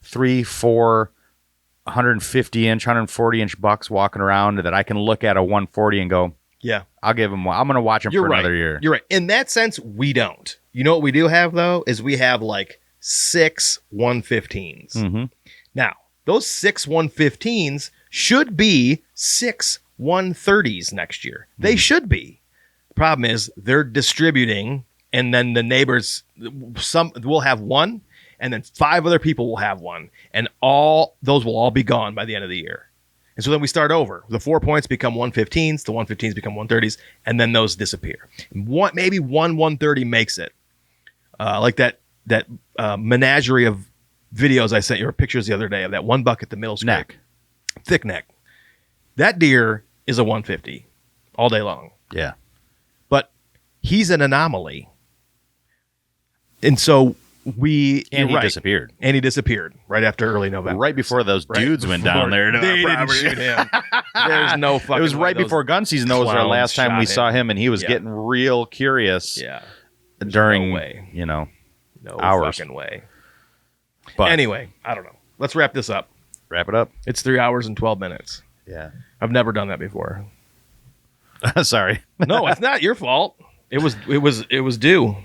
[SPEAKER 2] 3, 4, 150-inch, 140-inch bucks walking around that I can look at a 140 and go,
[SPEAKER 1] yeah,
[SPEAKER 2] I'll give him one. I'm going to watch him for another year.
[SPEAKER 1] You're right. In that sense, we don't. You know what we do have, though, is we have like 6 115s.
[SPEAKER 2] Mm-hmm.
[SPEAKER 1] Now, those 6 115s should be 6 130s next year. They should be. The problem is they're distributing, and then the neighbors, some will have one, and then 5 other people will have one, and all those will all be gone by the end of the year. And so then we start over. The 4 points become 115s, the 115s become 130s, and then those disappear. Maybe one 130 makes it. Like that menagerie of videos I sent you, or pictures the other day of that one buck at the middle
[SPEAKER 2] neck,
[SPEAKER 1] thick neck. That deer is a 150 all day long.
[SPEAKER 2] Yeah, but
[SPEAKER 1] he's an anomaly, and so he
[SPEAKER 2] disappeared.
[SPEAKER 1] And he disappeared right after early November,
[SPEAKER 2] right before those dudes went down there.
[SPEAKER 1] They didn't shoot him. There's no fucking.
[SPEAKER 2] It was right before gun season. That was our last time we saw him, and he was getting real curious.
[SPEAKER 1] Yeah,
[SPEAKER 2] during
[SPEAKER 1] no
[SPEAKER 2] hours.
[SPEAKER 1] Fucking way.
[SPEAKER 2] But
[SPEAKER 1] anyway, I don't know. Let's wrap this up.
[SPEAKER 2] Wrap it up.
[SPEAKER 1] It's 3 hours and 12 minutes.
[SPEAKER 2] Yeah.
[SPEAKER 1] I've never done that before.
[SPEAKER 2] Sorry.
[SPEAKER 1] No, it's not your fault. It was due.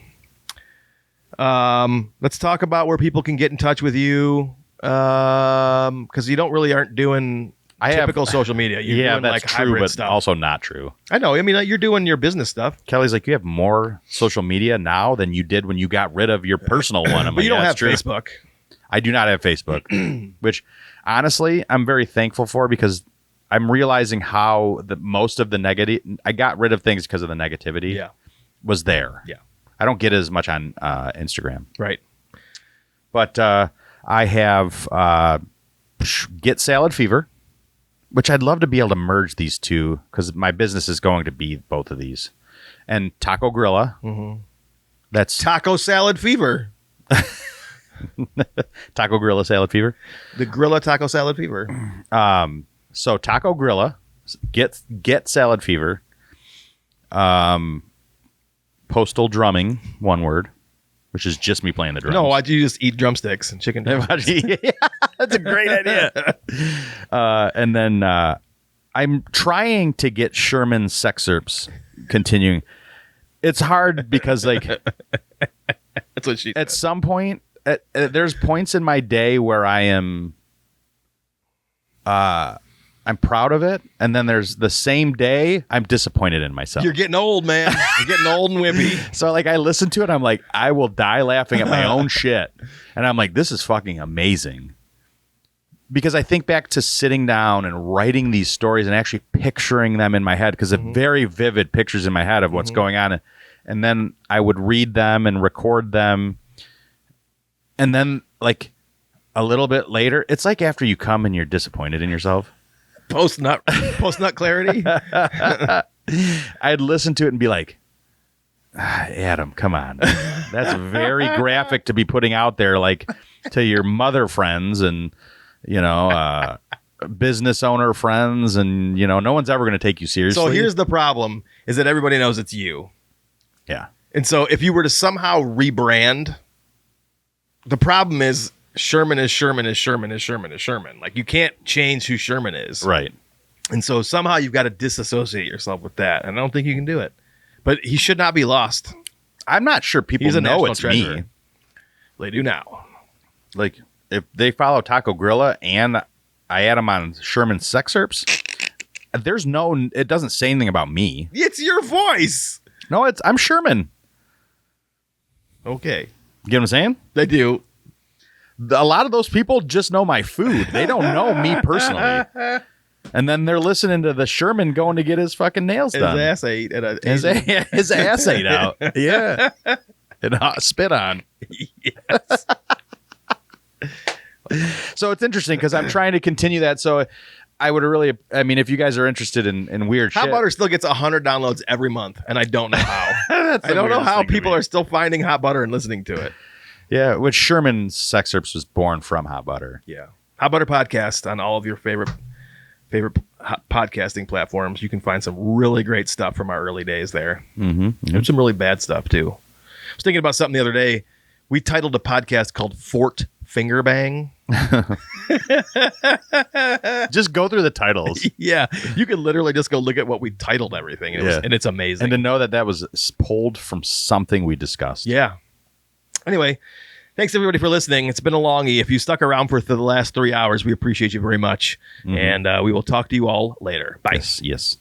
[SPEAKER 1] Let's talk about where people can get in touch with you. Because you aren't doing typical social media. You're doing
[SPEAKER 2] that's
[SPEAKER 1] like
[SPEAKER 2] true,
[SPEAKER 1] hybrid
[SPEAKER 2] but
[SPEAKER 1] stuff.
[SPEAKER 2] also not true.
[SPEAKER 1] I know. I mean, you're doing your business stuff.
[SPEAKER 2] Kelly's like, you have more social media now than you did when you got rid of your personal one.
[SPEAKER 1] But you don't have Facebook.
[SPEAKER 2] I do not have Facebook, which honestly, I'm very thankful for, because I'm realizing how most of the negative, I got rid of things because of the negativity was there.
[SPEAKER 1] Yeah.
[SPEAKER 2] I don't get as much on Instagram.
[SPEAKER 1] Right.
[SPEAKER 2] But I have Get Salad Fever, which I'd love to be able to merge these two, because my business is going to be both of these. And Taco Grilla.
[SPEAKER 1] Mm-hmm.
[SPEAKER 2] That's
[SPEAKER 1] Taco Salad Fever.
[SPEAKER 2] Taco Grilla Salad Fever.
[SPEAKER 1] The Grilla Taco Salad Fever.
[SPEAKER 2] So Taco Grilla, Get Salad Fever. Postal Drumming, one word, which is just me playing the drums.
[SPEAKER 1] No, why'd you just eat drumsticks and chicken drumsticks?
[SPEAKER 2] That's a great idea. And then I'm trying to get Sherman's Sexcerps continuing. It's hard because, like,
[SPEAKER 1] that's what she said.
[SPEAKER 2] At some point, there's points in my day where I am, I'm proud of it, and then there's the same day I'm disappointed in myself.
[SPEAKER 1] You're getting old, man. You're getting old and wimpy.
[SPEAKER 2] So, like, I listen to it, I'm like, I will die laughing at my own shit, and I'm like, this is fucking amazing. Because I think back to sitting down and writing these stories and actually picturing them in my head, because they're very vivid pictures in my head of what's going on. And then I would read them and record them. And then, like, a little bit later, it's like after you come and you're disappointed in yourself.
[SPEAKER 1] Post-nut clarity.
[SPEAKER 2] I'd listen to it and be like, Adam, come on. That's very graphic to be putting out there, like, to your mother friends and, business owner friends, and, no one's ever going to take you seriously.
[SPEAKER 1] So here's the problem, is that everybody knows it's you.
[SPEAKER 2] Yeah.
[SPEAKER 1] And so if you were to somehow rebrand, the problem is Sherman is Sherman is Sherman is Sherman is Sherman. Like, you can't change who Sherman is.
[SPEAKER 2] Right.
[SPEAKER 1] And so somehow you've got to disassociate yourself with that. And I don't think you can do it. But he should not be lost.
[SPEAKER 2] I'm not sure people
[SPEAKER 1] He's a
[SPEAKER 2] know
[SPEAKER 1] national
[SPEAKER 2] it's
[SPEAKER 1] treasure.
[SPEAKER 2] me.
[SPEAKER 1] They do now.
[SPEAKER 2] Like, if they follow Taco Grilla and I add them on Sherman's sex herps, it doesn't say anything about me.
[SPEAKER 1] It's your voice.
[SPEAKER 2] No, I'm Sherman.
[SPEAKER 1] Okay.
[SPEAKER 2] You get what I'm saying?
[SPEAKER 1] They do.
[SPEAKER 2] A lot of those people just know my food. They don't know me personally. And then they're listening to the Sherman going to get his fucking nails done.
[SPEAKER 1] His ass ate at a
[SPEAKER 2] His ass ate out. Yeah. And spit on.
[SPEAKER 1] Yes.
[SPEAKER 2] So it's interesting because I'm trying to continue that. So I would really, I mean, if you guys are interested in weird
[SPEAKER 1] Hot
[SPEAKER 2] shit.
[SPEAKER 1] Butter still gets 100 downloads every month, and I don't know how.
[SPEAKER 2] That's
[SPEAKER 1] I don't know how people are still finding Hot Butter and listening to it.
[SPEAKER 2] Yeah, which Sherman's sex herps was born from Hot Butter.
[SPEAKER 1] Yeah. Hot Butter Podcast on all of your favorite podcasting platforms. You can find some really great stuff from our early days there.
[SPEAKER 2] Mm-hmm.
[SPEAKER 1] And some really bad stuff, too. I was thinking about something the other day. We titled a podcast called Fort Finger Bang.
[SPEAKER 2] Just go through the titles.
[SPEAKER 1] Yeah. You can literally just go look at what we titled everything. And it's amazing.
[SPEAKER 2] And to know that was pulled from something we discussed.
[SPEAKER 1] Yeah. Anyway, thanks everybody for listening. It's been a longie. If you stuck around for the last 3 hours, we appreciate you very much.
[SPEAKER 2] Mm-hmm.
[SPEAKER 1] And we will talk to you all later. Bye.
[SPEAKER 2] Yes.